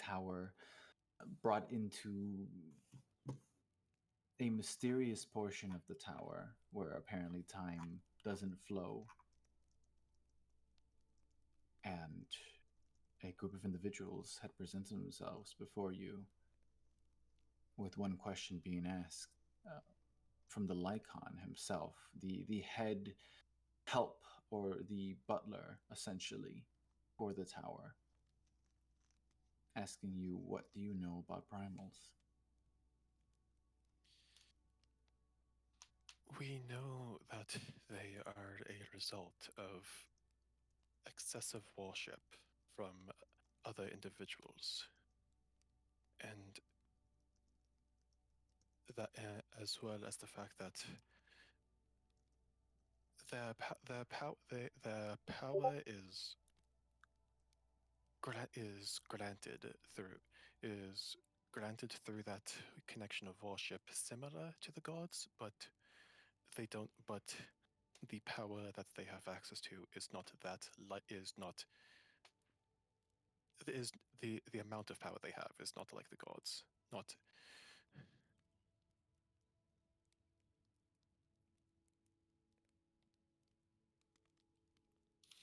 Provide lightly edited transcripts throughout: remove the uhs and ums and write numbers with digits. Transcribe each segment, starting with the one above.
tower, brought into a mysterious portion of the tower where apparently time doesn't flow. And a group of individuals had presented themselves before you, with one question being asked from the Lychon himself, the head help or the butler, essentially, for the tower, asking you, what do you know about Primals? We know that they are a result of excessive worship from other individuals, and that, as well as the fact that their power is granted through that connection of worship, similar to the gods, but they don't. But the power that they have access to is not that. Is the amount of power they have is not like the gods. Not.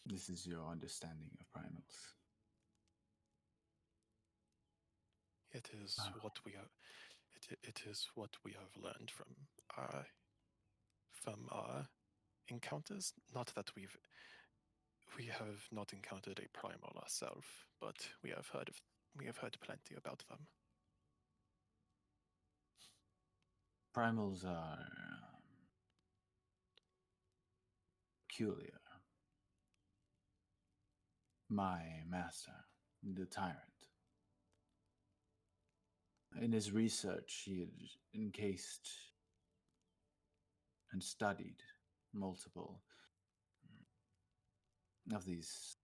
This is your understanding of Primals. It is what we have. It is what we have learned from our encounters. Not that we have not encountered a primal ourselves, but we have heard plenty about them. Primals are peculiar. My master, the tyrant, in his research, he had encased and studied multiple of these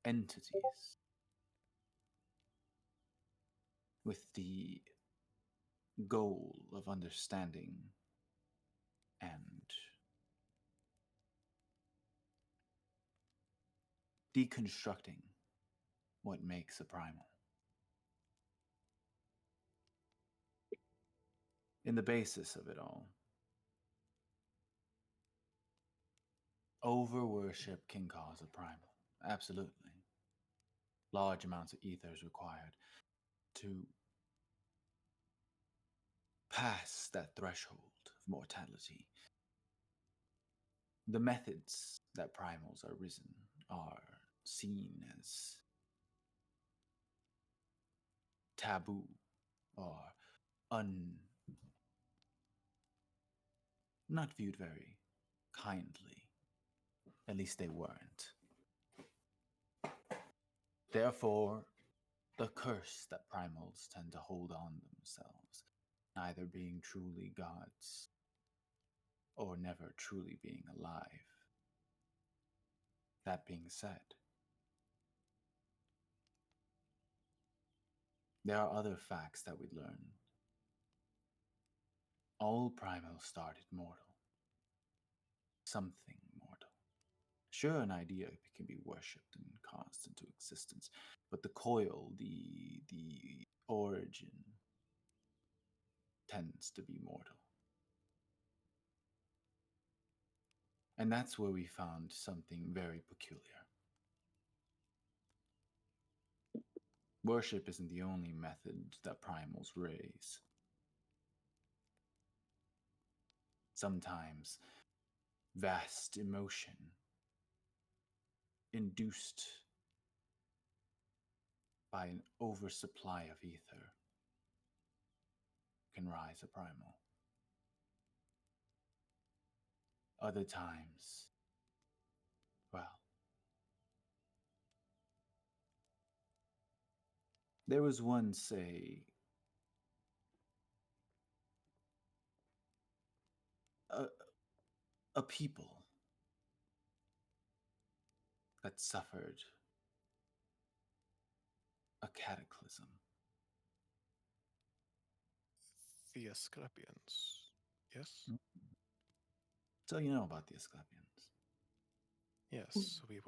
entities with the goal of understanding and deconstructing what makes a primal. In the basis of it all, over-worship can cause a primal. Absolutely. Large amounts of ether is required to pass that threshold of mortality. The methods that primals are risen are seen as taboo or not viewed very kindly. At least they weren't. Therefore, the curse that primals tend to hold on themselves, neither being truly gods or never truly being alive. That being said, there are other facts that we learn. All primals started mortal. Something mortal. Sure, an idea can be worshipped and caused into existence, but the coil, the origin, tends to be mortal. And that's where we found something very peculiar. Worship isn't the only method that primals raise. Sometimes vast emotion induced by an oversupply of ether can rise a primal. Other times, well, there was once a people that suffered a cataclysm. The Asclepians, yes? So you know about the Asclepians. Yes, we've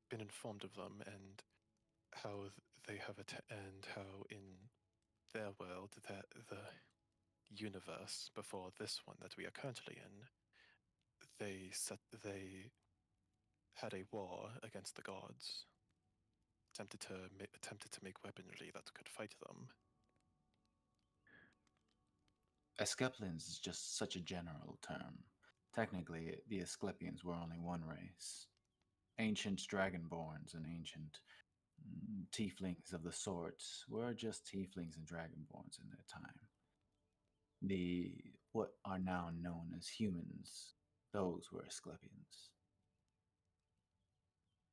been informed of them, and how they have and how in their world, the universe before this one that we are currently in, they had a war against the gods, attempted to make weaponry that could fight them. Asclepians is just such a general term. Technically, the Asclepians were only one race. Ancient dragonborns and ancient tieflings of the sorts were just tieflings and dragonborns in their time. What are now known as humans, those were Asclepians.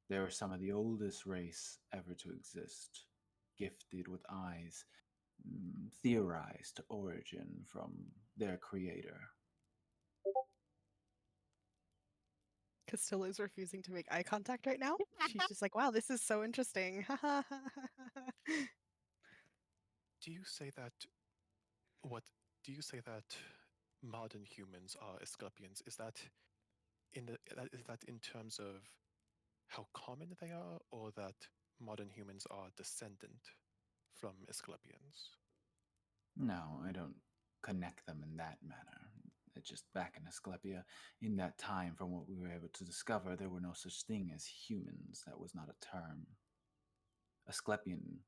They were some of the oldest race ever to exist, gifted with eyes, theorized origin from their creator. Castilla's refusing to make eye contact right now. She's just like, wow, this is so interesting. Do you say that what do you say that modern humans are Asclepians? Is that in terms of how common they are, or that modern humans are descendant from Asclepians? No, I don't connect them in that manner. It's just back in Asclepia, in that time, from what we were able to discover, there were no such thing as humans. That was not a term. Asclepian,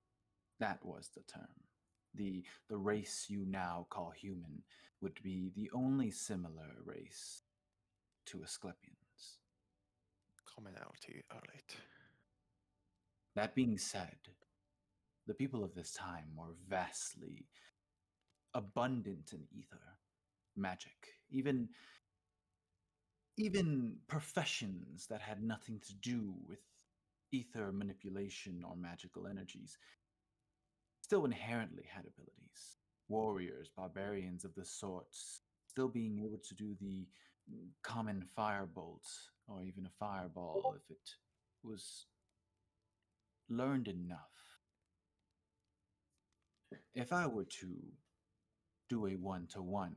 that was the term. The race you now call human would be the only similar race to Asclepians. Commonality, alright. That being said, the people of this time were vastly abundant in ether, magic, even professions that had nothing to do with ether manipulation or magical energies still inherently had abilities. Warriors, barbarians of the sorts, still being able to do the common firebolt or even a fireball if it was learned enough. If I were to do a one-to-one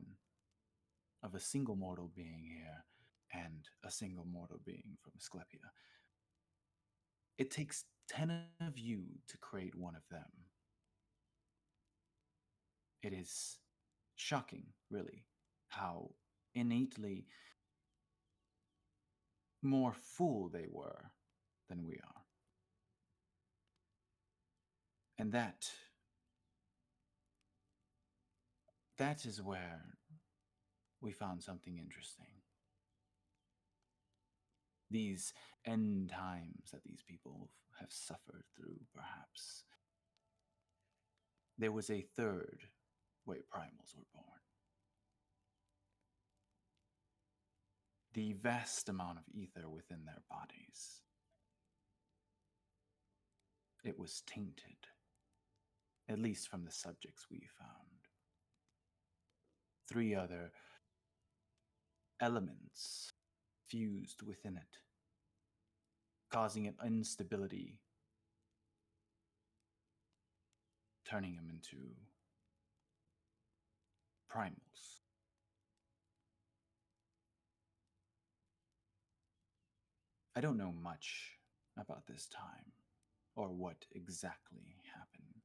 of a single mortal being here and a single mortal being from Asclepia, it takes 10 of you to create one of them. It is shocking, really, how innately more fool they were than we are. And that is where we found something interesting. These end times that these people have suffered through, perhaps. There was a third way Primals were born. The vast amount of ether within their bodies. It was tainted, at least from the subjects we found. 3 other elements fused within it, causing an instability, turning him into primals. I don't know much about this time or what exactly happened.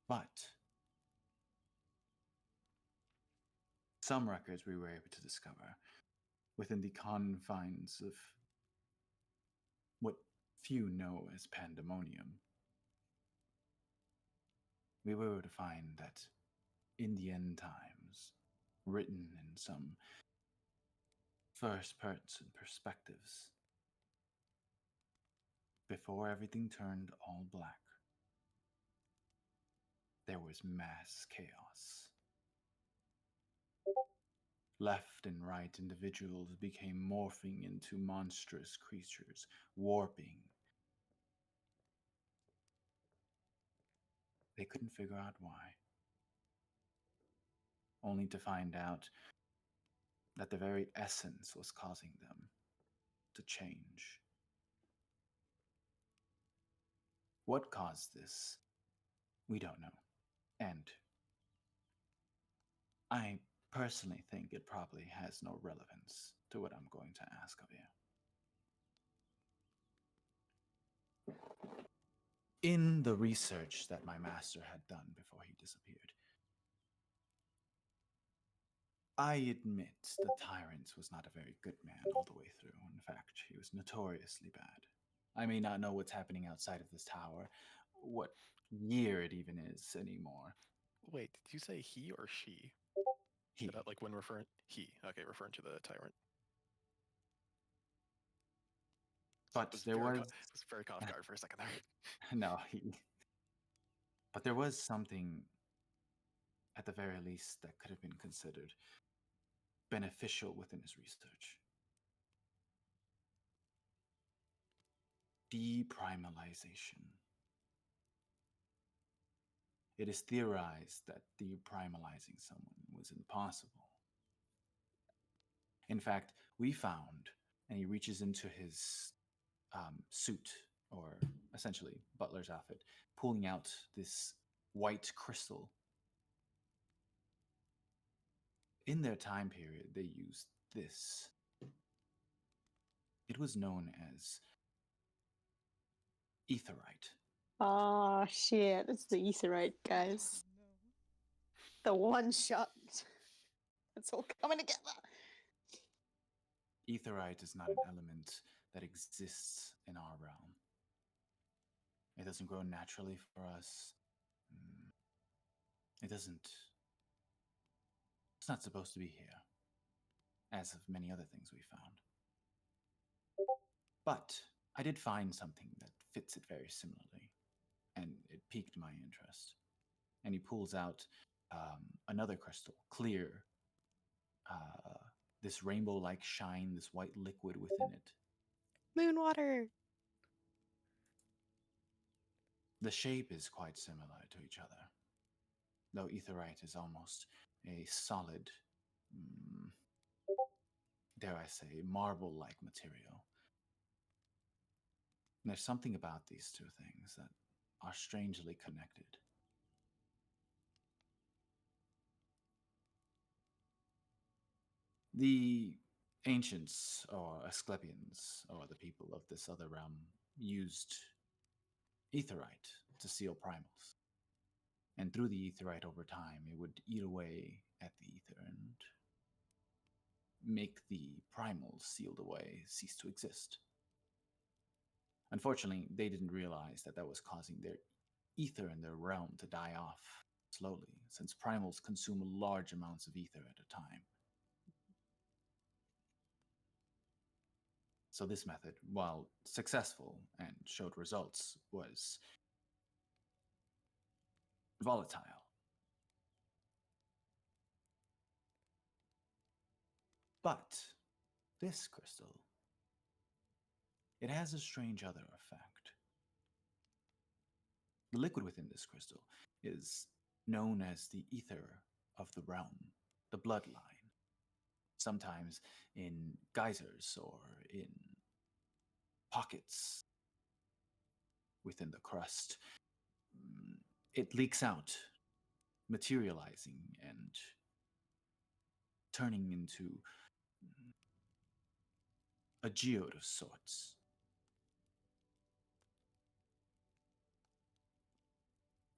But some records we were able to discover within the confines of what few know as pandemonium. We were able to find that in the end times, written in some first person perspectives, before everything turned all black, there was mass chaos. Left and right individuals became morphing into monstrous creatures, warping. They couldn't figure out why. Only to find out that the very essence was causing them to change. What caused this? We don't know. And I personally think it probably has no relevance to what I'm going to ask of you. In the research that my master had done before he disappeared, I admit the Tyrant was not a very good man all the way through. In fact, he was notoriously bad. I may not know what's happening outside of this tower, what year it even is anymore. Wait, did you say he or she? He. Like when referring he. Okay, referring to the tyrant. But was there was it was very off guard for a second there. no, he. But there was something, at the very least, that could have been considered beneficial within his research. Deprimalization. It is theorized that deprimalizing someone was impossible. In fact, we found, and he reaches into his suit, or essentially butler's outfit, pulling out this white crystal. In their time period, they used this. It was known as etherite. Oh shit, it's the etherite, guys. No. The one shot. It's all coming together. Etherite is not an element that exists in our realm. It doesn't grow naturally for us. It doesn't. It's not supposed to be here, as of many other things we found. But I did find something that fits it very similarly, and it piqued my interest. And he pulls out another crystal, clear, this rainbow-like shine, this white liquid within it. Moon water. The shape is quite similar to each other, though etherite is almost a solid, dare I say, marble-like material. And there's something about these two things that are strangely connected. The ancients, or Asclepians, or the people of this other realm, used etherite to seal primals. And through the etherite over time, it would eat away at the ether and make the primals sealed away cease to exist. Unfortunately, they didn't realize that that was causing their ether in their realm to die off slowly, since primals consume large amounts of ether at a time. So this method, while successful and showed results, was volatile. But this crystal, it has a strange other effect. The liquid within this crystal is known as the ether of the realm, the bloodline. Sometimes in geysers or in pockets within the crust, it leaks out, materializing and turning into a geode of sorts.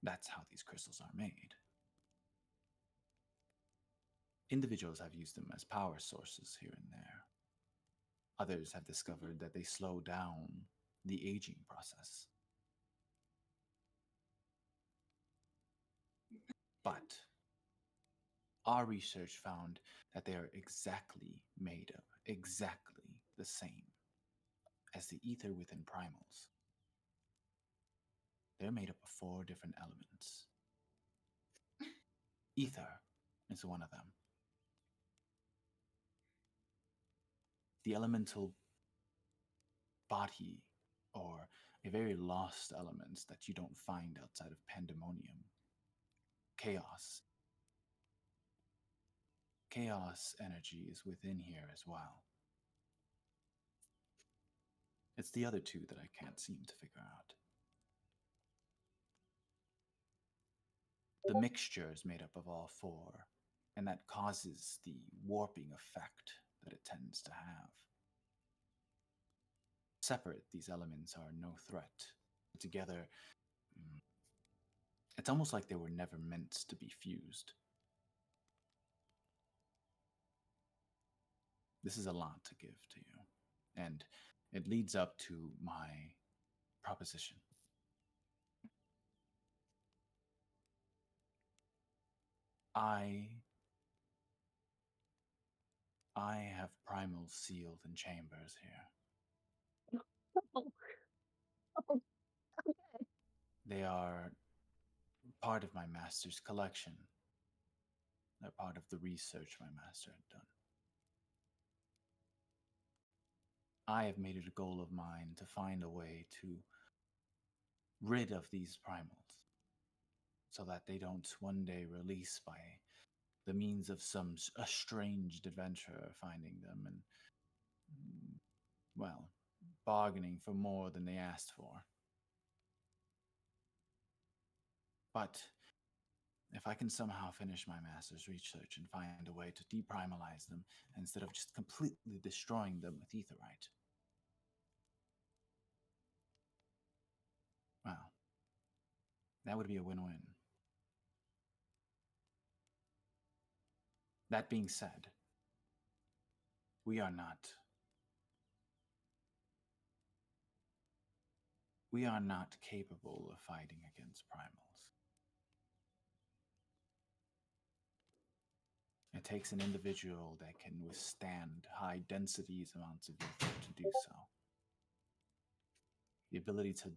That's how these crystals are made. Individuals have used them as power sources here and there. Others have discovered that they slow down the aging process. But our research found that they are exactly made of, exactly the same as the ether within primals. They're made up of 4 different elements. Ether is one of them. The elemental body, or a very lost element that you don't find outside of pandemonium. Chaos. Chaos energy is within here as well. It's the other 2 that I can't seem to figure out. The mixture is made up of all 4, and that causes the warping effect that it tends to have. Separate, these elements are no threat. Together, It's almost like they were never meant to be fused. This is a lot to give to you, and it leads up to my proposition. I have primals sealed in chambers here. Oh. Oh, okay. They are part of my master's collection. They're part of the research my master had done. I have made it a goal of mine to find a way to rid of these primals so that they don't one day release by the means of some estranged adventurer finding them and, well, bargaining for more than they asked for. But if I can somehow finish my master's research and find a way to deprimalize them instead of just completely destroying them with etherite, well, that would be a win-win. That being said, we are not capable of fighting against primals. It takes an individual that can withstand high densities amounts of ether to do so. The ability to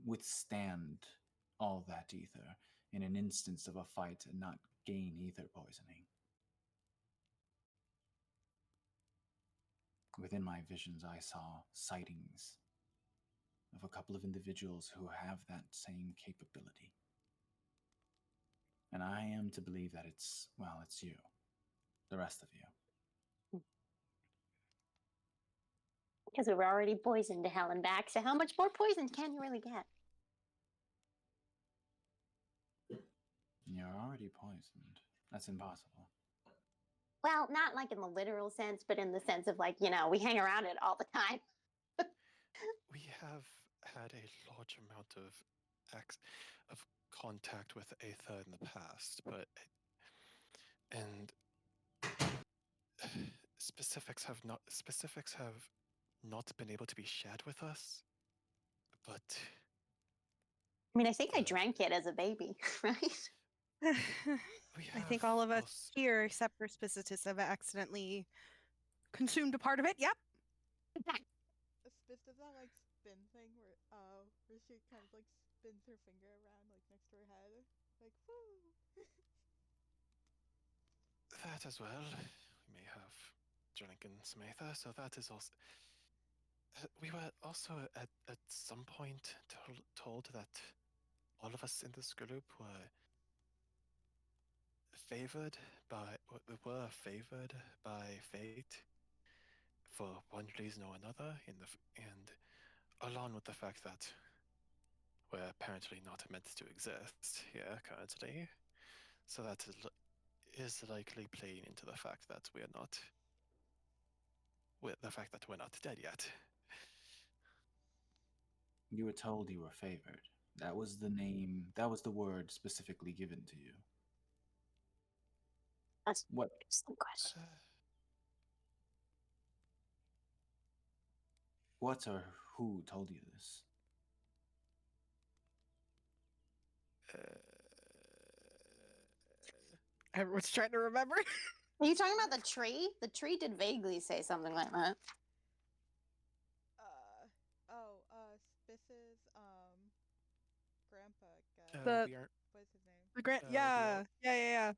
withstand all that ether in an instance of a fight and not gain ether poisoning. Within my visions, I saw sightings of a couple of individuals who have that same capability. And I am to believe that it's you. The rest of you. Because we were already poisoned to hell and back, so how much more poison can you really get? You're already poisoned. That's impossible. Well, not like in the literal sense, but in the sense of like, we hang around it all the time. We have had a large amount of contact with Aether in the past, but specifics have not been able to be shared with us. But I mean, I think I drank it as a baby, right? I think all of us here, except for Spicitus, have accidentally consumed a part of it. Yep. Spitz does that like spin thing where she kind of like spins her finger around like next to her head, like woo. That as well. We may have drank in some Aether, so that is also. We were also at some point told that all of us in this group were favored by fate for one reason or another, and along with the fact that we're apparently not meant to exist here currently, so that is likely playing into the fact that we're not dead yet. You were told you were favored. That was the name, that was the word specifically given to you. That's What? the question. What or who told you this? Everyone's trying to remember. Are you talking about the tree? The tree did vaguely say something like that. Spitz's grandpa guy. We aren't. What's his name? The grant. we are- Yeah.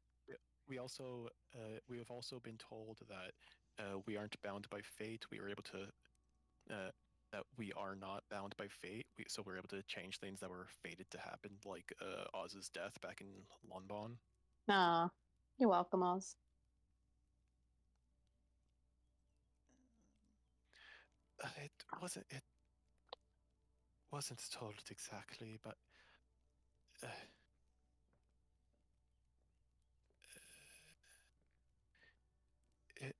We have also been told that we aren't bound by fate. We are able to that we are not bound by fate. So we're able to change things that were fated to happen, like Oz's death back in Lonbon. Nah, you're welcome, Oz. It wasn't told exactly, but it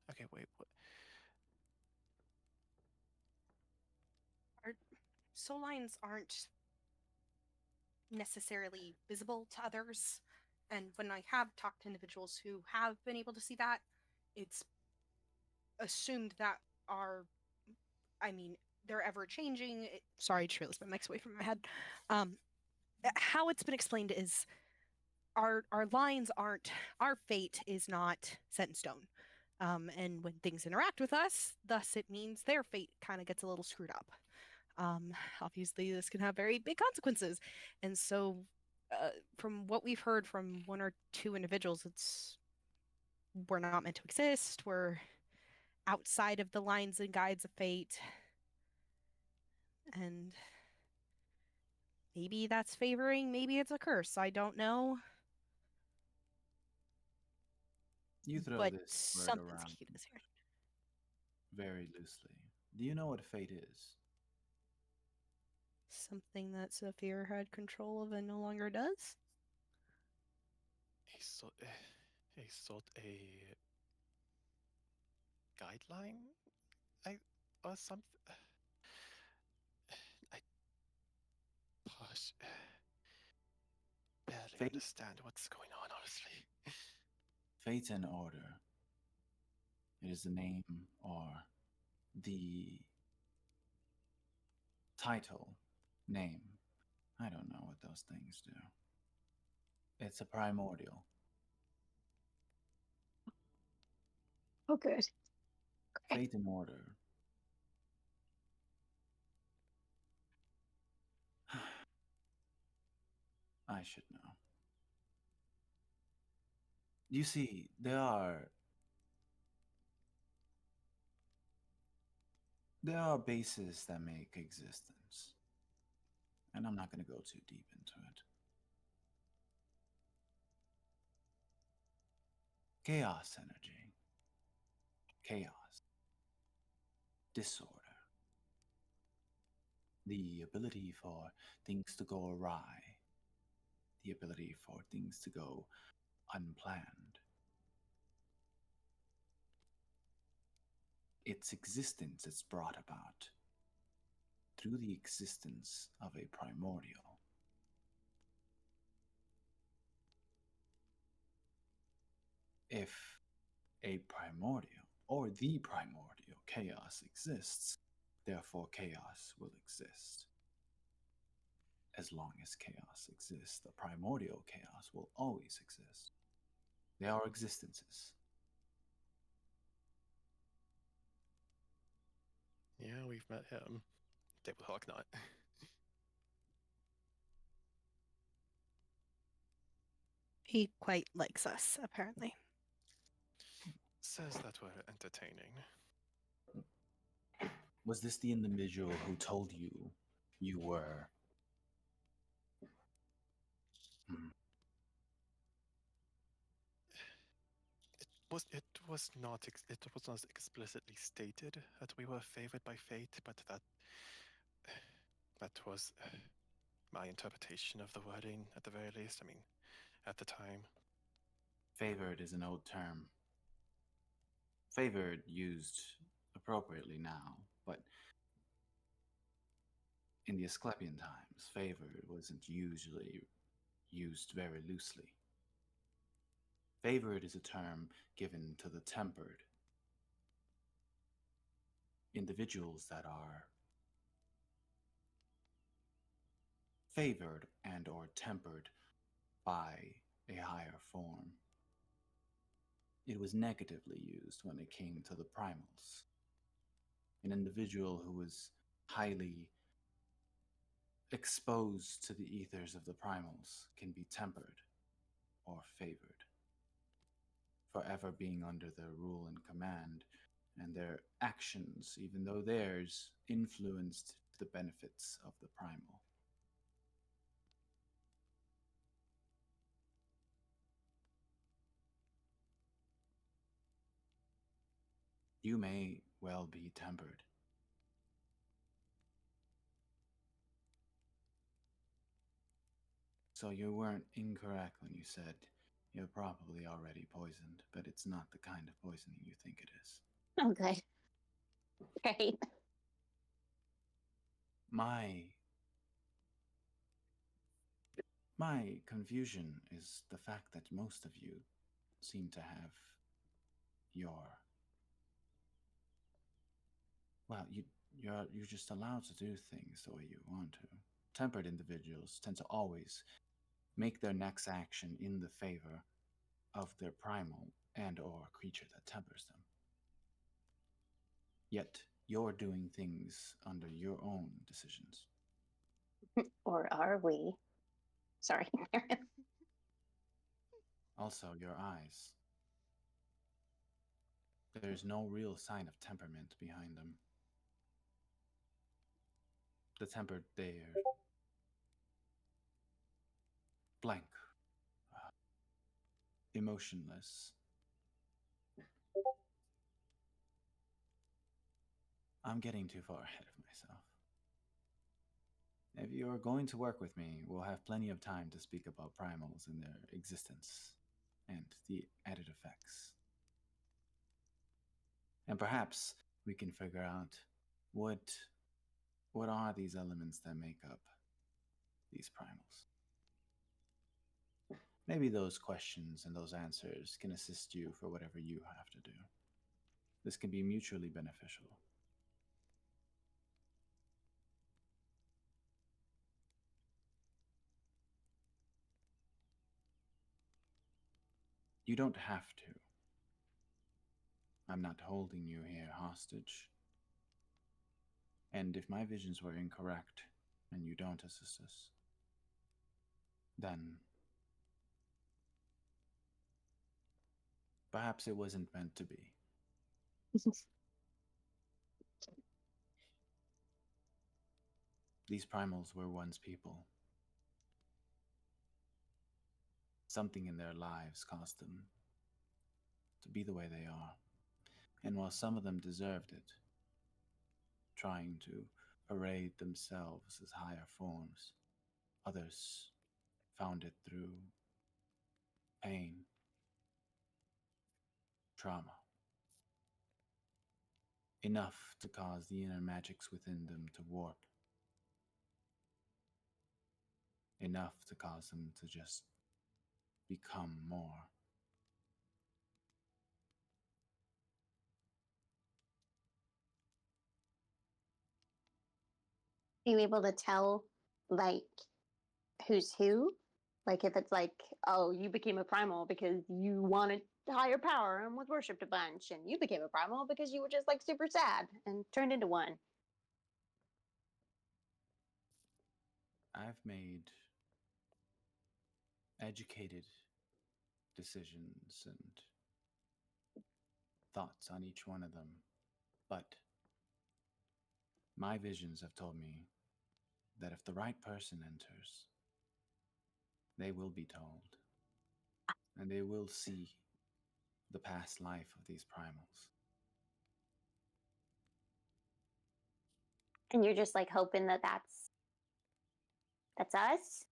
okay. Wait, what? soul lines aren't necessarily visible to others. And when I have talked to individuals who have been able to see that, it's assumed that they're ever changing. Sorry, I just realized my mic's away from my head. How it's been explained is our lines aren't, our fate is not set in stone. And when things interact with us, thus it means their fate kind of gets a little screwed up. Obviously, this can have very big consequences. And so, from what we've heard from one or two individuals, we're not meant to exist. We're outside of the lines and guides of fate. And maybe that's favoring, maybe it's a curse. I don't know. You throw But this word something's around cute this here. very loosely. Do you know what fate is? Something that Sophia had control of and no longer does? A sort a guideline, or something. Gosh, barely Fate, understand what's going on, honestly. fate and order. It is the name or the title, name. I don't know what those things do. It's a primordial. Oh, good. Fate and order. I should know. You see, there are bases that make existence. And I'm not going to go too deep into it. Chaos energy. Chaos. Disorder. The ability for things to go awry. The ability for things to go unplanned. Its existence is brought about through the existence of a primordial. If a primordial or the primordial chaos exists, therefore chaos will exist. As long as chaos exists, the primordial chaos will always exist. They are existences. Yeah, we've met him. David Hawknut. He quite likes us, apparently. Says that we're entertaining. Was this the individual who told you you were? It was not explicitly stated that we were favored by fate, but that was my interpretation of the wording at the very least. I mean, at the time. Favored is an old term. Favored used appropriately now, but in the Asclepian times, favored wasn't usually used very loosely. Favored is a term given to the tempered, individuals that are favored and or tempered by a higher form. It was negatively used when it came to the primals. An individual who was highly exposed to the ethers of the primals can be tempered or favored, forever being under their rule and command, and their actions, even though theirs, influenced the benefits of the primal. You may well be tempered. So you weren't incorrect when you said you're probably already poisoned, but it's not the kind of poisoning you think it is. Oh, good. Great. My My confusion is the fact that most of you seem to have your well, you're just allowed to do things the way you want to. Tempered individuals tend to always make their next action in the favor of their primal and or creature that tempers them. Yet you're doing things under your own decisions. Or are we? Sorry. Also, your eyes. There's no real sign of temperament behind them. The tempered, they're blank, emotionless. I'm getting too far ahead of myself. If you're going to work with me, we'll have plenty of time to speak about primals and their existence and the added effects. And perhaps we can figure out what are these elements that make up these primals. Maybe those questions and those answers can assist you for whatever you have to do. This can be mutually beneficial. You don't have to. I'm not holding you here hostage. And if my visions were incorrect and you don't assist us, then perhaps it wasn't meant to be. These primals were once people. Something in their lives caused them to be the way they are. And while some of them deserved it, trying to parade themselves as higher forms, others found it through pain, trauma. Enough to cause the inner magics within them to warp. Enough to cause them to just become more. Are you able to tell, like, who's who? Like, if it's like, oh, you became a primal because you wanted higher power and was worshipped a bunch, and you became a primal because you were just like super sad and turned into one. I've made educated decisions and thoughts on each one of them, but my visions have told me that if the right person enters, they will be told, and they will see the past life of these primals. And you're just like hoping that that's us.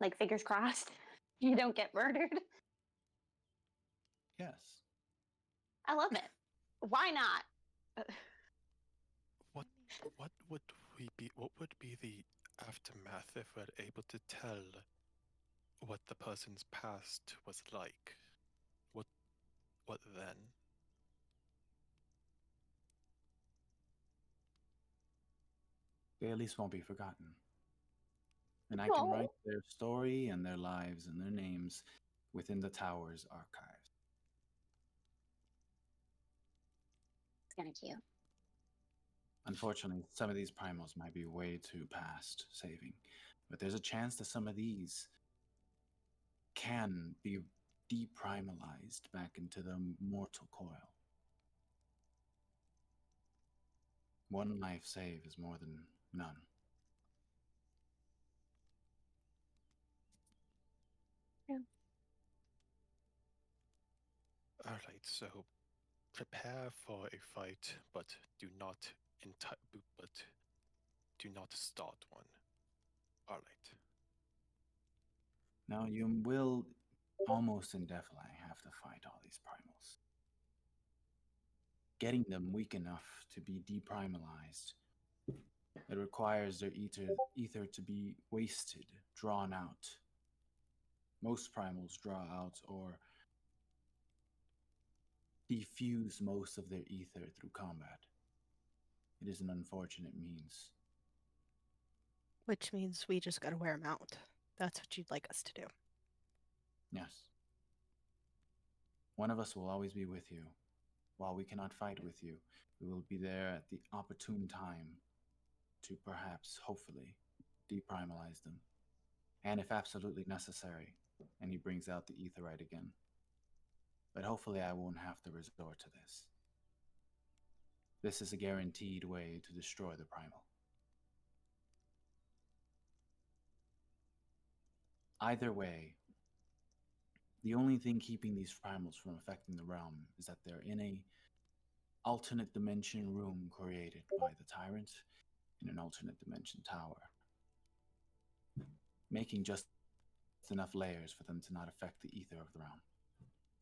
Like, fingers crossed, you don't get murdered. Yes. I love it. Why not? What would be the aftermath if we're able to tell what the person's past was like? What then? They at least won't be forgotten. And I can No. write their story and their lives and their names within the tower's archives. It's kind of cute. Unfortunately, some of these primals might be way too past saving, but there's a chance that some of these can be deprimalized back into the mortal coil. One life save is more than none. Yeah. Alright, so prepare for a fight, but do not start one. Alright. Now, you will almost indefinitely have to fight all these primals. Getting them weak enough to be deprimalized It requires their ether to be wasted, drawn out. Most primals draw out or defuse most of their ether through combat. It is an unfortunate means. Which means we just gotta wear them out. That's what you'd like us to do. Yes. One of us will always be with you. While we cannot fight with you, we will be there at the opportune time to perhaps, hopefully, deprimalize them. And if absolutely necessary, and he brings out the etherite again. But hopefully I won't have to resort to this. This is a guaranteed way to destroy the primal. Either way, the only thing keeping these primals from affecting the realm is that they're in a alternate dimension room created by the tyrant in an alternate dimension tower, making just enough layers for them to not affect the ether of the realm.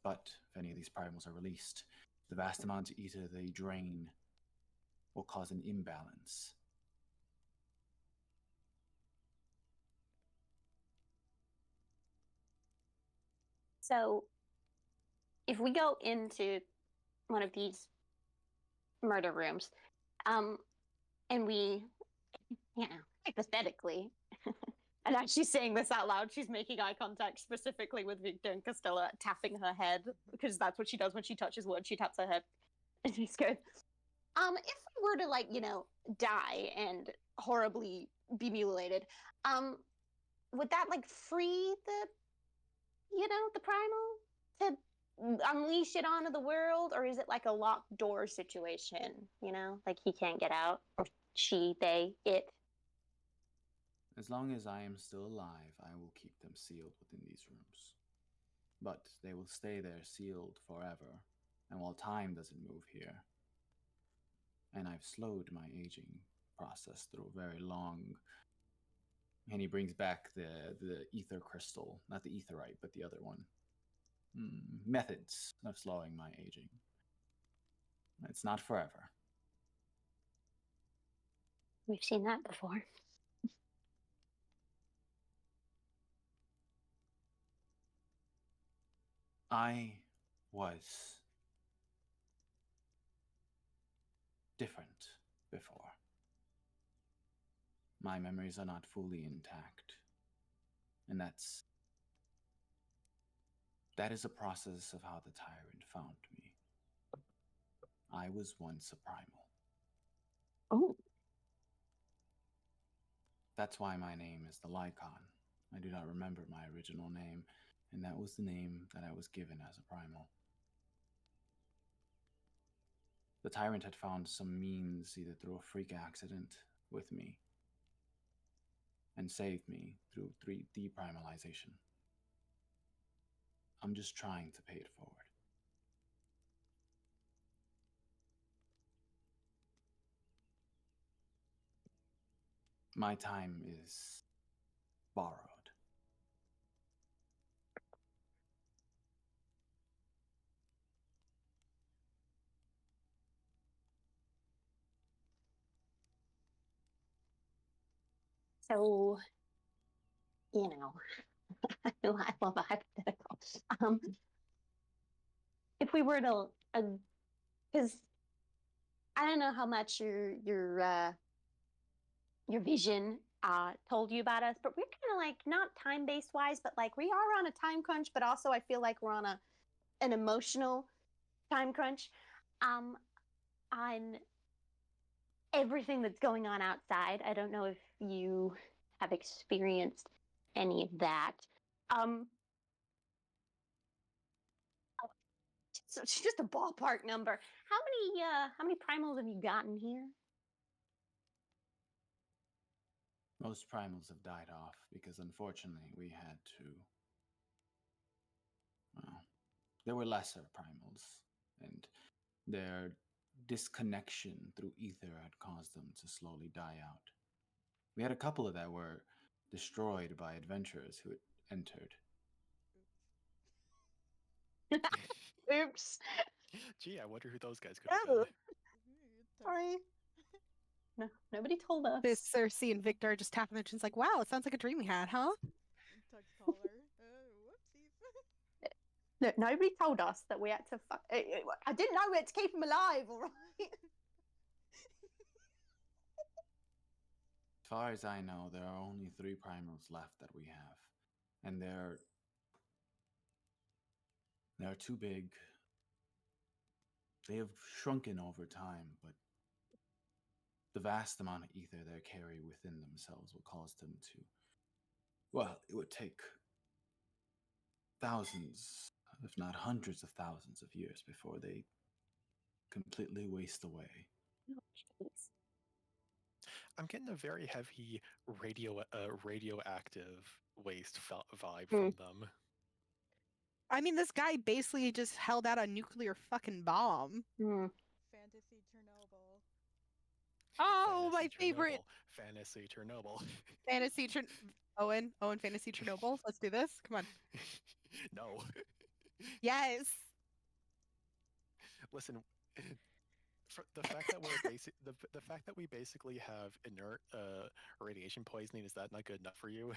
But if any of these primals are released, the vast amount of ether they drain will cause an imbalance. So, if we go into one of these murder rooms, and we, hypothetically, and as she's saying this out loud, she's making eye contact specifically with Victor and Costello, tapping her head, because that's what she does when she touches wood. She taps her head, and she's good. If we were to, die and horribly be mutilated, would that, free the primal to unleash it onto the world, or is it like a locked door situation? Like he can't get out, or she, they, it. As long as I am still alive, I will keep them sealed within these rooms. But they will stay there sealed forever, and while time doesn't move here, and I've slowed my aging process through a very long. And he brings back the ether crystal, not the etherite, but the other one. Methods of slowing my aging. It's not forever. We've seen that before. I was different before. My memories are not fully intact. And that is a process of how the tyrant found me. I was once a primal. Oh. That's why my name is the Lychon. I do not remember my original name, and that was the name that I was given as a primal. The tyrant had found some means, either through a freak accident with me, and saved me through deprimalization. I'm just trying to pay it forward. My time is borrowed. So, I love a hypothetical. If we were to, because I don't know how much your vision told you about us, but we're kind of not time-based wise, but we are on a time crunch, but also I feel like we're on an emotional time crunch on everything that's going on outside. I don't know if you have experienced any of that. So it's just a ballpark number. How many primals have you gotten here? Most primals have died off because unfortunately we had to. Well, there were lesser primals, and their disconnection through ether had caused them to slowly die out. We had a couple of that were destroyed by adventurers who had entered. Oops. Gee, I wonder who those guys could have Oh, been. Tough. sorry. No, nobody told us. This Cersei and Victor are just tapping their chins like, wow, it sounds like a dream we had, huh? Tuck's collar. Whoopsies. No, nobody told us that we had to fuck. I didn't know we had to keep him alive, all right? As far as I know, there are only 3 primals left that we have. And they're too big. They have shrunken over time, but the vast amount of ether they carry within themselves will cause them to. Well, it would take thousands, if not hundreds of thousands of years before they completely waste away. Oh, jeez. I'm getting a very heavy radioactive waste vibe Hmm. from them. I mean, this guy basically just held out a nuclear fucking bomb. Hmm. Fantasy Chernobyl. Oh, Fantasy my favorite Chernobyl. Fantasy Chernobyl. fantasy Owen, fantasy Chernobyl. Let's do this. Come on. No. Yes. Listen, the fact that we're the fact that we basically have inert radiation poisoning, is that not good enough for you?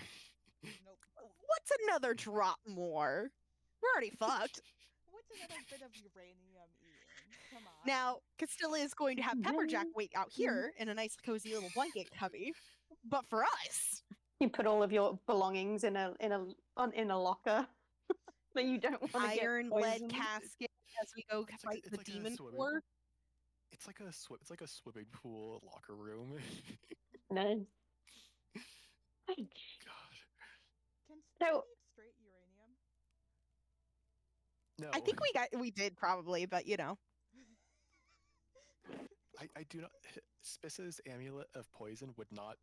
Nope. What's another drop more? We're already fucked. What's another bit of uranium eating? Come on. Now, Castilla is going to have Pepperjack wait out here in a nice cozy little blanket cubby. But for us, You put all of your belongings in a locker that you don't want to get iron lead poisoned. casket as we go It's fight the like a demon swimming- war. It's like a swimming pool locker room. No. God. Can So- Steve eat straight uranium? No. I think we did probably, but you know. I do not. Spiss's amulet of poison would not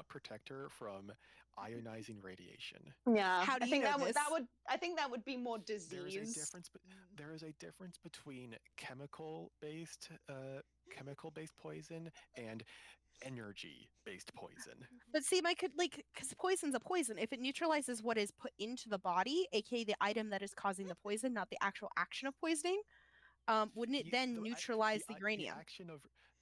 protect her from ionizing radiation. Yeah. How do I you think know I think that would be more disease. There is a difference. Mm. There is a difference between chemical-based poison and energy-based poison. But see, because poison's a poison. If it neutralizes what is put into the body, aka the item that is causing the poison, not the actual action of poisoning, wouldn't it then neutralize the uranium?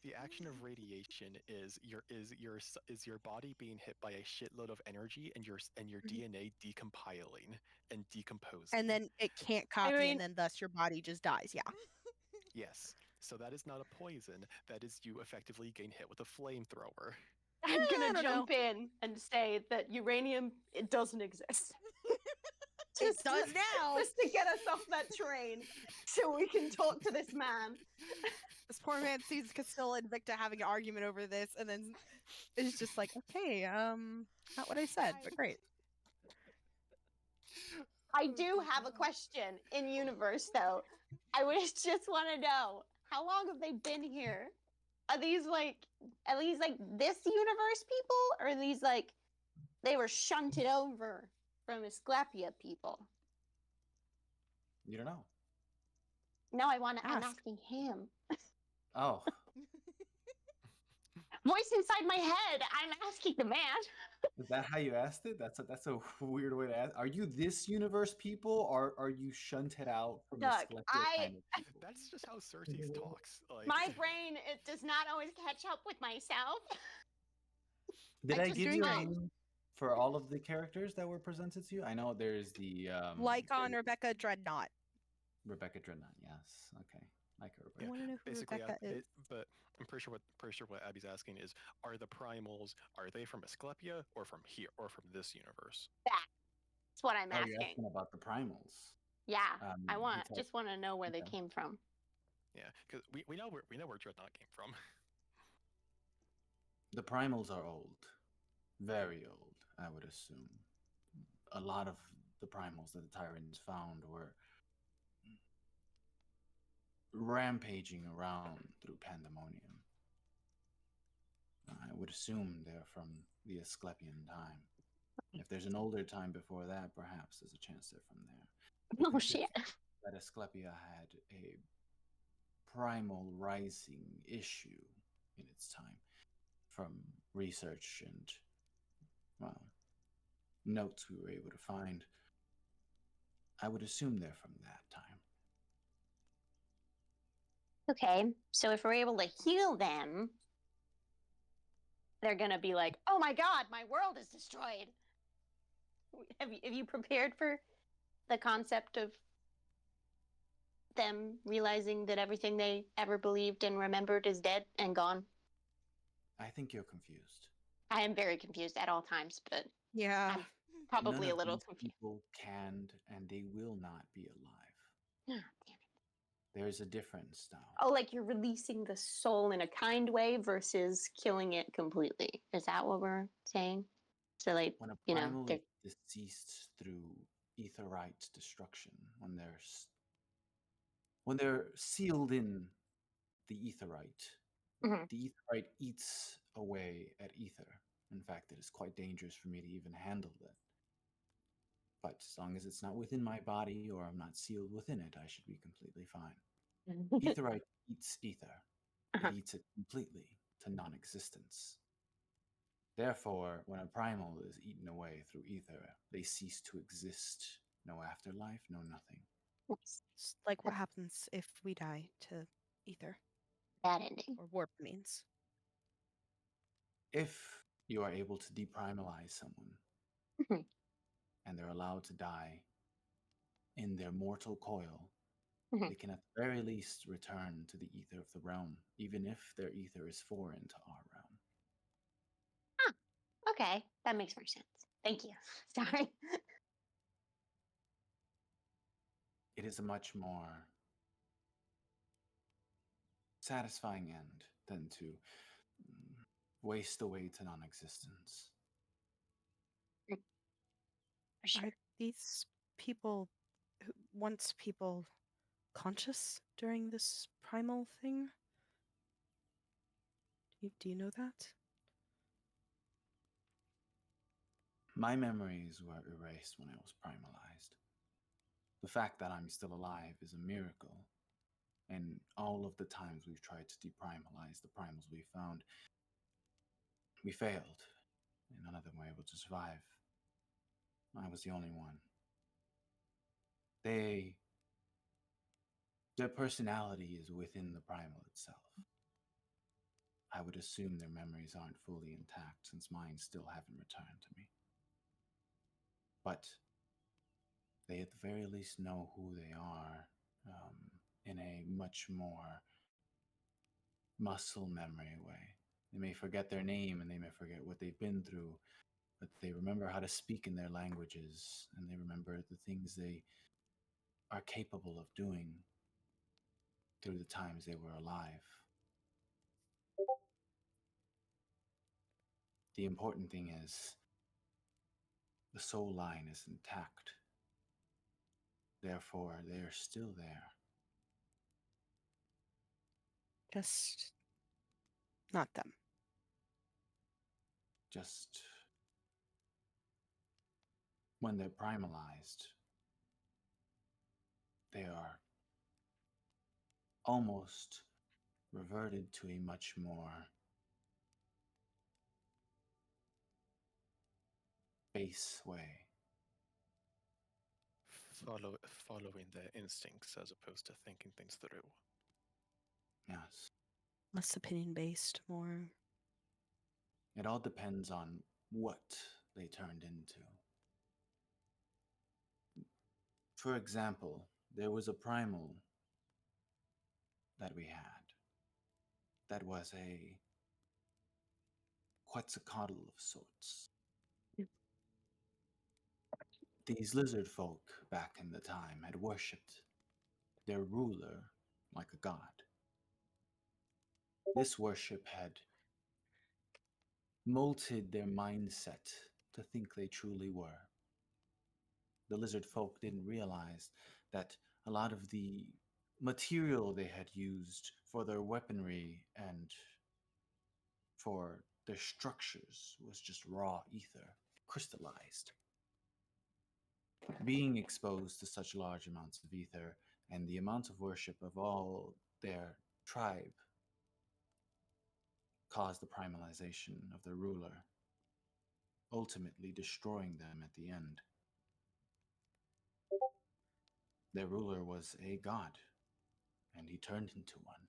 The action of radiation is your body being hit by a shitload of energy and your DNA decompiling and decomposing. And then it can't copy, mean- and then thus your body just dies. Yeah. Yes. So that is not a poison. That is you effectively getting hit with a flamethrower. I'm I gonna don't jump in and say that uranium, it doesn't exist. It does now. Just to get us off that train so we can talk to this man. This poor man sees Castilla and Victor having an argument over this, and then it's just like, okay, not what I said, but great. I do have a question in universe though. I would just want to know, how long have they been here? Are these at least this universe people, or are these they were shunted over from Asclepia people? You don't know. No, I'm Ask. asking him. Oh, Voice inside my head. I'm asking the man. is that how you asked it? That's a weird way to ask. Are you this universe people, or are you shunted out from the Look, Asclepia kind of people? That's just how Cersei talks. Like, My brain, it does not always catch up with myself. Did I I just give doing you a great. name for all of the characters that were presented to you? I know there's the Lycon, there's Rebecca, Dreadnought. Rebecca Dreadnought. Yes, okay, like her. I Rebecca. want to know who basically, Rebecca is. but I'm pretty sure what Abby's asking is, are the Primals, are they from Asclepia or from here or from this universe? That's what I'm Oh, you're asking. asking about the primals. Yeah, I he want told- just want to know where they okay. came from. Yeah, because we know where Dreadnought came from. The primals are old, very old, I would assume. A lot of the primals that the Tyrants found were rampaging around through Pandemonium. I would assume they're from the Asclepian time. If there's an older time before that, perhaps there's a chance they're from there. Oh Consider shit. that Asclepia had a primal rising issue in its time from research and, well, notes we were able to find. I would assume they're from that time. Okay, so if we're able to heal them, they're gonna be like, "Oh my God, my world is destroyed." Have you prepared for the concept of them realizing that everything they ever believed and remembered is dead and gone? I think you're confused. I am very confused at all times, but Yeah. I'm probably None a of little these confused. people can and they will not be alive. Ah, damn it. There's a difference now. Oh, like you're releasing the soul in a kind way versus killing it completely. Is that what we're saying? So, like, When a you know, primal they're is deceased through etherite destruction, when they're sealed in the etherite, Mhm. the etherite eats away at ether. In fact, it is quite dangerous for me to even handle it. But as long as it's not within my body or I'm not sealed within it, I should be completely fine. Etherite eats ether. It Uh-huh. eats it completely to non-existence. Therefore, when a primal is eaten away through ether, they cease to exist. No afterlife, no nothing. Nice. It's like what happens if we die to ether Bad ending. or warp means. If you are able to deprimalize someone Mhm. and they're allowed to die in their mortal coil, Mhm. they can at the very least return to the ether of the realm, even if their ether is foreign to our realm. Okay, that makes more sense. Thank you. Sorry. It is a much more satisfying end than to waste away to non-existence. For sure. Are these people once people conscious during this primal thing? Do you know that? My memories were erased when I was primalized. The fact that I'm still alive is a miracle, and all of the times we've tried to deprimalize the primals we found, we failed, and none of them were able to survive. I was the only one. Their personality is within the primal itself. I would assume their memories aren't fully intact since mine still haven't returned to me. But they at the very least know who they are in a much more muscle memory way. They may forget their name and they may forget what they've been through, but they remember how to speak in their languages and they remember the things they are capable of doing through the times they were alive. The important thing is the soul line is intact. Therefore, they are still there. Just not them. Just when they're primalized, they are almost reverted to a much more base way. Following their instincts as opposed to thinking things through. Yes. Less opinion based, more. It all depends on what they turned into. For example, there was a primal that we had that was a Quetzalcoatl of sorts. These lizard folk back in the time had worshipped their ruler like a god. This worship had molded their mindset to think they truly were. The lizard folk didn't realize that a lot of the material they had used for their weaponry and for their structures was just raw ether, crystallized. Being exposed to such large amounts of ether and the amount of worship of all their tribe caused the primalization of their ruler, ultimately destroying them at the end. Their ruler was a god, and he turned into one.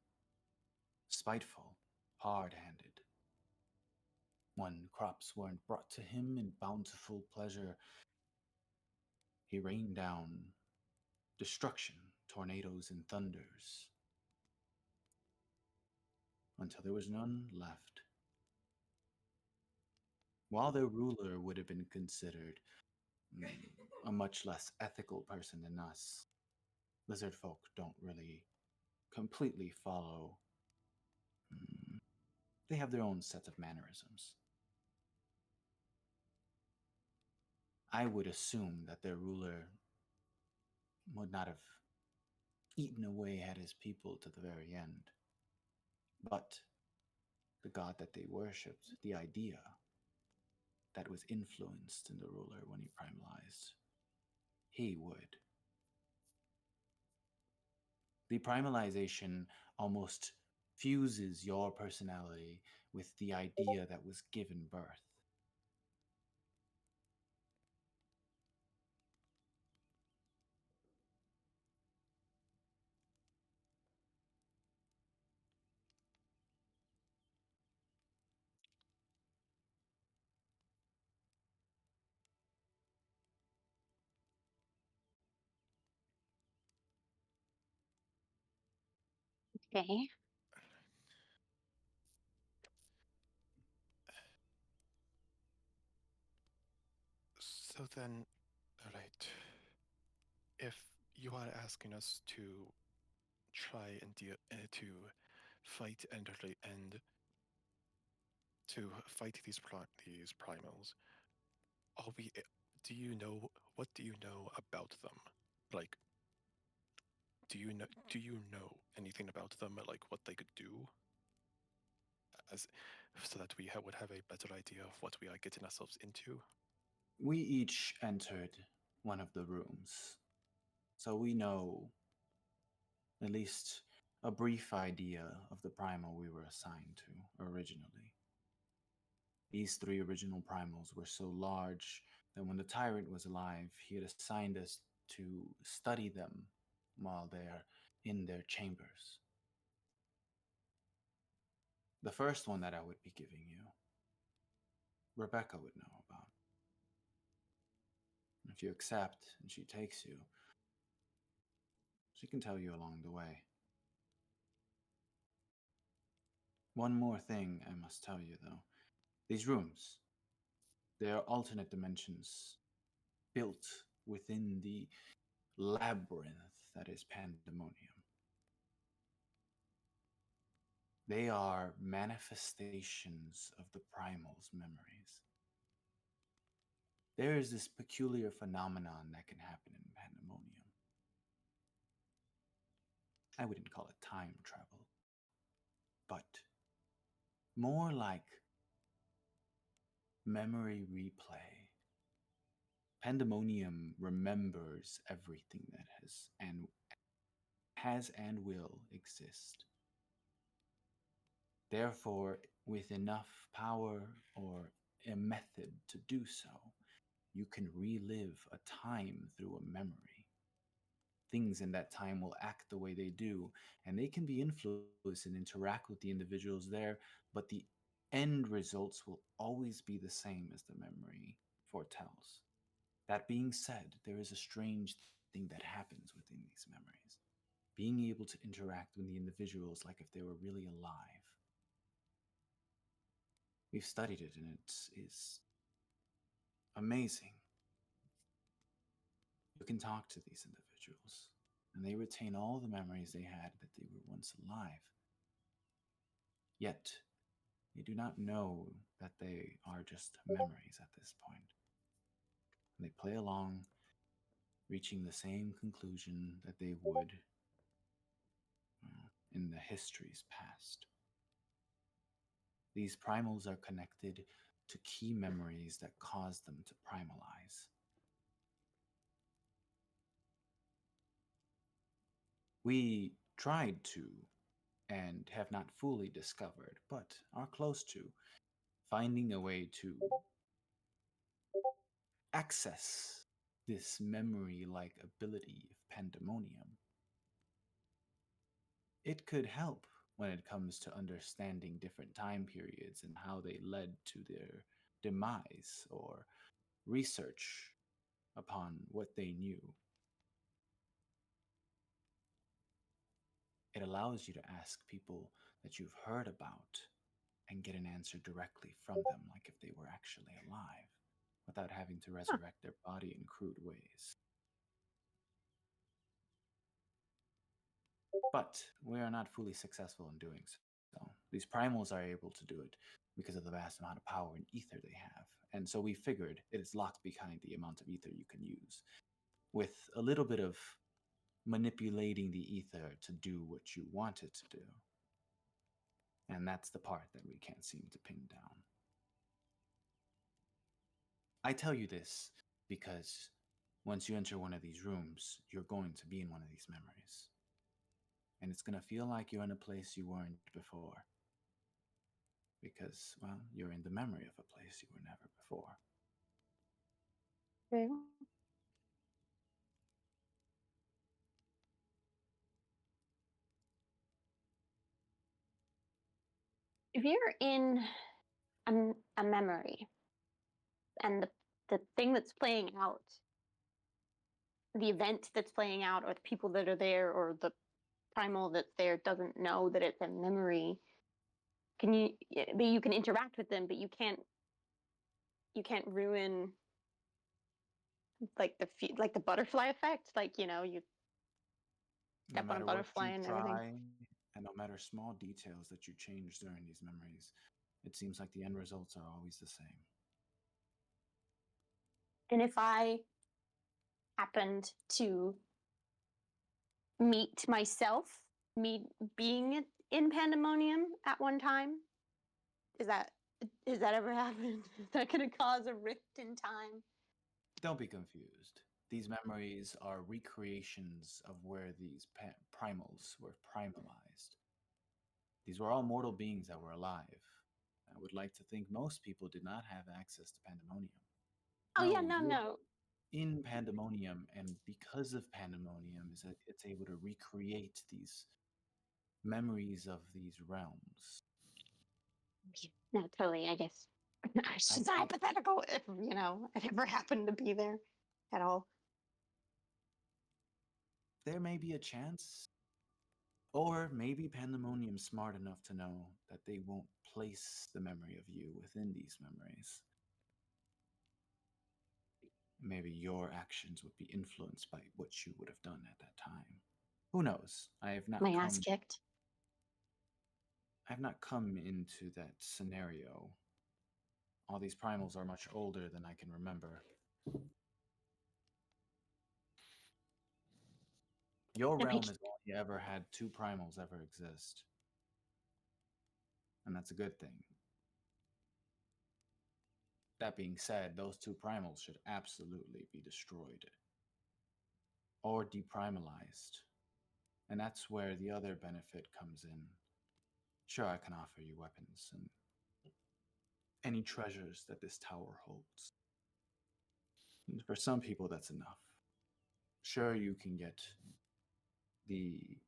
spiteful, hard-handed. When crops weren't brought to him in bountiful pleasure, he rained down destruction, tornadoes, and thunders, until there was none left. While their ruler would have been considered a much less ethical person than us, lizard folk don't really completely follow. They have their own set of mannerisms. I would assume that their ruler would not have eaten away at his people to the very end. But the god that they worshipped, the idea that was influenced in the ruler when he primalized, he would. The primalization almost fuses your personality with the idea that was given birth. Okay. So then, alright. If you are asking us to try and to fight and to fight these primals, are we? Do you know what do you know about them? Like, do you know anything about them? Like what they could do, as so that we would have a better idea of what we are getting ourselves into. We each entered one of the rooms, so we know at least a brief idea of the primal we were assigned to originally. These three original primals were so large that when the tyrant was alive, he had assigned us to study them while they're in their chambers. The first one that I would be giving you, Rebecca would know about. If you accept and she takes you, she can tell you along the way. One more thing I must tell you, though. These rooms, they are alternate dimensions built within the labyrinth that is pandemonium. They are manifestations of the primal's memories. There is this peculiar phenomenon that can happen in pandemonium. I wouldn't call it time travel, but more like memory replay. Pandemonium remembers everything that has and will exist. Therefore, with enough power or a method to do so, you can relive a time through a memory. Things in that time will act the way they do, and they can be influenced and interact with the individuals there, but the end results will always be the same as the memory foretells. That being said, there is a strange thing that happens within these memories. Being able to interact with the individuals like if they were really alive. We've studied it and it is amazing. You can talk to these individuals and they retain all the memories they had that they were once alive. Yet, they do not know that they are just memories at this point. And they play along, reaching the same conclusion that they would in the histories past. These primals are connected to key memories that cause them to primalize. We tried to, and have not fully discovered, but are close to, finding a way to access this memory-like ability of pandemonium. It could help when it comes to understanding different time periods and how they led to their demise or research upon what they knew. It allows you to ask people that you've heard about and get an answer directly from them, like if they were actually alive, without having to resurrect their body in crude ways. But we are not fully successful in doing so. These primals are able to do it because of the vast amount of power and ether they have. And so we figured it is locked behind the amount of ether you can use. With a little bit of manipulating the ether to do what you want it to do. And that's the part that we can't seem to pin down. I tell you this because once you enter one of these rooms, you're going to be in one of these memories. And it's going to feel like you're in a place you weren't before. Because, well, you're in the memory of a place you were never before. Okay. If you're in a memory and the thing that's playing out, the event that's playing out, or the people that are there, or the primal that's there doesn't know that it's a memory, but you can interact with them, but you can't ruin like the butterfly effect, like you No step on a matter what butterfly you and everything. try, and no matter small details that you change during these memories, it seems like the end results are always the same. And if I happened to meet myself, me being in pandemonium at one time, is that has that ever happened? Is that going to cause a rift in time? Don't be confused. These memories are recreations of where these primals were primalized. These were all mortal beings that were alive. I would like to think most people did not have access to pandemonium. Oh yeah, No, no, you're no. in pandemonium, and because of pandemonium, is that it's able to recreate these memories of these realms. No, totally. I guess it's I just don't. hypothetical. If it ever happened to be there at all. There may be a chance, or maybe pandemonium's smart enough to know that they won't place the memory of you within these memories. Maybe your actions would be influenced by what you would have done at that time. Who knows? My ass kicked. I have not come into that scenario. All these primals are much older than I can remember. Your No, realm has only ever had two primals ever exist. And that's a good thing. That being said, those two primals should absolutely be destroyed or deprimalized. And that's where the other benefit comes in. Sure, I can offer you weapons and any treasures that this tower holds. And for some people, that's enough. Sure, you can get the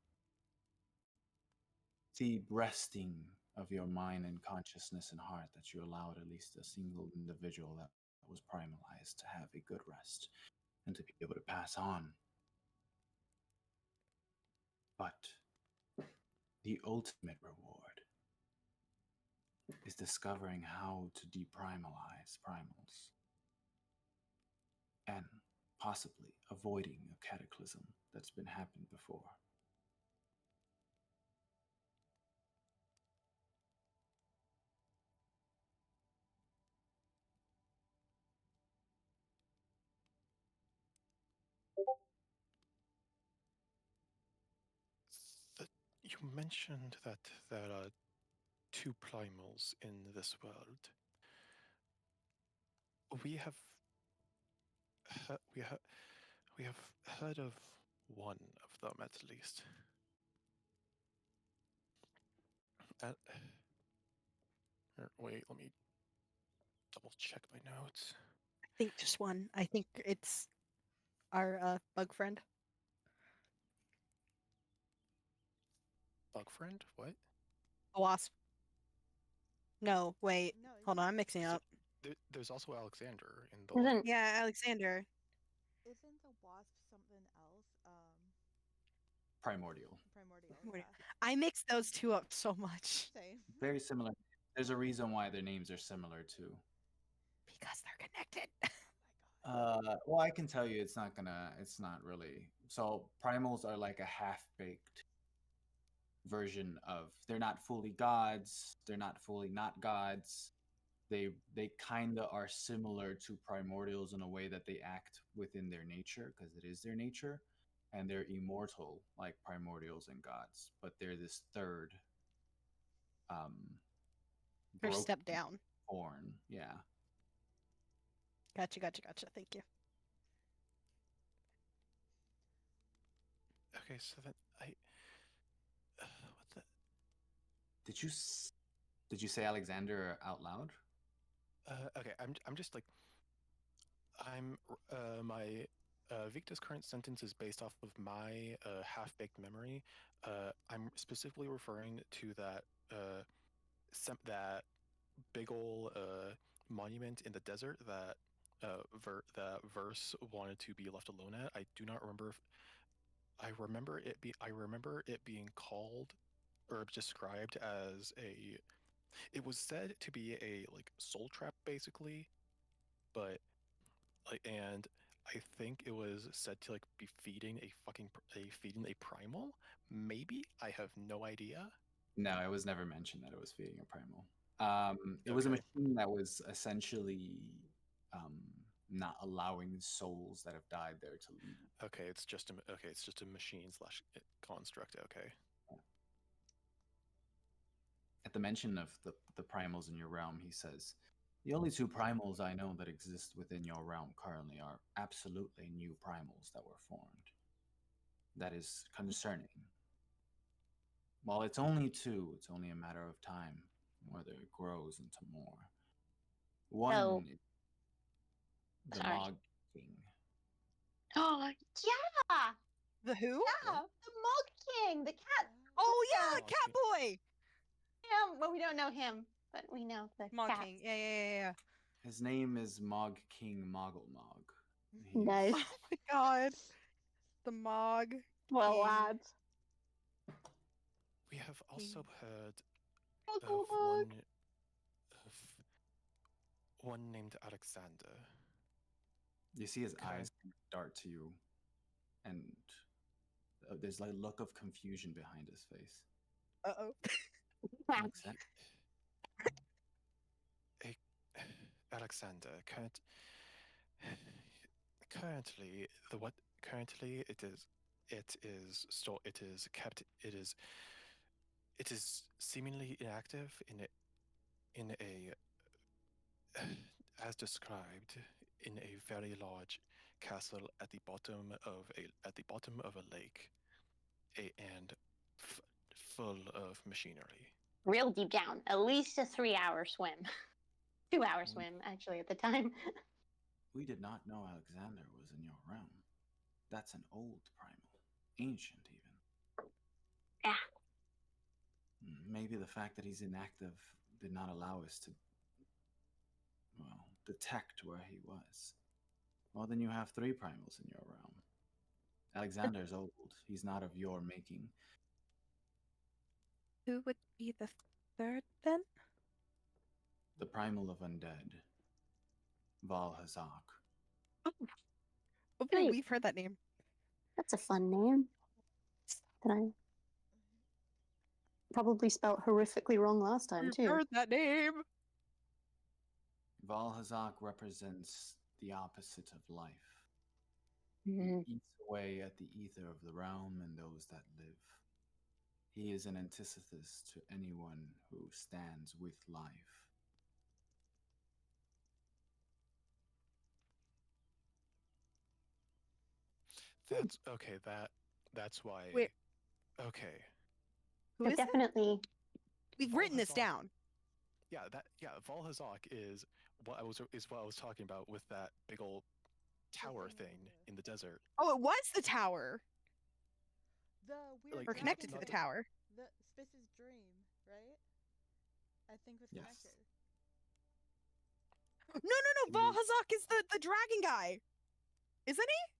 resting of your mind and consciousness and heart that you allowed at least a single individual that was primalized to have a good rest and to be able to pass on. But the ultimate reward is discovering how to deprimalize primals and possibly avoiding a cataclysm that's been happened before. You mentioned that there are two primals in this world. We have we have heard of one of them at least. Wait, let me double check my notes. I think just one. I think it's our bug friend. Bug friend? What? A wasp. No, wait. No, Hold on, I'm isn't- mixing So up. there's also Alexander in the. Isn't Yeah, Alexander. Isn't the wasp something else? Primordial. Primordial. What- Yeah. I mixed those two up so much Same. Very similar. There's a reason why their names are similar too. because they're connected. Oh my god. Well, I can tell you, it's not really. So primals are like a half-baked version of. They're not fully gods. They're not fully not gods. They kind of are similar to primordials in a way that they act within their nature because it is their nature, and they're immortal like primordials and gods. But they're this third, Or broken step down. born. Yeah. Gotcha. Thank you. Okay, so then what the? Did you say Alexander out loud? Okay, I'm just like I'm my Victor's current sentence is based off of my half-baked memory. I'm specifically referring to that that big ol' monument in the desert that that Verse wanted to be left alone at. I do not remember if I remember it being called or described as a. It was said to be a like soul trap basically, but and I think it was said to like be feeding a primal. Maybe I have no idea. No, it was never mentioned that it was feeding a primal. It was a Okay. machine that was essentially um, not allowing souls that have died there to leave. Okay, it's just a machine slash construct. Okay. At the mention of the primals in your realm, he says, "The only two primals I know that exist within your realm currently are absolutely new primals that were formed. That is concerning. While it's only two, it's only a matter of time whether it grows into more. One So- is the Sorry. Mog King. Oh yeah, The who? yeah, the Mog King, the cat. Oh yeah, Mog Cat Boy. Yeah, well, we don't know him, but we know the Mog cat. King. Yeah. His name is Mog King Moggle. Nice. Oh my god. The Mog Well, King. lads. We have also heard Muggle of Mug. one named Alexander. You see his Kind- eyes dart to you, and there's like a look of confusion behind his face. Uh-oh. Alexander. Alexander, currently it is seemingly inactive in a as described in a very large castle at the bottom of a lake, and full of machinery. Real deep down, at least a 3-hour swim. 2-hour swim, actually, at the time. We did not know Alexander was in your realm. That's an old primal, ancient even. Yeah. Maybe the fact that he's inactive did not allow us to, well, detect where he was. Well, then you have 3 primals in your realm. Alexander's old. He's not of your making. Who would be the third then? The primal of undead, Val Hazak. Oh, Great. we've heard that name. That's a fun name. That I probably spelt horrifically wrong last time, We've too. heard that name. Val Hazak represents the opposite of life. Mhm. He eats away at the ether of the realm and those that live. He is an antithesis to anyone who stands with life. That's okay. That's why. Wait. Okay. Who But is it? definitely, We've written this Valhazak. down. Valhazak is what I was talking about with that big old tower thing thing in in the desert. Oh, it was the tower. The weird Like, Or connected to not the the- tower. The Spiss's dream, right? I think with Yes. the nectar. No. Valhazak is the dragon guy, isn't he?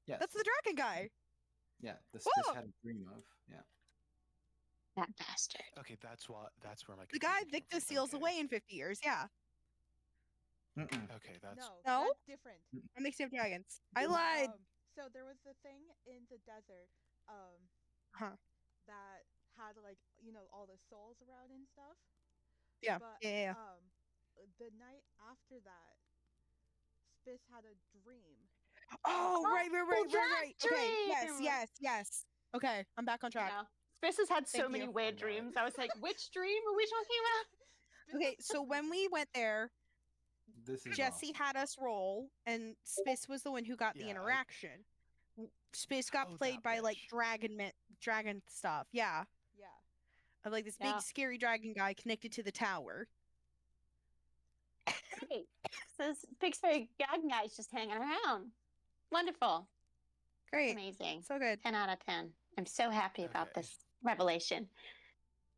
Yes. That's the dragon guy. Yeah, the Spiss Whoa! had a dream of. Yeah. That bastard. Okay, that's where my The guy confusion came Victor from. seals Okay. away in 50 years. Yeah. Mm-mm. Okay, that's No, No? that's different. That makes you have dragons. I lied. So there was the thing in the desert, Huh. that had like all the souls around and stuff. Yeah. But Yeah. the night after that, Spiss had a dream. Oh, right. that Okay. dream! Yes. Okay, I'm back on track. Yeah. Spiss has had so Thank many you. weird Oh my. dreams. I was like, which dream are we talking about? Spiss Okay, has so so many when we dreams. went there, This is Jesse had us roll, and Spiss was the one who got the Yeah, interaction. Spiss got Oh, played that by like bitch. dragon stuff. Yeah, Yeah. of like this Yeah. big scary dragon guy connected to the tower. Great. So this big scary dragon guy's just hanging around. Wonderful. Great, Amazing. so good. 10 out of 10. I'm so happy about Okay. this revelation.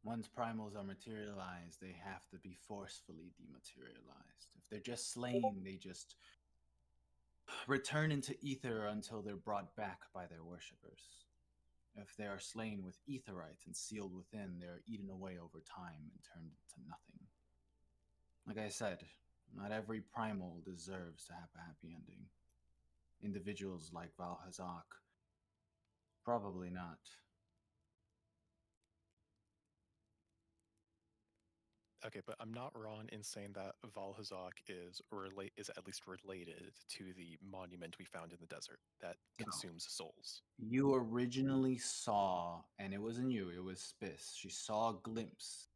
Once primals are materialized, they have to be forcefully dematerialized. If they're just slain, they just return into ether until they're brought back by their worshippers. If they are slain with aetherite and sealed within, they are eaten away over time and turned into nothing. Like I said, not every primal deserves to have a happy ending. Individuals like Valhazak, probably not. Okay, but I'm not wrong in saying that Valhazak is at least related to the monument we found in the desert that No. consumes souls. You originally saw, and it wasn't you, it was Spiss. She saw a glimpse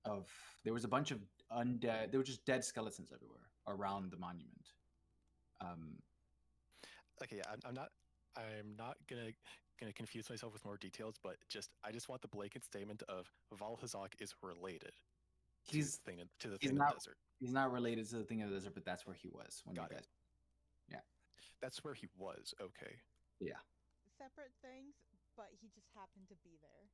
of, there was a bunch of undead, there were just dead skeletons everywhere around the monument. Okay, yeah, I'm not gonna confuse myself with more details, but I just want the blanket statement of Valhazak is related He's to the he's thing in not the desert. he's not related to the thing in the desert, but that's where he was when Got you it. guys. Yeah. That's where he was. Okay. Yeah. Separate things, but he just happened to be there.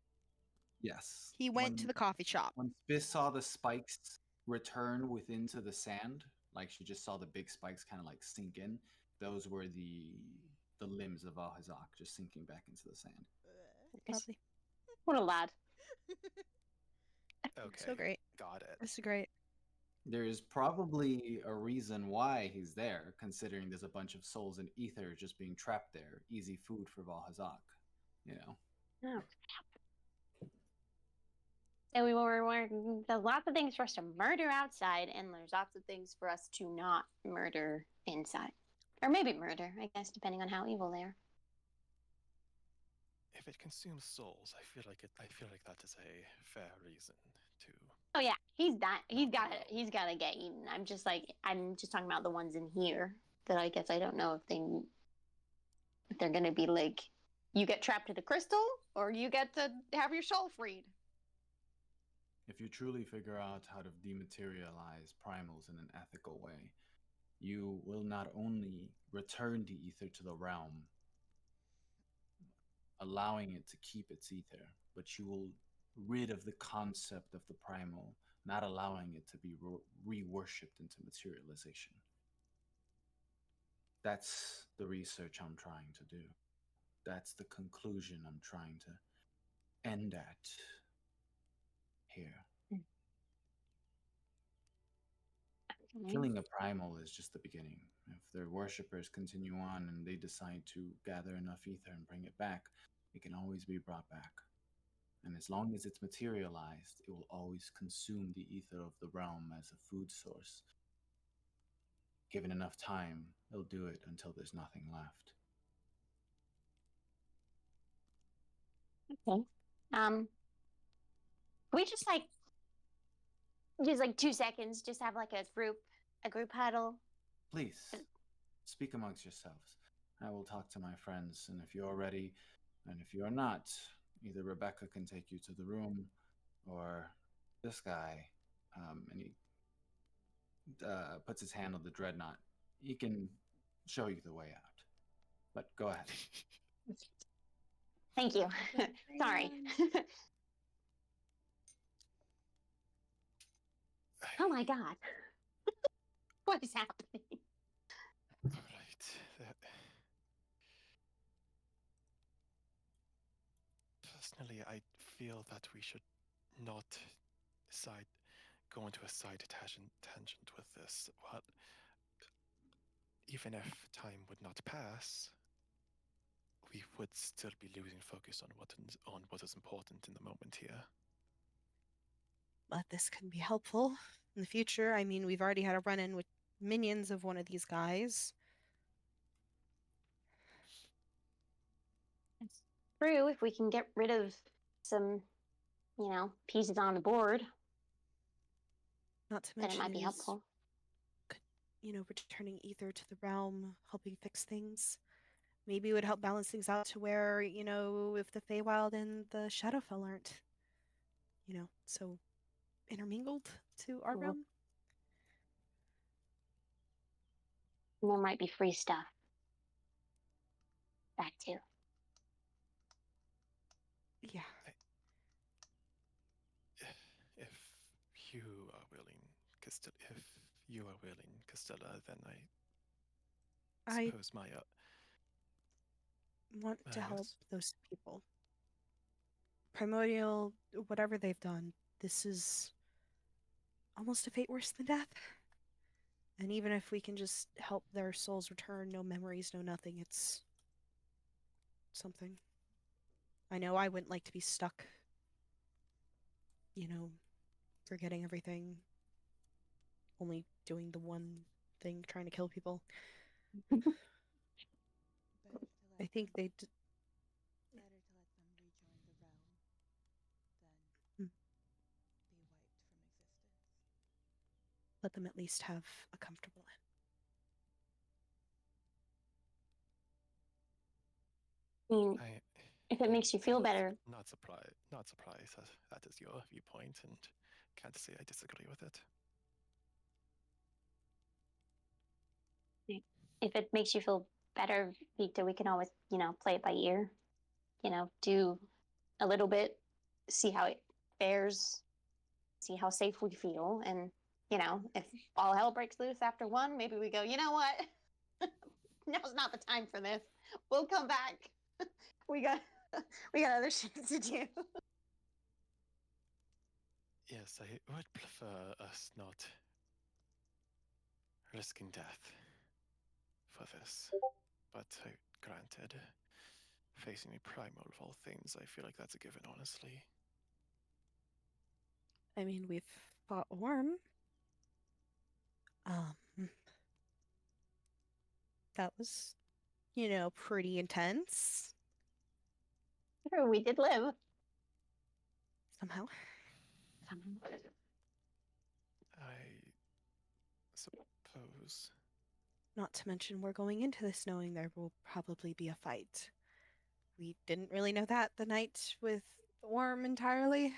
Yes. He went to the coffee shop. When Spiss saw the spikes return within to the sand, like she just saw the big spikes kind of like sink in, those were the limbs of Alhazak just sinking back into the sand. Lovely. What a lad. Okay. So great. Got it. This is great. There's probably a reason why he's there, considering there's a bunch of souls in ether just being trapped there. Easy food for Valhazak, you know. Oh, crap. So there's lots of things for us to murder outside, and there's lots of things for us to not murder inside. Or maybe murder, I guess, depending on how evil they are. If it consumes souls, I feel like that is a fair reason to. Oh yeah, he's gotta get eaten. I'm just talking about the ones in here that I guess I don't know if they're gonna be like, you get trapped to the crystal or you get to have your soul freed. If you truly figure out how to dematerialize primals in an ethical way, you will not only return the ether to the realm, allowing it to keep its ether, but you will rid of the concept of the primal, not allowing it to be re-worshipped into materialization. That's the research I'm trying to do. That's the conclusion I'm trying to end at here. Killing a primal is just the beginning. If their worshippers continue on and they decide to gather enough ether and bring it back, it can always be brought back. And as long as it's materialized, it will always consume the ether of the realm as a food source. Given enough time, it'll do it until there's nothing left. Okay. We just 2 seconds, just have like a group huddle. Please, speak amongst yourselves. I will talk to my friends, and if you're ready, and if you're not, either Rebecca can take you to the room, or this guy, and he puts his hand on the dreadnought. He can show you the way out. But go ahead. Thank you. Sorry. Oh my god. What is happening? Right. Personally, I feel that we should not go into a side tangent with this. What, even if time would not pass, we would still be losing focus on what is important in the moment here. But this can be helpful in the future. I mean, we've already had a run-in with minions of one of these guys. It's true if we can get rid of some, pieces on the board, Not to then it mention might be it is, helpful. returning ether to the realm, helping fix things. Maybe it would help balance things out to where, if the Feywild and the Shadowfell aren't, so intermingled to our Mhm. realm. And there might be free stuff back too. Yeah. If you are willing, Castella, then I suppose my want to help yes. those people. Primordial, whatever they've done, this is almost a fate worse than death. And even if we can just help their souls return, no memories, no nothing, it's something. I know I wouldn't like to be stuck, forgetting everything, only doing the one thing, trying to kill people. Best to I let think them, they better to let them rejoin the realm than Hmm. be wiped from existence. let them at least have a comfortable I mean, I if it am makes you feel better. Not surprised that is your viewpoint, and can't say I disagree with it. If it makes you feel better, Victor, we can always, play it by ear. Do a little bit, see how it fares, see how safe we feel, and if all hell breaks loose after one, maybe we go, you know what? Now's not the time for this. We'll come back. We got we got other shit to do. Yes, I would prefer us not risking death for this. But granted, facing a primal of all things, I feel like that's a given, honestly. I mean, we've fought Orm. That was, pretty intense. True, we did live. Somehow. I suppose. Not to mention, we're going into this knowing there will probably be a fight. We didn't really know that the night with Orm entirely.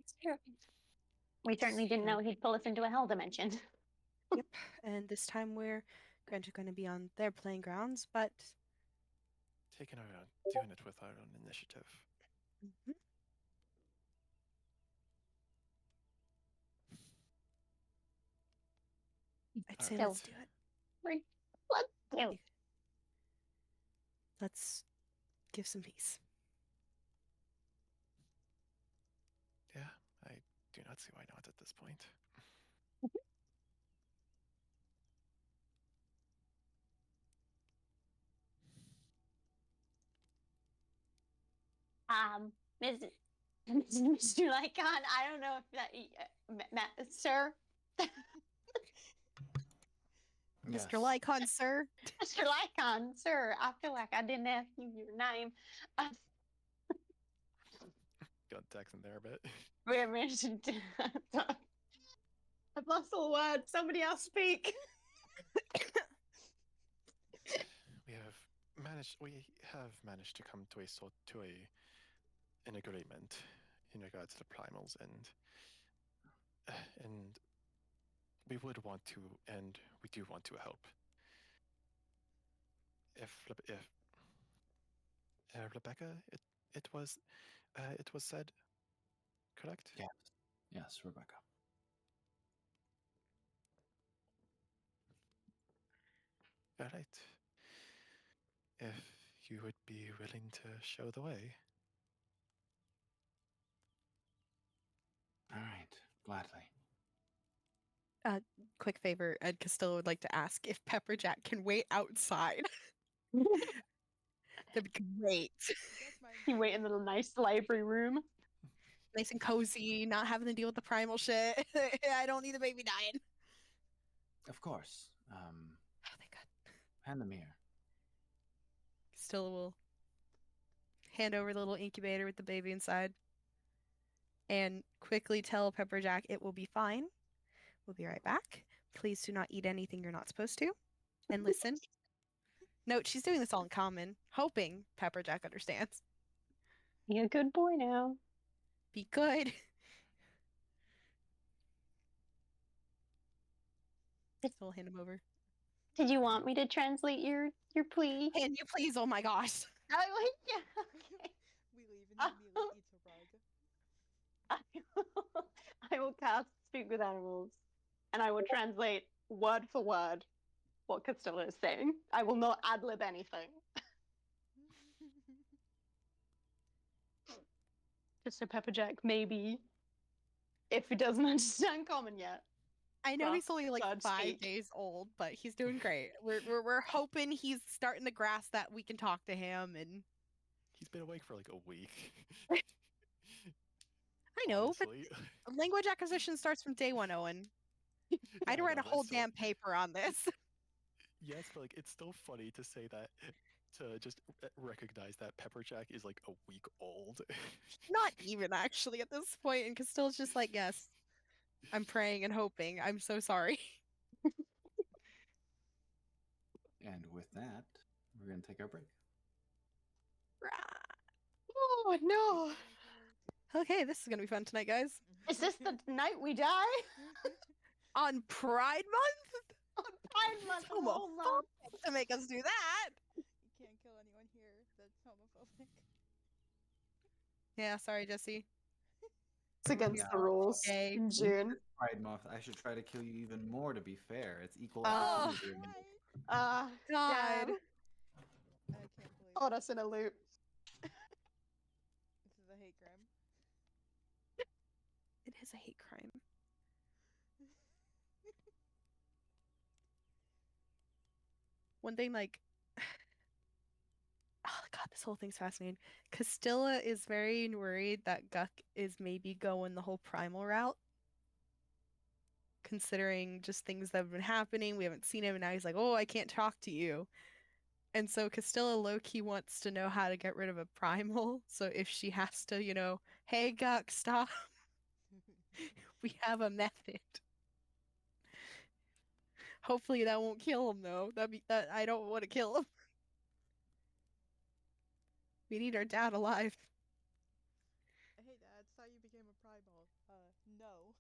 It's true. We certainly didn't know he'd pull us into a hell dimension. Yep. And this time we're going to be on their playing grounds, but Doing it with our own initiative. Mhm. I'd say Alright. let's do it. Let's do. Let's give some peace. Yeah, I do not see why not at this point. Mrs. Mr. Lycon, I don't know if that, sir, Yes. Mr. Lycon, sir. Mr. Lycon, sir, I feel like I didn't ask you your name. Got Dex in there a bit. I've lost all the words. Somebody else speak. We have managed to come to an agreement in regards to the primals, and we do want to help. If Rebecca, it was said, correct? Yes. Yes, Rebecca. All right. If you would be willing to show the way. All right, gladly. Quick favor, Ed Costello would like to ask if Pepperjack can wait outside. That'd be great. That's my You wait in the nice library room. Nice and cozy, not having to deal with the primal shit. I don't need the baby dying. Of course. Oh, thank God. Hand them here. Costello will hand over the little incubator with the baby inside and quickly tell Pepperjack it will be fine. We'll be right back. Please do not eat anything you're not supposed to. And listen. Note, she's doing this all in common, hoping Pepperjack understands. Be a good boy now. Be good. So we'll hand him over. Did you want me to translate your plea? Can you please? Oh my gosh. Yeah, okay. We leave and he immediately eats a rug. I will cast Speak with Animals, and I will translate word for word what Costello is saying. I will not ad-lib anything. Just so Pepperjack, maybe, if he doesn't understand common yet. I know he's only like God 5 speak. days old, but he's doing great. We're hoping he's starting to grasp that we can talk to him, and He's been awake for like a week. I know, Honestly. but language acquisition starts from day one, Owen. I had to I write know, a but whole still- damn paper on this. Yes, but like it's still funny to say that, to just recognize that Pepperjack is like a week old. Not even actually at this point, and Costello's just like, yes, I'm praying and hoping. I'm so sorry. And with that, we're going to take our break. Oh no! Okay, this is gonna be fun tonight, guys. Is this the night we die? On Pride Month? On Pride Month, It's the whole month. homophobic to make us do that. You can't kill anyone here that's homophobic. Yeah, sorry, Jesse. It's against Yeah. the rules Okay. in June. Pride Month, I should try to kill you even more to be fair. It's equal Oh. opportunity. Right. God. Damn. I can't believe Hold us in a loop. this is a hate crime. It is a hate crime. One thing, like, oh God, this whole thing's fascinating. Castilla is very worried that Guk is maybe going the whole primal route, considering just things that have been happening. We haven't seen him, and now he's like, oh, I can't talk to you. And so Castilla low-key wants to know how to get rid of a primal. So if she has to, hey Guk, stop. We have a method. Hopefully that won't kill him though. That I don't want to kill him. We need our dad alive. Hey Dad, saw you became a primal. No.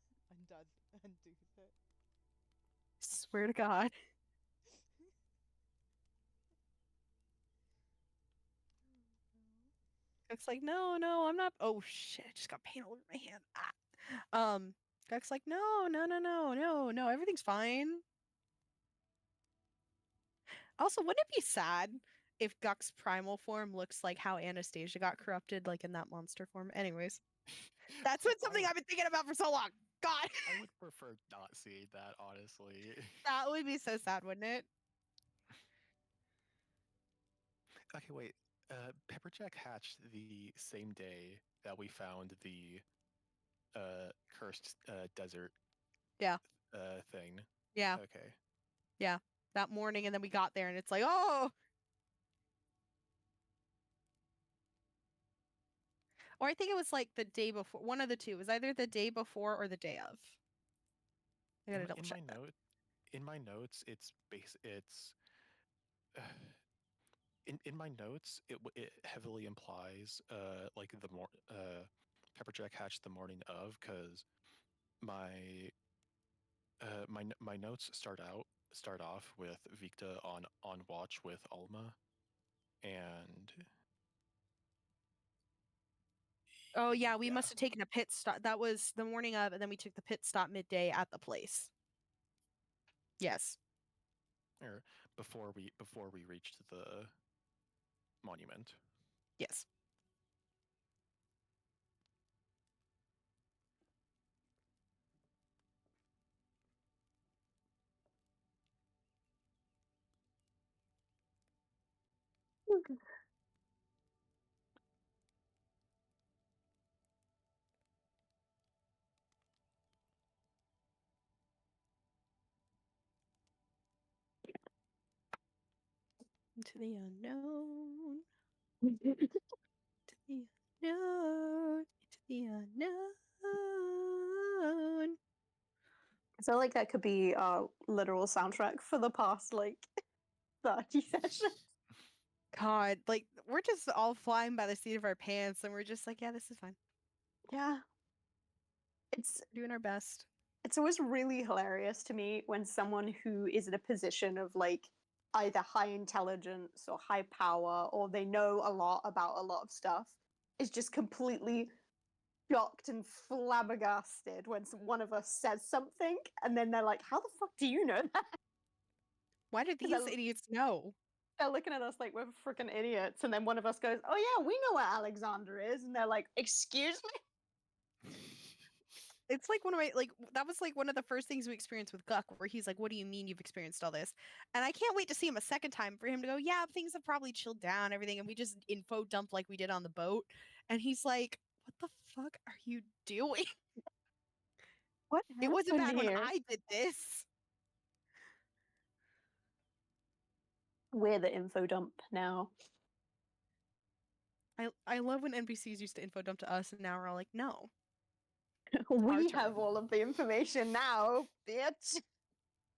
Undo it. Swear to God. Guk's like, no, I'm not. Oh shit! I just got pain all over my hand. Guk's like, no, everything's fine. Also, wouldn't it be sad if Guk's primal form looks like how Anastasia got corrupted, like in that monster form? Anyways, that's been something I've been thinking about for so long. God, I would prefer not seeing that, honestly. that would be so sad, wouldn't it? Okay, wait. Pepperjack hatched the same day that we found the cursed desert. Yeah. Thing. Yeah, Okay. that morning, and then we got there, and it's like, oh. Or I think it was like the day before. One of the two. It was either the day before or the day of. I gotta double check that. In my notes, it's in my notes, it heavily implies like Pepperjack hatched the morning of, because my my notes start off with Victa on watch with Alma, and Oh yeah, we must have taken a pit stop. That was the morning of, and then we took the pit stop midday at the place. Yes. before we reached the monument. Yes. Into the unknown. Into the unknown. Into the unknown. I feel like that could be our literal soundtrack for the past like 30 sessions. God, like we're just all flying by the seat of our pants, and we're just like, yeah, this is fine. Yeah. It's We're doing our best. it's always really hilarious to me when someone who is in a position of like either high intelligence or high power or they know a lot about a lot of stuff is just completely shocked and flabbergasted when one of us says something and then they're like, how the fuck do you know that? Why did 'Cause these idiots know? they're looking at us like we're freaking idiots, and then one of us goes, oh yeah, we know where Alexander is, and they're like, excuse me? It's like one of my that was like one of the first things we experienced with Guk, where he's like, "What do you mean you've experienced all this?" And I can't wait to see him a second time for him to go, "Yeah, things have probably chilled down, everything," and we just info dump like we did on the boat. And he's like, "What the fuck are you doing? What It wasn't happened bad when here? I did this." We're the info dump now. I love when NPCs used to info dump to us, and now we're all like, "No, We turn. have all of the information now, bitch.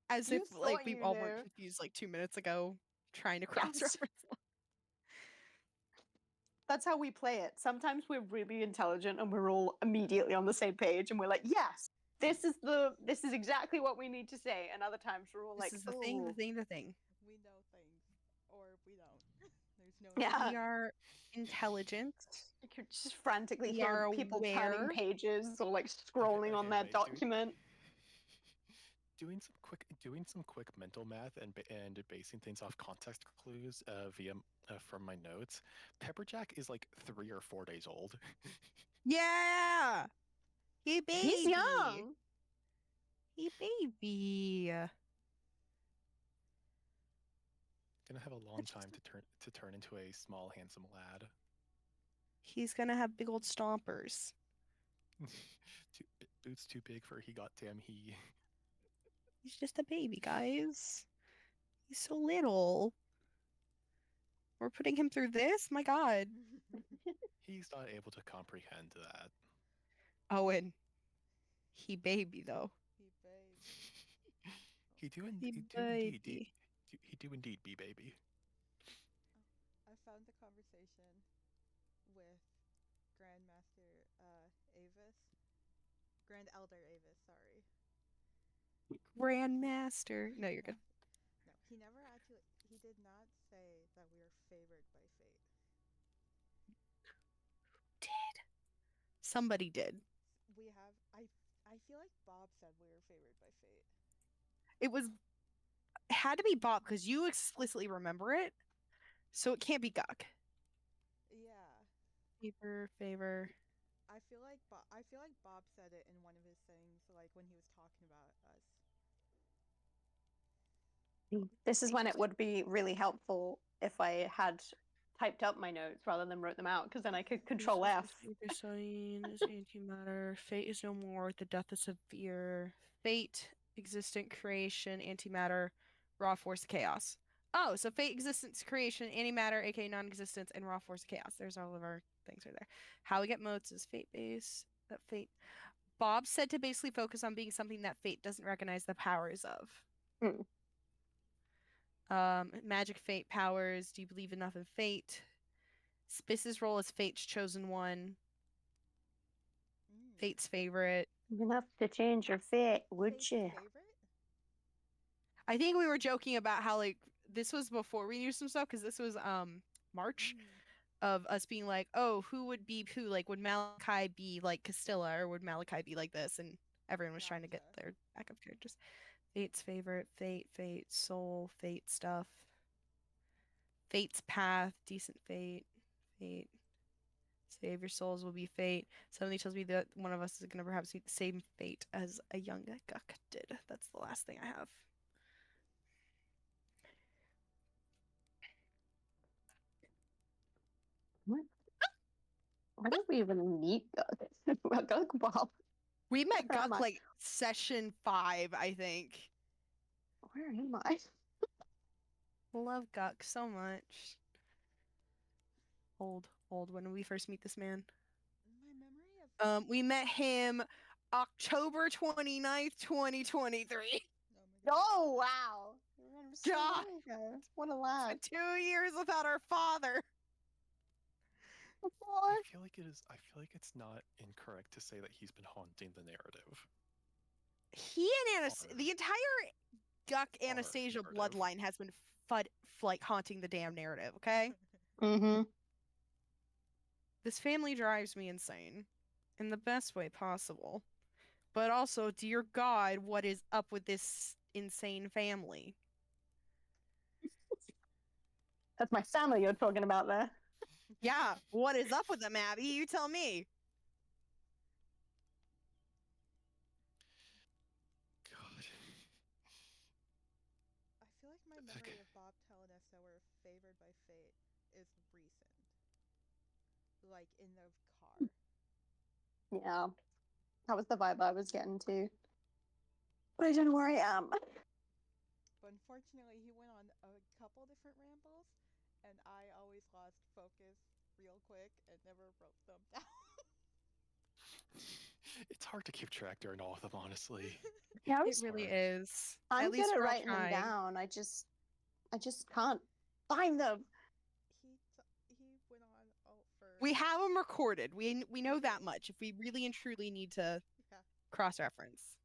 as You if like thought we you all weren't knew. confused like 2 minutes ago, trying to cross Yes. reference." That's how we play it. Sometimes we're really intelligent and we're all immediately on the same page and we're like, yes, this is exactly what we need to say. And other times we're all This like, is the thing, the oh, thing, the thing. We know things, or we don't. There's no. yeah. We are intelligent. You could just frantically We hear are people turning aware. pages or like scrolling on Okay, their wait, document. doing some quick mental math and basing things off context clues via from my notes. Pepperjack is like 3 or 4 days old. Yeah. Hey baby. He's young. Hey baby. Gonna have a long time to turn into a small, handsome lad. He's gonna have big old stompers. Boots too big for he goddamn he. He's just a baby, guys. He's so little. We're putting him through this? My god. He's not able to comprehend that. Owen. He baby though. He babe. He do Baby. indeed be baby. I found the conversation with Grandmaster Avis. Grand Elder Avis, sorry. Grandmaster. No, you're good. No, he never actually. He did not say that we are favored by fate. Did. Somebody did. We have. I feel like Bob said we were favored by fate. It had to be Bob because you explicitly remember it. So it can't be Guk. Yeah. Favor. I feel like Bob said it in one of his things, like when he was talking about us. This is when it would be really helpful if I had typed up my notes rather than wrote them out, because then I could control F. Sign is antimatter. Fate is no more. The death is severe. Fate, existent creation, antimatter, raw force, chaos. Oh, so fate, existence, creation, antimatter, aka non-existence, and raw force, chaos. There's all of our things right there. How we get motes is fate base. That fate. Bob said to basically focus on being something that fate doesn't recognize the powers of. Magic fate powers. Do you believe enough in fate? Spiss's role as fate's chosen one. Fate's favorite. Enough to change your fate, would Fate's you? favorite? I think we were joking about how like this was before we knew some stuff because this was March of us being like, oh, who would be who? Like, would Malachi be like Castilla or would Malachi be like this? And everyone was trying to get Gotcha. their backup characters. Fate's favorite, fate, soul, fate stuff. Fate's path, decent fate. Save your souls will be fate. Somebody tells me that one of us is going to perhaps meet the same fate as a Younger Guk did. That's the last thing I have. Where did we even meet Guk? Guk Bob. We met Where am Guk I? like session 5, I think. Where am I? Love Guk so much. Old. When did we first meet this man? My memory of We met him October 29th, 2023. oh my god. Oh wow! So God. long ago. What a lad! 2 years without our father. I feel like it's not incorrect to say that he's been haunting the narrative. He and the entire Guk Anastasia narrative. bloodline has been like haunting the damn narrative, okay? Mm-hmm. This family drives me insane in the best way possible. But also, dear God, what is up with this insane family? That's my family you're talking about there. Yeah, what is up with them, Abby? You tell me. God. I feel like my memory of Bob telling us that we're favored by fate is recent. Like in the car. Yeah, that was the vibe I was getting to. But I don't know where I am. But unfortunately, he went on a couple different rambles, and I always lost focus real quick and never wrote them down. It's hard to keep track during all of them, honestly. Yeah, It really is. I'm At least good at we're all writing them trying. down. I just can't find them. He went on for. We have them recorded. We know that do. much. If we really and truly need to Yeah. cross-reference.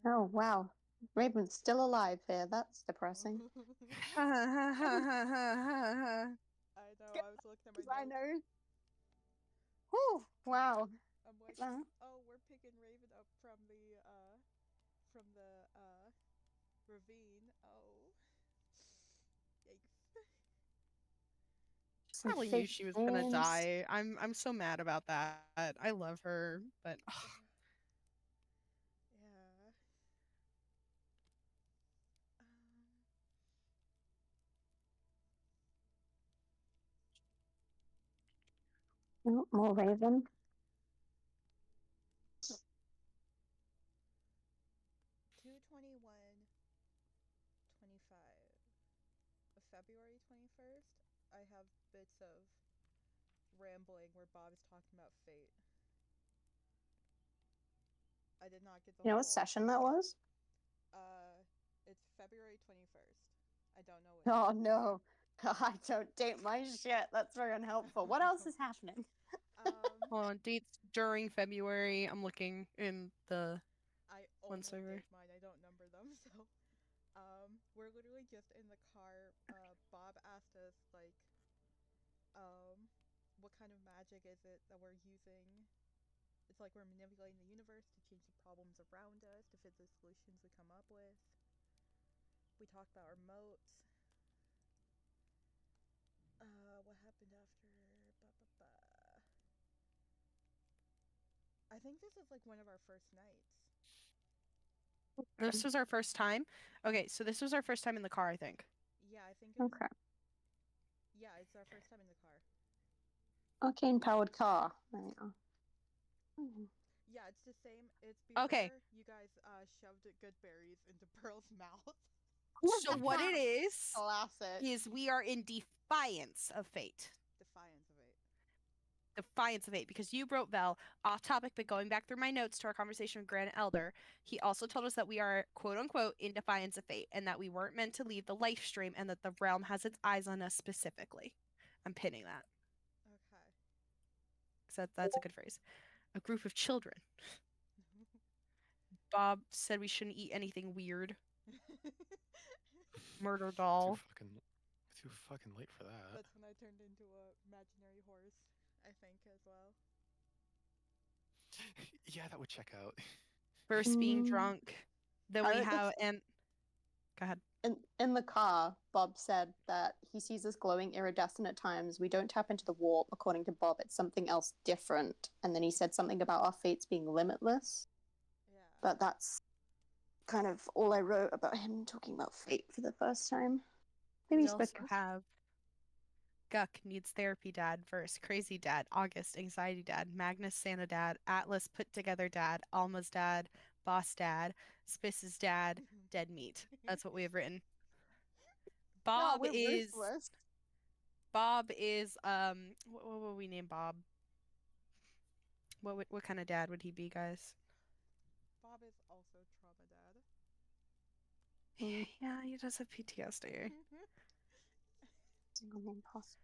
Oh wow, Raven's still alive here. That's depressing. I know. I was looking at my I notes. know. Oh wow. I'm like, oh, we're picking Raven up from the ravine. Oh, yikes. Probably knew she was gonna die. I'm so mad about that. I love her, but Yeah. Oh, more Raven. 2/21/25 of February 21st. I have bits of rambling where Bob is talking about fate. I did not get the You know what full. session that was? It's February 21st. I don't know it. Oh no. I don't date my shit. That's very unhelpful. What else is happening? hold on, dates during February. I'm looking in the I one only server. date mine. I don't number them, so we're literally just in the car. Bob asked us like, what kind of magic is it that we're using? It's like we're manipulating the universe to change the problems around us to fit the solutions we come up with. We talked about our moats. What happened after? I think this is like one of our first nights. This was our first time. Okay, so this was our first time in the car, I think. Yeah, I think it was. Okay. Yeah, it's our first time in the car. Arcane powered car. There you are. Yeah, it's the same. It's before Okay. you guys shoved good berries into Pearl's mouth. So what it is Classic. we are in defiance of fate. Defiance of it. Defiance of fate, because you wrote Vel off topic, but going back through my notes to our conversation with Grand Elder, he also told us that we are quote unquote in defiance of fate and that we weren't meant to leave the life stream and that the realm has its eyes on us specifically. I'm pinning that. Okay. Because that's a good phrase. A group of children. Bob said we shouldn't eat anything weird. Murder doll. Too fucking late for that. That's when I turned into a imaginary horse, I think, as well. Yeah, that would check out. First being Mm. drunk. Then I we like this- have and go ahead. In the car, Bob said that he sees us glowing iridescent at times. We don't tap into the warp. According to Bob, it's something else different. And then he said something about our fates being limitless. Yeah. But that's kind of all I wrote about him talking about fate for the first time. Maybe We he's also both. have Guk needs therapy dad verse, crazy dad, August, anxiety dad, Magnus, Santa dad, Atlas, put together dad, Alma's dad, boss dad, Spiss's dad, dead meat. That's what we have written. God, Bob we're is ruthless. what would we name Bob? What kind of dad would he be, guys? Bob is also trauma dad. Mm. Yeah, he does have PTSD. Single name possible.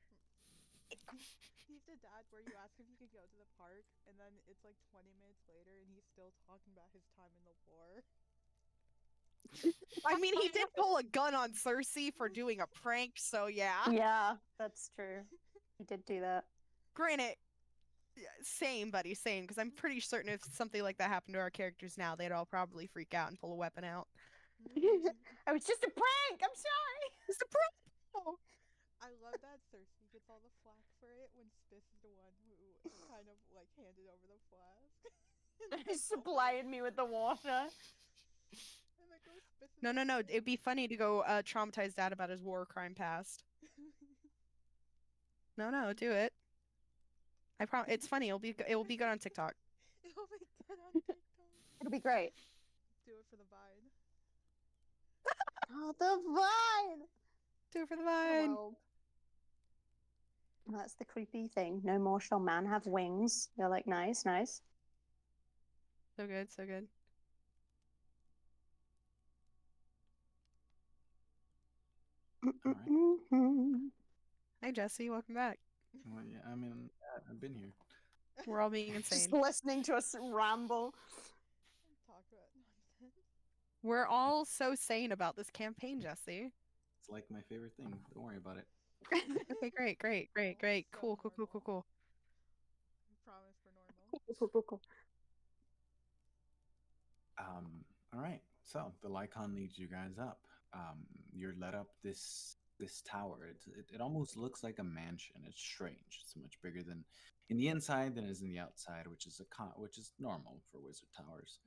He's the dad where you ask if you could go to the park, and then it's like 20 minutes later, and he's still talking about his time in the war. I mean, he did pull a gun on Cersei for doing a prank, so yeah. Yeah, that's true. He did do that. Granted, same, buddy, same, because I'm pretty certain if something like that happened to our characters now, they'd all probably freak out and pull a weapon out. I was just a prank. I'm sorry. It's a prank! I love that Cersei gets all the flack for it when Spiss is the one who kind of like handed over the flask. And He then supplied me with the water. And then goes Spiss is No, no, like, no. "Yeah." It'd be funny to go traumatize dad about his war crime past. No, no, do it. I promise. It's funny. It will be good on TikTok. It'll be good on TikTok. It'll be great. Do it for the vine. Oh, the vine. Do it for the Oh, vine. well. That's the creepy thing. No more shall man have wings. They're like, nice, nice. So good, so good. Mm-mm-mm. Hi, Jesse. Welcome back. Well, yeah, I mean, I've been here. We're all being insane. Just listening to us ramble. Talk about nonsense. We're all so sane about this campaign, Jesse. It's like my favorite thing. Don't worry about it. Okay, great, great, great, Oh, great. so Cool, cool, cool, cool, normal. cool. I promise we're normal. Cool, cool, cool. All right. So the Lycon leads you guys up. You're led up this tower. It almost looks like a mansion. It's strange. It's much bigger than in the inside than it is in the outside, which is which is normal for wizard towers.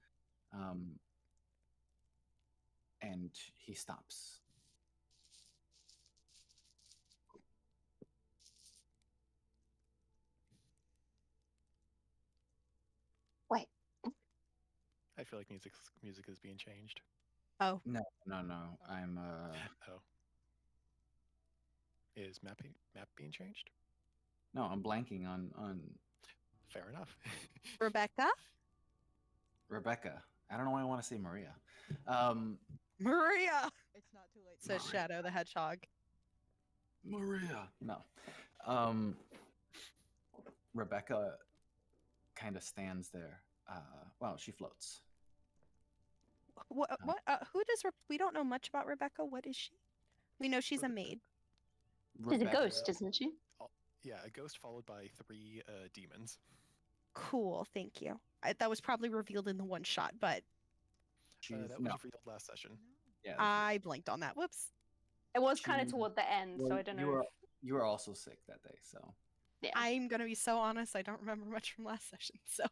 And he stops. Wait. I feel like music is being changed. Oh, No. I'm Oh. Is map being changed? no, I'm blanking on Fair enough. Rebecca? Rebecca. I don't know why I want to say Maria. Maria! It's not too late. to Says change. Shadow the Hedgehog. Maria. No. Rebecca kind of stands there. Well, she floats. What? Who does we don't know much about Rebecca. What is she? We know she's a maid. She's a Rebecca- ghost, isn't she? Yeah, a ghost followed by 3 demons. Cool, thank you. That was probably revealed in the one shot, but She's That no. was revealed last session. No. Yeah. I blanked on that. Whoops. It was kind of She- toward the end, so well, I don't you know. were you were also sick that day, so Yeah. I'm gonna be so honest. I don't remember much from last session. So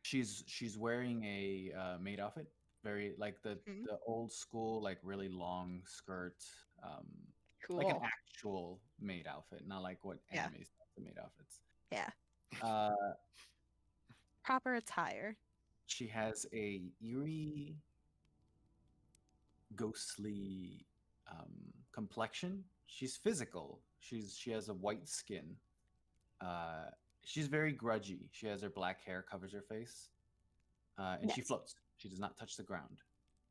she's wearing a maid outfit, very like the Mhm. the old school, like really long skirt, cool. like an actual maid outfit, not like what Yeah. anime style the maid outfits. Yeah. Uh, Proper attire. she has a eerie, ghostly complexion. She's physical. She has a white skin. She's very grudgy. She has her black hair covers her face, and she Yes. floats. She does not touch the ground.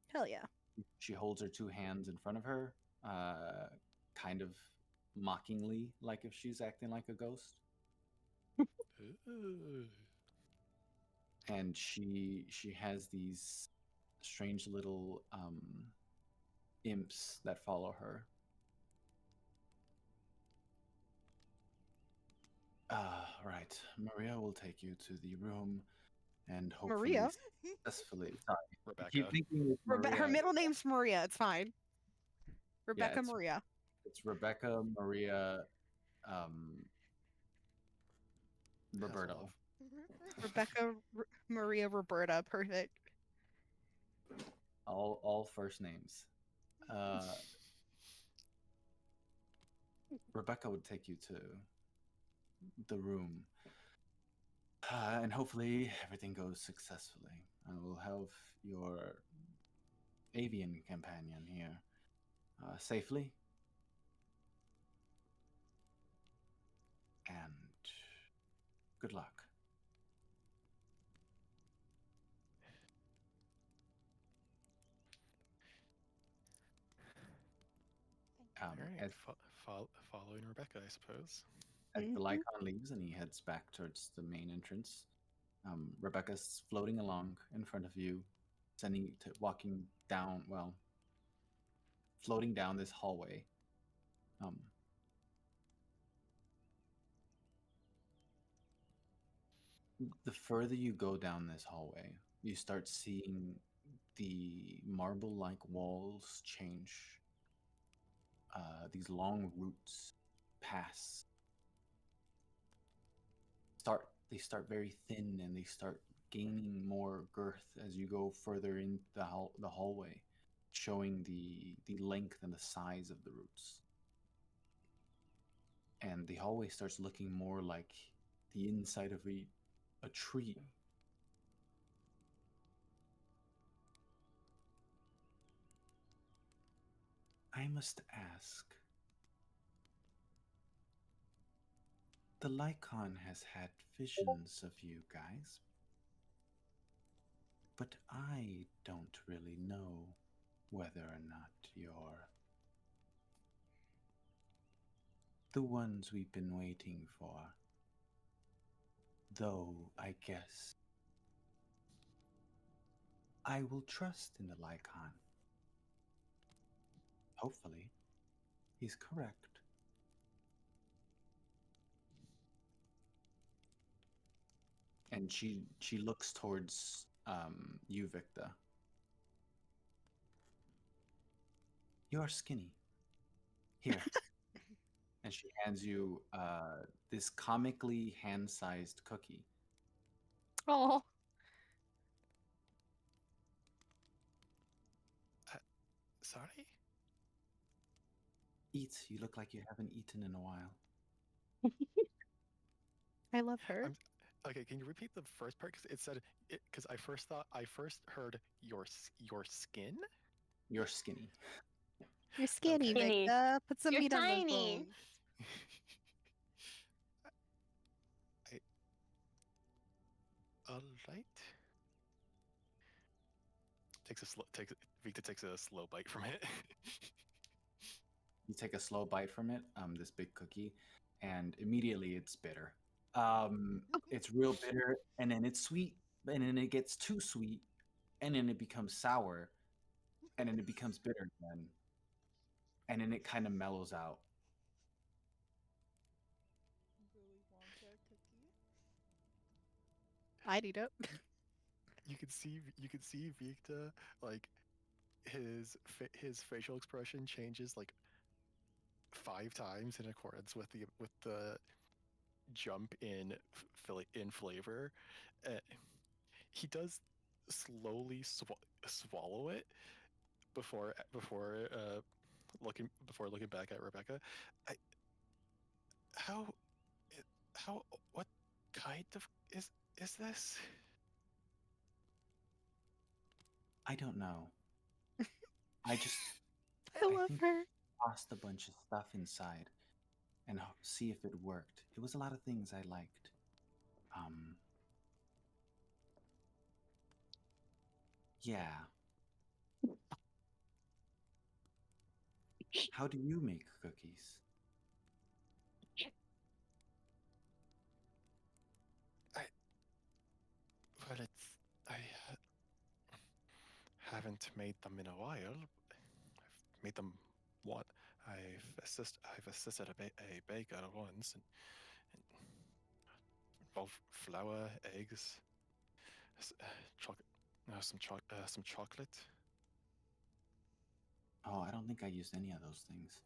Hell yeah. She holds her 2 hands in front of her, kind of mockingly, like if she's acting like a ghost. Ooh. And she has these strange little imps that follow her. All right, Maria will take you to the room, and hopefully Maria? successfully. Sorry, I Rebecca. keep thinking it's Maria. Her middle name's Maria. It's fine. Rebecca it's- Maria. It's Rebecca Maria Roberto. Hasselhoff. Rebecca Maria Roberta. Perfect. All first names. Rebecca would take you to the room, and hopefully everything goes successfully. I will have your avian companion here safely, and good luck. All right, As, following Rebecca, I suppose. as the Mhm. Lycon leaves and he heads back towards the main entrance, Rebecca's floating along in front of you, walking down, well, floating down this hallway. The further you go down this hallway, you start seeing the marble-like walls change. These long roots pass. They start very thin, and they start gaining more girth as you go further in the hallway, showing the length and the size of the roots. And the hallway starts looking more like the inside of a tree. I must ask, the Lycon has had visions of you guys, but I don't really know whether or not you're the ones we've been waiting for. Though, I guess I will trust in the Lycon. Hopefully, he's correct. And she looks towards you, Victor. You are skinny. Here. And she hands you this comically hand-sized cookie. Oh. Sorry? Eat. You look like you haven't eaten in a while. I love her. Okay, can you repeat the first part? Because it said, because I first heard your skin. You're skinny. You're skinny, Skinny. Victor. Put some You're meat on those tiny. bones. All right. Victor takes a slow bite from it. You take a slow bite from it, this big cookie, and immediately it's bitter. It's real bitter, and then it's sweet, and then it gets too sweet, and then it becomes sour, and then it becomes bitter again, and then it kind of mellows out. Willy Wonka cookie. I'd eat it. You can see Victor, like his facial expression changes like 5 times in accordance with the jump in flavor. He does slowly swallow it before looking back at Rebecca. I, how what kind of is this? I don't know. I I love think her. tossed a bunch of stuff inside and see if it worked. It was a lot of things I liked. Yeah. How do you make cookies? Well, I haven't made them in a while. I've made them one. I've assisted a baker once, and Of flour, eggs, some chocolate. Oh, I don't think I used any of those things.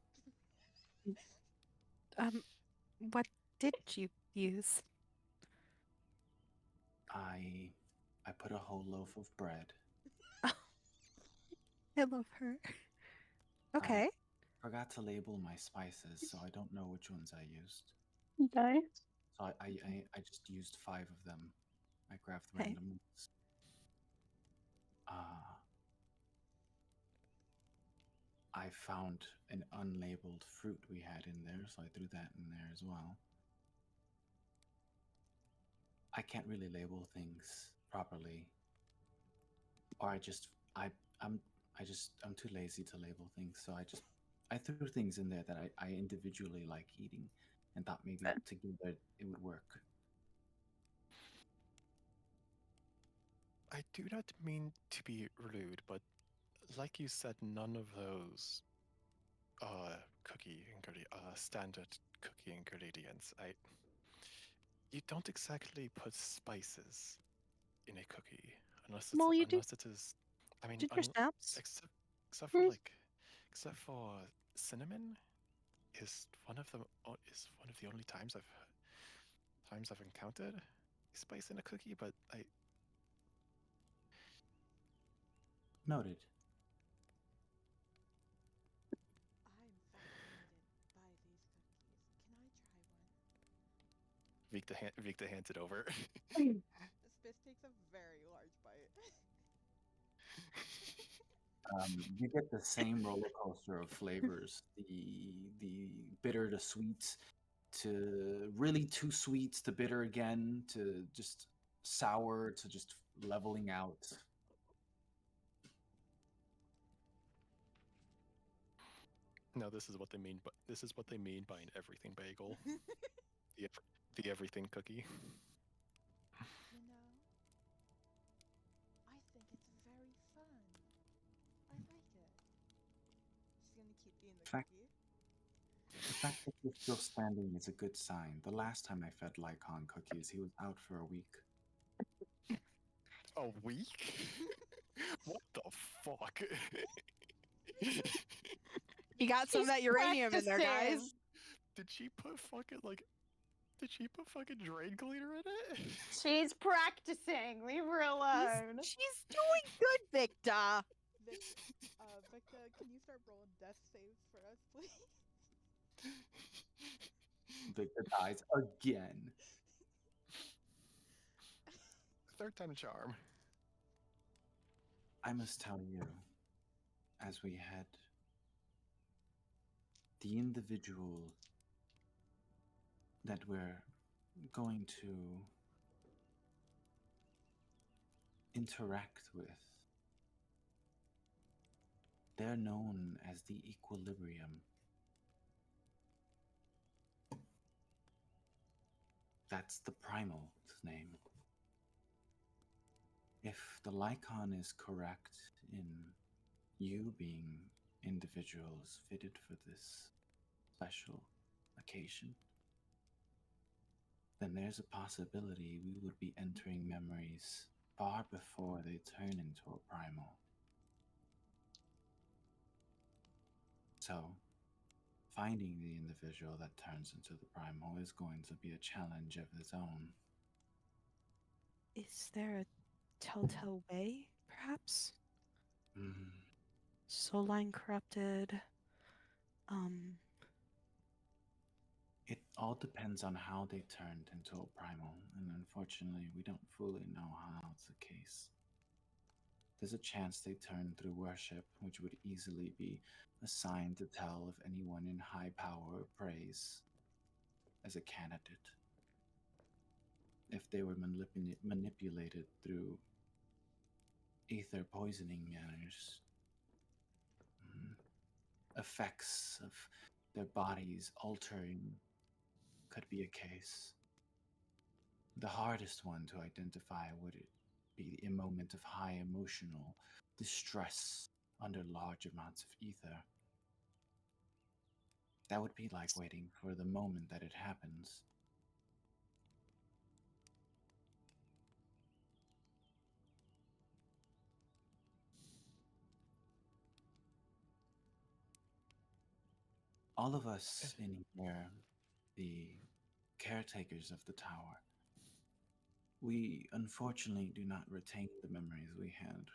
What did you use? I put a whole loaf of bread. I love her. Okay. Forgot to label my spices, so I don't know which ones I used. Okay. So I just used 5 of them. I grabbed Okay. random ones. I found an unlabeled fruit we had in there, so I threw that in there as well. I can't really label things properly, or I'm too lazy to label things, so I threw things in there that I individually like eating, and thought maybe together it would work. I do not mean to be rude, but like you said, none of those standard cookie ingredients. You don't exactly put spices in a cookie Well, you do unless it is. I mean, ginger snaps. except for except for cinnamon is one of the only times I've encountered spice in a cookie, but Noted. I'm fascinated by these cookies. Can I try one? Victor hands it over. Spiss takes a very large bite. You get the same roller coaster of flavors: the bitter to sweet, to really too sweet to bitter again, to just sour, to just leveling out. No, this is what they mean. But this is what they mean by an everything bagel, the everything cookie. You know, I think it's very fun. I like it. She's gonna keep eating the Fact- cookie. The fact that you're still standing is a good sign. The last time I fed Lycon cookies, he was out for a week. A week? What the fuck? You got some of that uranium in there, guys. Did she put fucking drain cleaner in it? She's practicing. Leave her alone. She's doing good, Victor. Victor, can you start rolling death saves for us, please? Victor dies again. Third time charm. I must tell you, as we head, the individual that we're going to interact with, they're known as the Equilibrium. That's the Primal's name. If the Lycon is correct in you being individuals fitted for this special occasion, then there's a possibility we would be entering memories far before they turn into a primal. So, finding the individual that turns into the primal is going to be a challenge of its own. Is there a telltale way, perhaps? Soul line corrupted. It all depends on how they turned into a primal, and unfortunately, we don't fully know how it's the case. There's a chance they turned through worship, which would easily be a sign to tell if anyone in high power or praise as a candidate. If they were manipulated through ether poisoning manners, effects of their bodies altering, could be a case. The hardest one to identify would be a moment of high emotional distress under large amounts of ether. That would be like waiting for the moment that it happens. All of us in here, the caretakers of the tower, we unfortunately do not retain the memories we had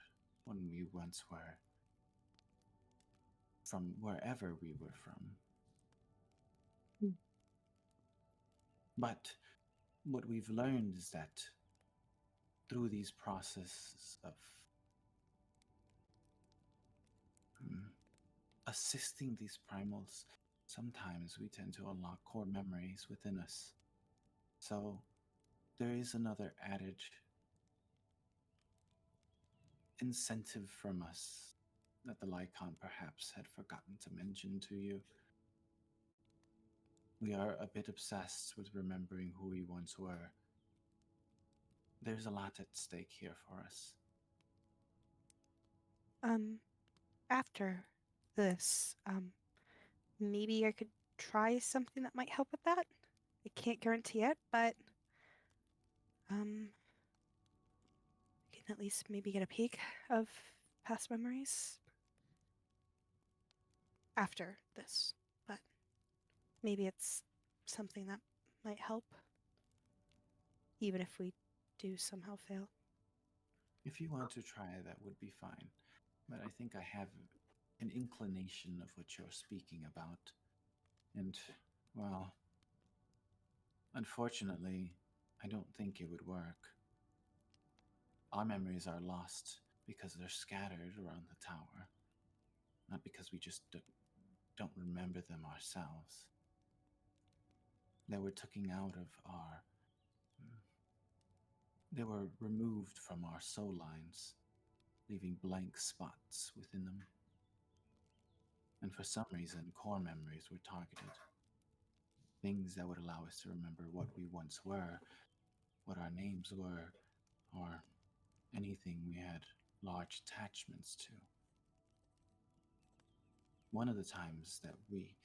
when we once were from wherever we were from. Hmm. But what we've learned is that through these processes of mm, assisting these primals, sometimes we tend to unlock core memories within us. So there is another added incentive from us that the Lycon perhaps had forgotten to mention to you. We are a bit obsessed with remembering who we once were. There's a lot at stake here for us. After this, maybe I could try something that might help with that. I can't guarantee it, but I can at least maybe get a peek of past memories after this. But maybe it's something that might help, even if we do somehow fail. If you want to try, that would be fine. But I think I have an inclination of what you're speaking about. And, well, unfortunately, I don't think it would work. Our memories are lost because they're scattered around the tower, not because we just don't remember them ourselves. They were taken out of our. They were removed from our soul lines, leaving blank spots within them. And for some reason, core memories were targeted. Things that would allow us to remember what we once were, what our names were, or anything we had large attachments to. One of the times that we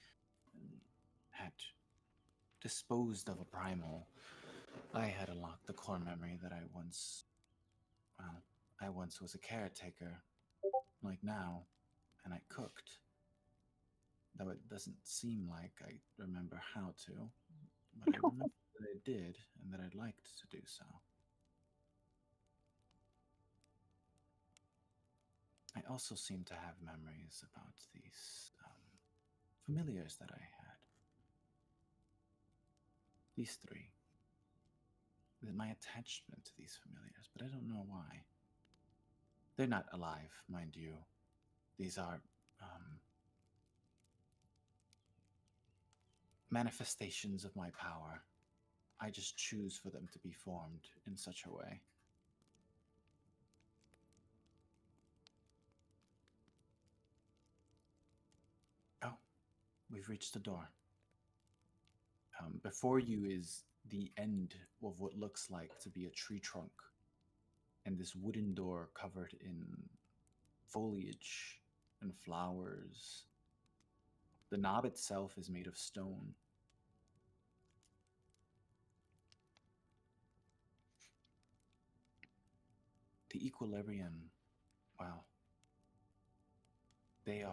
had disposed of a primal, I had unlocked the core memory that I once was a caretaker, like now, and I cooked. Though it doesn't seem like I remember how to, but I remember that I did and that I'd liked to do so. I also seem to have memories about these familiars that I had. These three. My attachment to these familiars, but I don't know why. They're not alive, mind you. These are manifestations of my power. I just choose for them to be formed in such a way. Oh, we've reached the door. Before you is the end of what looks like to be a tree trunk, and this wooden door covered in foliage and flowers. The knob itself is made of stone. The equilibrium, well, they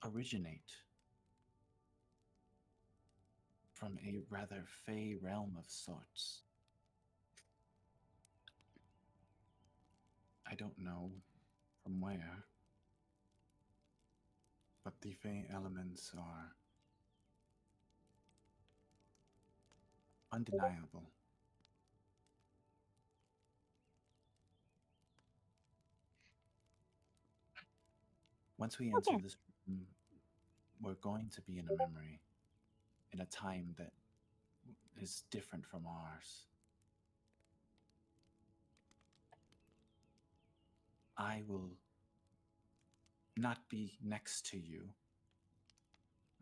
originate from a rather fey realm of sorts. I don't know from where, but the fey elements are undeniable. Once we enter Okay. this room, we're going to be in a memory, in a time that is different from ours. I will not be next to you.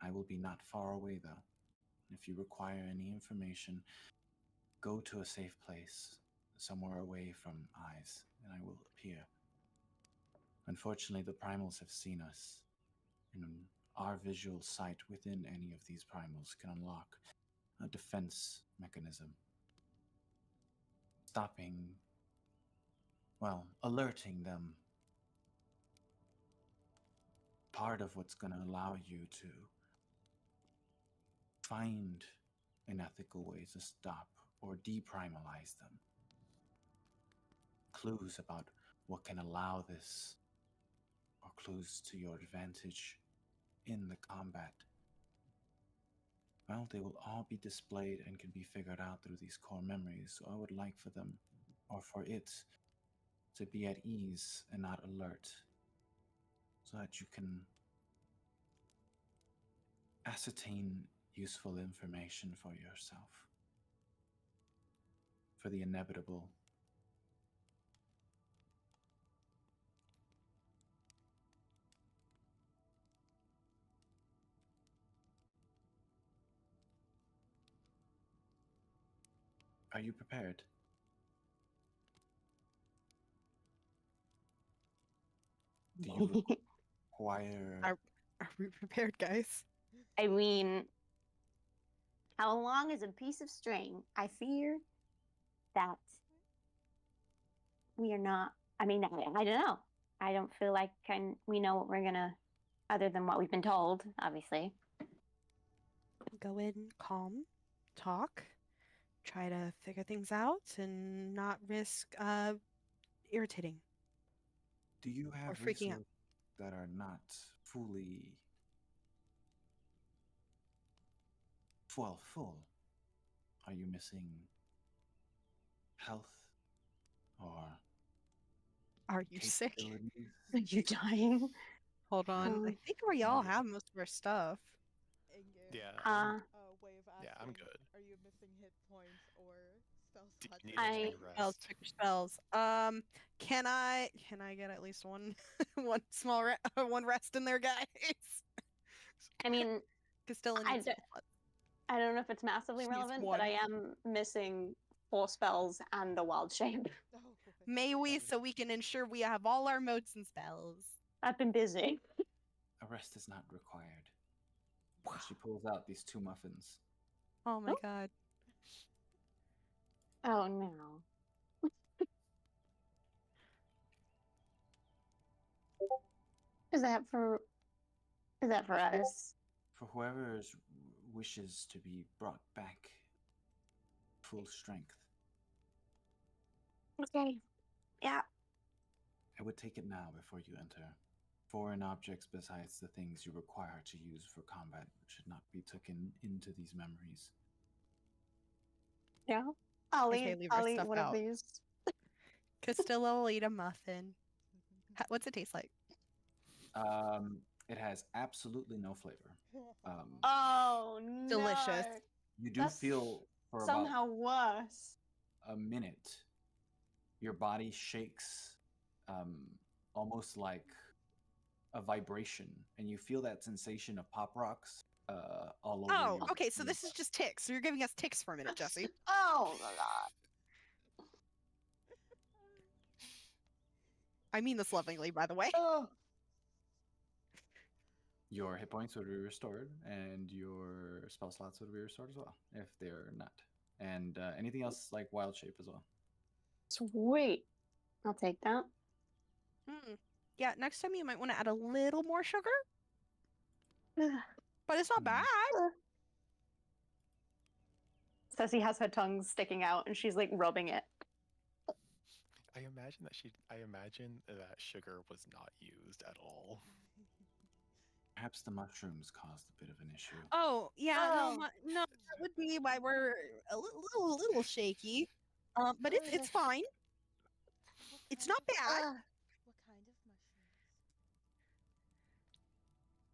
I will be not far away, though. If you require any information, go to a safe place, somewhere away from eyes, and I will appear. Unfortunately, the primals have seen us, and our visual sight within any of these primals can unlock a defense mechanism, stopping, well, alerting them part of what's going to allow you to find an ethical way to stop or deprimalize them. Clues about what can allow this, or clues to your advantage in the combat. Well, they will all be displayed and can be figured out through these core memories. So I would like for them, or for it, to be at ease and not alert, so that you can ascertain useful information for yourself, for the inevitable. Are you prepared? Do you require... Are we prepared, guys? I mean, how long is a piece of string? I fear that we are not. I mean, I don't know. I don't feel like we know what we're gonna, other than what we've been told, obviously. Go in, calm, talk, try to figure things out, and not risk irritating. Do you have Or freaking out. resources that are not fully... full? Are you missing health or Are you sick? capabilities? Are you dying? Hold on. I think we all have most of our stuff. Ingo, Yeah. way of asking. Yeah, I'm good. Are you missing hit points or spell Do slots? you need I- any Spells, rest? pick your spells. Can I get at least one one small one rest in there, guys? I mean, Castilla I needs d- I don't know if it's massively She needs relevant, one. but I am missing 4 spells and a wild shape. Oh, May we, so we can ensure we have all our modes and spells. I've been busy. A rest is not required. And she pulls out these 2 muffins. Oh my Oh. god. Oh no. Is that for us? For whoever wishes to be brought back full strength, Okay. Yeah. I would take it now before you enter. Foreign objects besides the things you require to use for combat should not be taken into these memories. Yeah. I'll Okay, eat leave our stuff one of out. these. Castilla will eat a muffin. What's it taste like? It has absolutely no flavor. Oh no. Delicious. You do That's feel for somehow worse. about a minute, your body shakes, almost like a vibration, and you feel that sensation of pop rocks all over. Oh, your okay, so your this is just ticks. So you're giving us ticks for a minute, Jesse. Oh la la. I mean this lovingly, by the way. Oh. Your hit points would be restored, and your spell slots would be restored as well, if they're not. And anything else like wild shape as well. Sweet. I'll take that. Yeah, next time you might want to add a little more sugar, but it's not bad. Ceci has her tongue sticking out and she's like rubbing it. I imagine that sugar was not used at all. Perhaps the mushrooms caused a bit of an issue. Oh, yeah, Oh. no, that would be why we're a little shaky. But it's fine. It's not bad. What kind of mushrooms?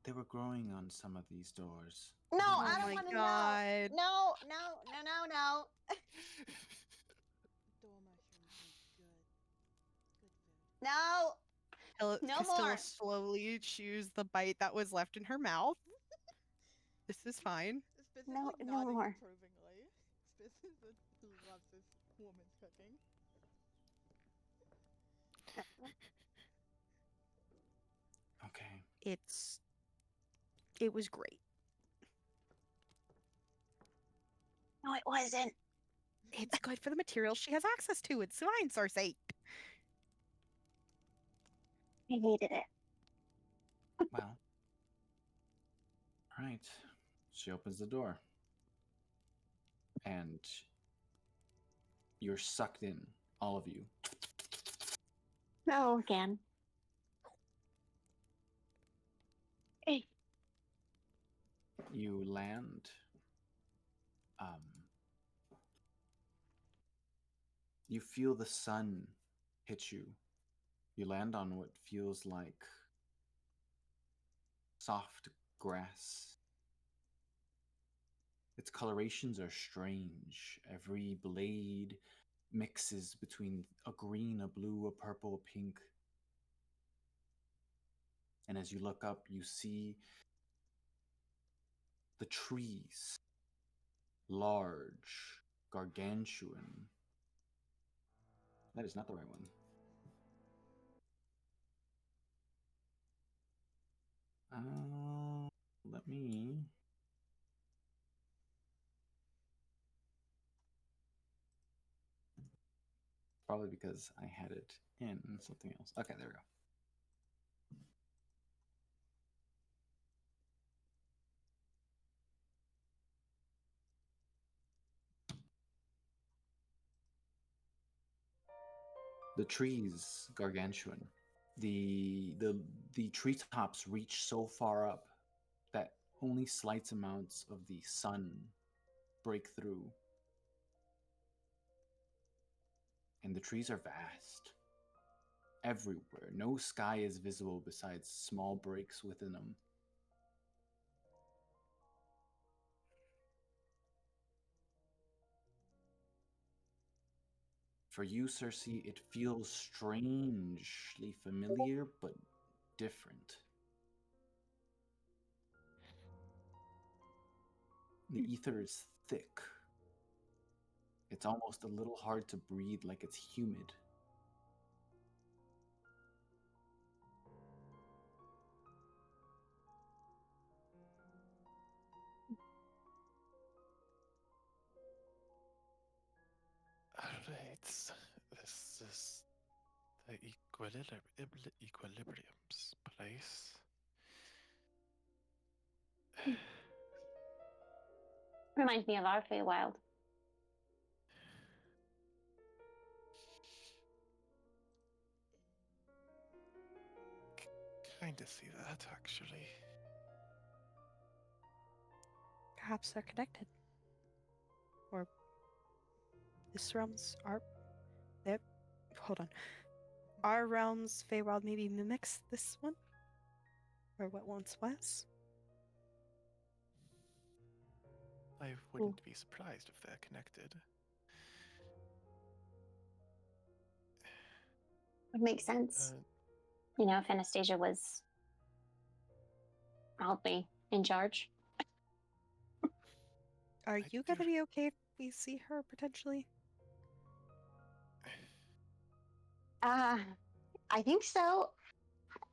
They were growing on some of these doors. No, Oh I don't my want to God. know. No. Door mushrooms are good. Good food. No. No Castilla more. slowly chews the bite that was left in her mouth. This is fine. Spiz is No- like no nodding more. approvingly. Spiz loves this woman's cooking. Okay. It was great. No, it wasn't. It's good for the material she has access to. It's fine, Cersei. I hated it. Well, right. She opens the door. And you're sucked in, all of you. No, again. Hey. You land. You feel the sun hit you. You land on what feels like soft grass. Its colorations are strange. Every blade mixes between a green, a blue, a purple, a pink. And as you look up, you see the trees, large, gargantuan. That is not the right one. Let me. Probably because I had it in something else. Okay, there we go. The trees, gargantuan. The treetops reach so far up that only slight amounts of the sun break through. And the trees are vast. Everywhere. No sky is visible besides small breaks within them. For you, Cersei, it feels strangely familiar, but different. The ether is thick. It's almost a little hard to breathe, like it's humid. Alright, this is the equilibrium's place. Reminds me of our Feywild. Kinda see that, actually. Perhaps they're connected. Or this realm's our hold on. Our realm's Feywild maybe mimics this one? Or what once was? I wouldn't be surprised if they're connected. Would make sense. You know, if Anastasia was probably in charge. Are you gonna be okay if we see her potentially? I think so.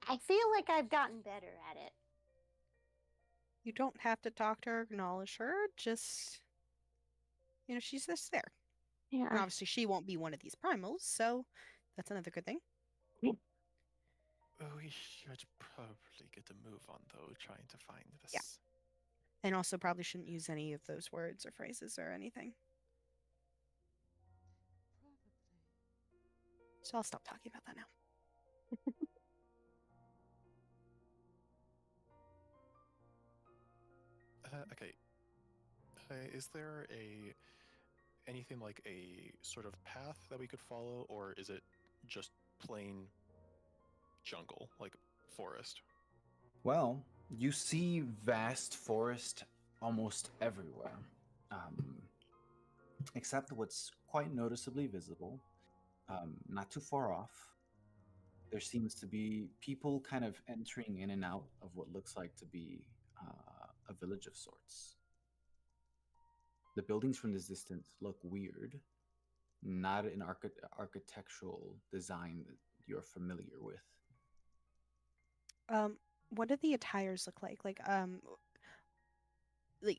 I feel like I've gotten better at it. You don't have to talk to her, acknowledge her, just she's just there. Yeah. And obviously she won't be one of these primals, so that's another good thing. We should probably get a move on, though, trying to find this. Yeah. And also probably shouldn't use any of those words or phrases or anything. So I'll stop talking about that now. Okay. Is there anything like a sort of path that we could follow, or is it just plain jungle, like forest? Well, you see vast forest almost everywhere, except what's quite noticeably visible, not too far off. There seems to be people kind of entering in and out of what looks like to be a village of sorts. The buildings from this distance look weird, not an architectural design that you're familiar with. What do the attires look like? Like,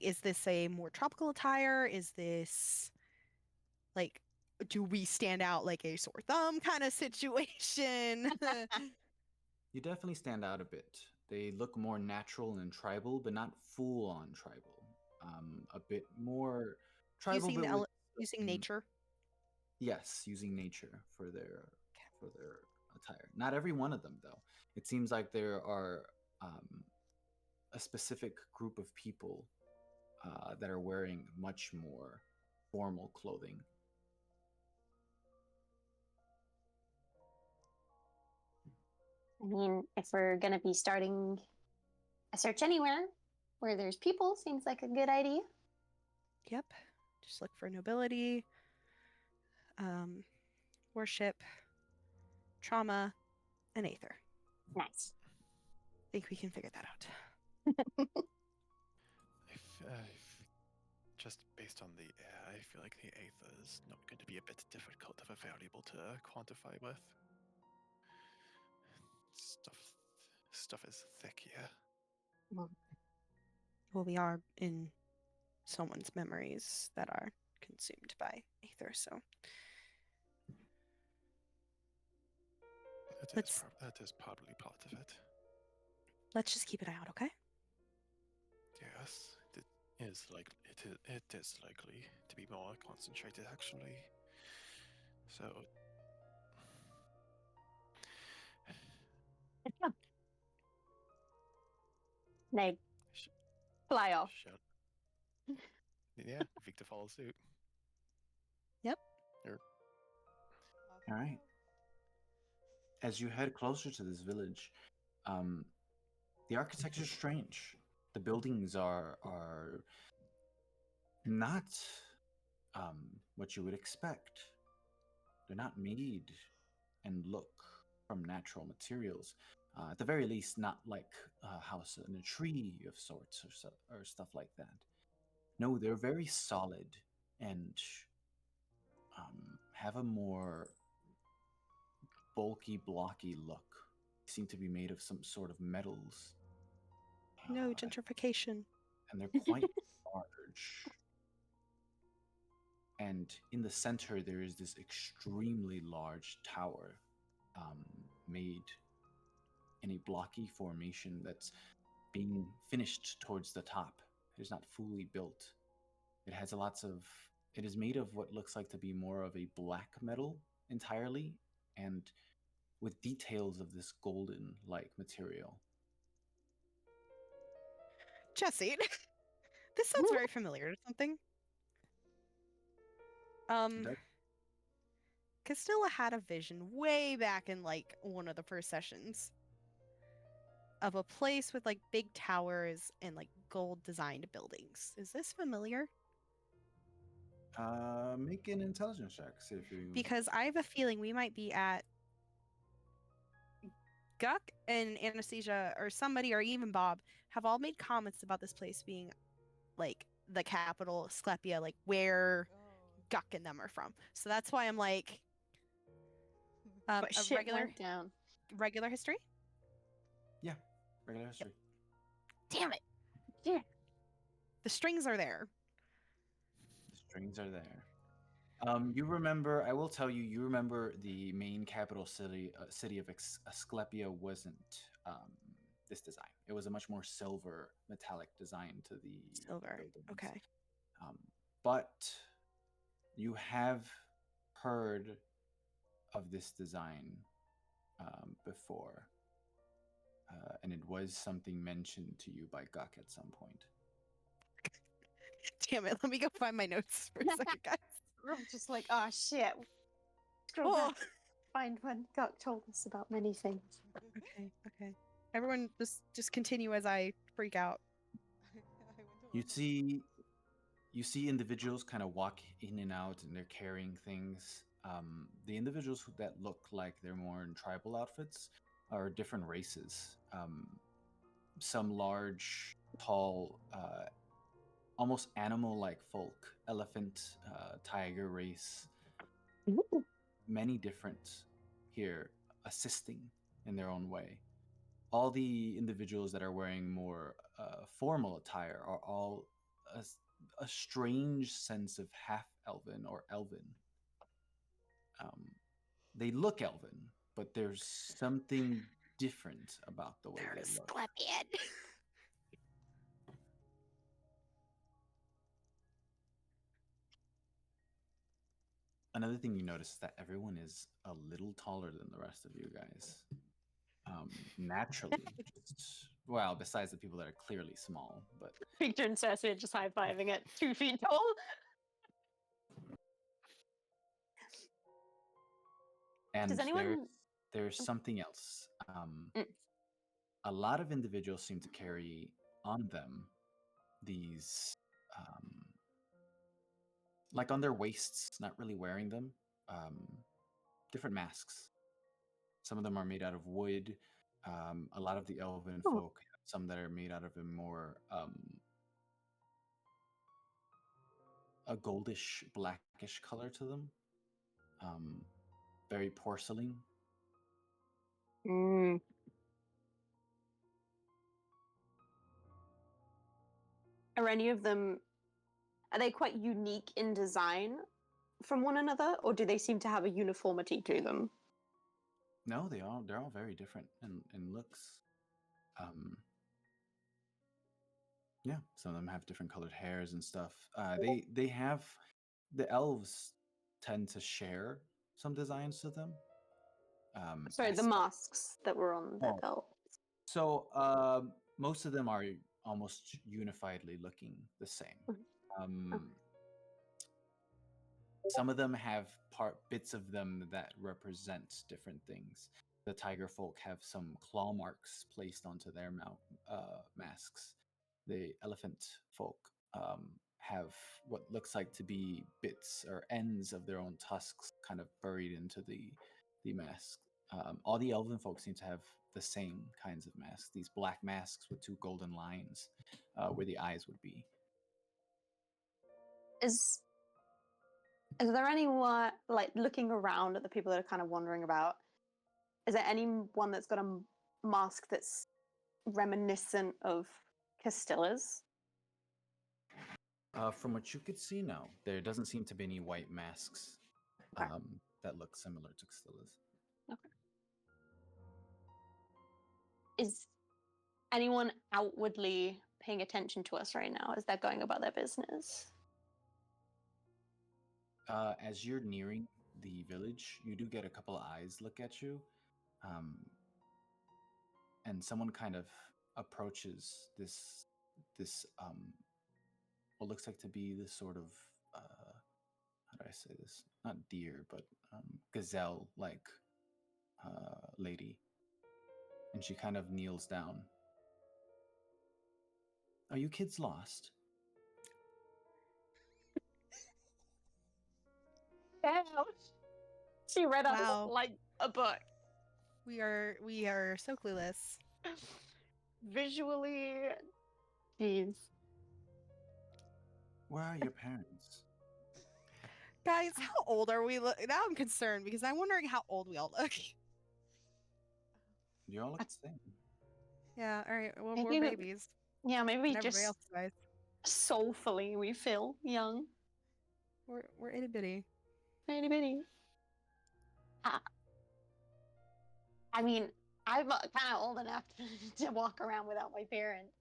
is this a more tropical attire? Is this like, do we stand out like a sore thumb kind of situation? You definitely stand out a bit. They look more natural and tribal, but not full on tribal. A bit more tribal, Using but with using some- nature. Yes, using nature for their attire. Not every one of them, though. It seems like there are a specific group of people that are wearing much more formal clothing. I mean, if we're gonna be starting a search anywhere where there's people, seems like a good idea. Yep. Just look for nobility, worship, trauma, and aether. Nice. I think we can figure that out. Just based on the air, I feel like the aether is not going to be a bit difficult of a variable to quantify with. Stuff is thick here. Well, we are in someone's memories that are consumed by aether, so That is probably part of it. let's just keep an eye out, okay? Yes, it is likely to be more concentrated actually. So They fly off. yeah, Victor follows suit. All right. As you head closer to this village, the architecture is strange. The buildings are not what you would expect. They're not made and look from natural materials. At the very least, not like a house in a tree of sorts or stuff like that. No, they're very solid and have a more bulky, blocky look. They seem to be made of some sort of metals. No gentrification. And they're quite large. And in the center, there is this extremely large tower made in a blocky formation that's being finished towards the top. It is not fully built. It has lots of. It is made of what looks like to be more of a black metal entirely, and with details of this golden-like material. Jesse, this sounds very familiar to something. Castilla had a vision way back in like one of the first sessions of a place with like big towers and like gold designed buildings. Is this familiar? Make an intelligence check. See if you. Because I have a feeling we might be at Guk and Anastasia or somebody or even Bob have all made comments about this place being like the capital, Asclepia, like where Guk and them are from. So that's why I'm like But a shit regular went down. regular history? Yeah, regular history. Damn it. Yeah. The strings are there. The strings are there. You remember? I will tell you. You remember the main capital city of Asclepia wasn't this design. It was a much more silver metallic design to the Silver. buildings. Okay. But you have heard of this design before, and it was something mentioned to you by Guk at some point. Damn it. Let me go find my notes for a second, guys. I'm just like, oh shit. Scroll Oh. back. Find when Guk told us about many things. Okay. Everyone just continue as I freak out. You see individuals kind of walk in and out, and they're carrying things. The individuals that look like they're more in tribal outfits are different races. Some large, tall, almost animal-like folk, elephant, tiger race. Ooh. Many different here, assisting in their own way. All the individuals that are wearing more formal attire are all a strange sense of half-elven or elven. They look elven, but there's something different about the way they look. Asclepian. Another thing you notice is that everyone is a little taller than the rest of you guys. Naturally. Well, besides the people that are clearly small, but Victor and Sophia just high-fiving at 2 feet tall. and Does anyone... there's something else. Mm. A lot of individuals seem to carry on them these like on their waists, not really wearing them, different masks. Some of them are made out of wood. A lot of the elven Oh. folk have some that are made out of a more a goldish, blackish color to them. Very porcelain. Mm. Are any of them... Are they quite unique in design from one another, or do they seem to have a uniformity to them? No, they're all very different in looks. Yeah, some of them have different colored hairs and stuff. They have the elves tend to share some designs to them. Sorry, the masks that were on the belt. So most of them are almost unifiedly looking the same. Some of them have bits of them that represent different things. The tiger folk have some claw marks placed onto their masks. The elephant folk have what looks like to be bits or ends of their own tusks kind of buried into the mask. All the elven folk seem to have the same kinds of masks, these black masks with 2 golden lines where the eyes would be. Is there anyone, like, looking around at the people that are kind of wandering about, is there anyone that's got a mask that's reminiscent of Castilla's? From what you could see, no. There doesn't seem to be any white masks Okay. that look similar to Castilla's. Okay. Is anyone outwardly paying attention to us right now as they're going about their business? As you're nearing the village, you do get a couple of eyes look at you. And someone kind of approaches this what looks like to be this sort of how do I say this? Not deer, but gazelle-like lady. And she kind of kneels down. Are you kids lost? Ouch. She read out Wow. like a book. We are so clueless. Visually, jeez. Where are your parents? Guys, how old are we? Now I'm concerned because I'm wondering how old we all look. You all look the same. Yeah, all right. Well, Maybe we're babies. Yeah, maybe And everybody just else guys. soulfully we feel young. We're itty bitty. Itty bitty. I mean, I'm kind of old enough to walk around without my parents.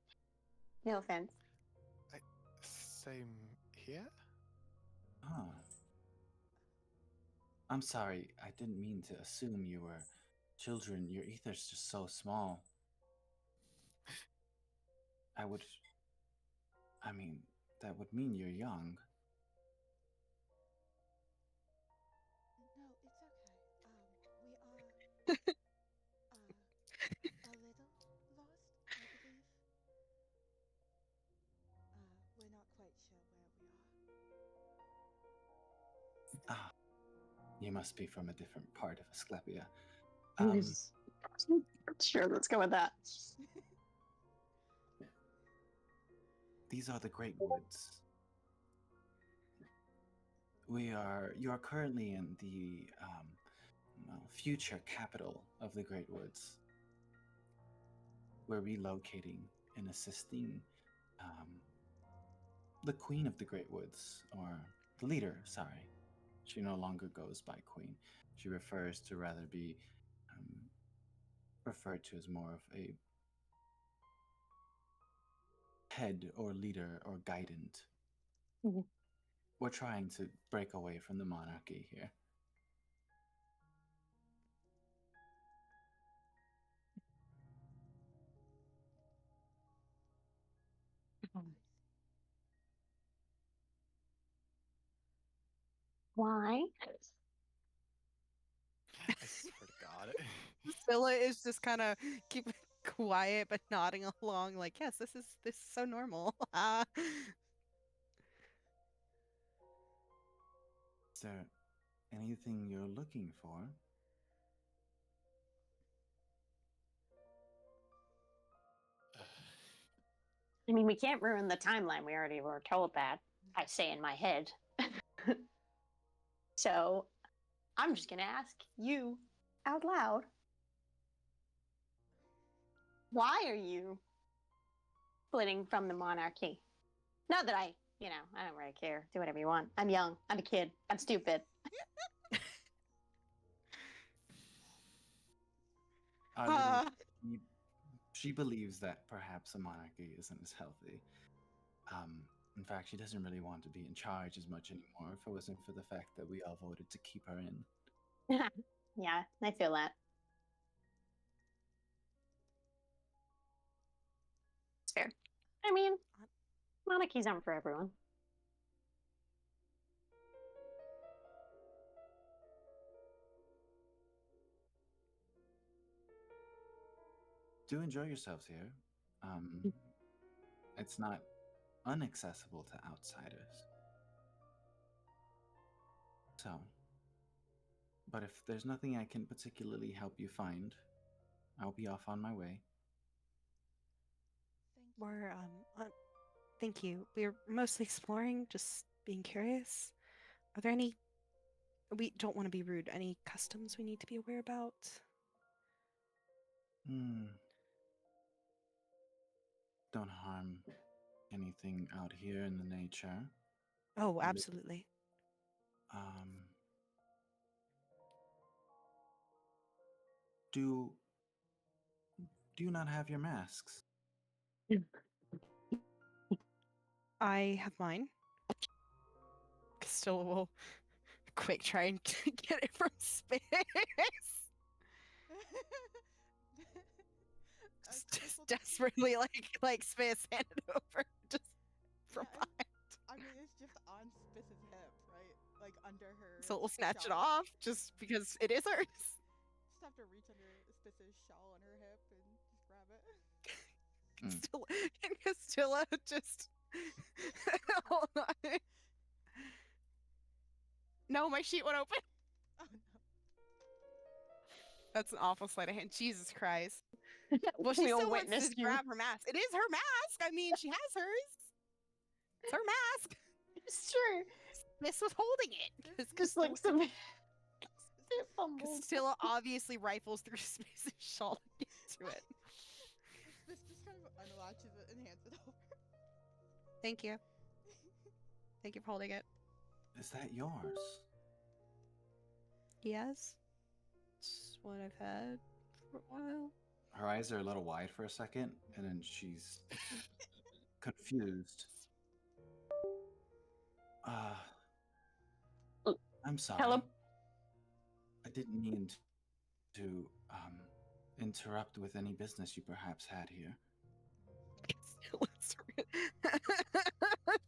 No offense. Same here? Oh. I'm sorry, I didn't mean to assume you were children. Your ether's just so small. I mean, that would mean you're young. No, it's okay. We are a little lost, I believe. We're not quite sure where we are. Ah, you must be from a different part of Asclepia. Sure, let's go with that. These are the Great Woods. You are currently in the future capital of the Great Woods. We're relocating and assisting the Queen of the Great Woods, or the leader, sorry. She no longer goes by Queen. She refers to rather be referred to as more of a head or leader or guidant. Mhm. We're trying to break away from the monarchy here. Why? I swear to God. Scylla is just kind of keep quiet but nodding along, like, yes, this is so normal. Is there anything you're looking for? I mean, we can't ruin the timeline. We already were told that. I say in my head. So I'm just gonna ask you out loud. Why are you splitting from the monarchy? Not that I don't really care. Do whatever you want. I'm young. I'm a kid. I'm stupid. She believes that perhaps a monarchy isn't as healthy. In fact, she doesn't really want to be in charge as much anymore if it wasn't for the fact that we all voted to keep her in. Yeah, I feel that. It's fair. I mean, monarchies aren't for everyone. Do enjoy yourselves here. It's not unaccessible to outsiders. So, but if there's nothing I can particularly help you find, I'll be off on my way. Thank you. We're thank you. We're mostly exploring, just being curious. Are there any? We don't want to be rude. Any customs we need to be aware about? Don't harm anything out here in the nature. Oh, absolutely. Do you not have your masks? I have mine. Still will quick try and get it from space. just desperately like Space hand it over just from Yeah, behind. I mean, it's just on Spiss's hip, right? Like under her. So we'll snatch it shawl. off just because it is hers. Just have to reach under Spiss's shawl on her hip and just grab it. Castilla just hold on. No, my sheet went open. Oh no. That's an awful sleight of hand. Jesus Christ. Well, We she all still wants to witnessed you. grab her mask. It is her mask. I mean, she has hers. It's her mask. It's true. Miss was holding it. Just like some fumbles. Castilla obviously rifles through Space's shawl to get to it. Spiss just kind of unlatches it and hands it over. Thank you. Thank you for holding it. Is that yours? Yes. It's what I've had for a while. Her eyes are a little wide for a second, and then she's confused. I'm sorry. Hello? I didn't mean to interrupt with any business you perhaps had here.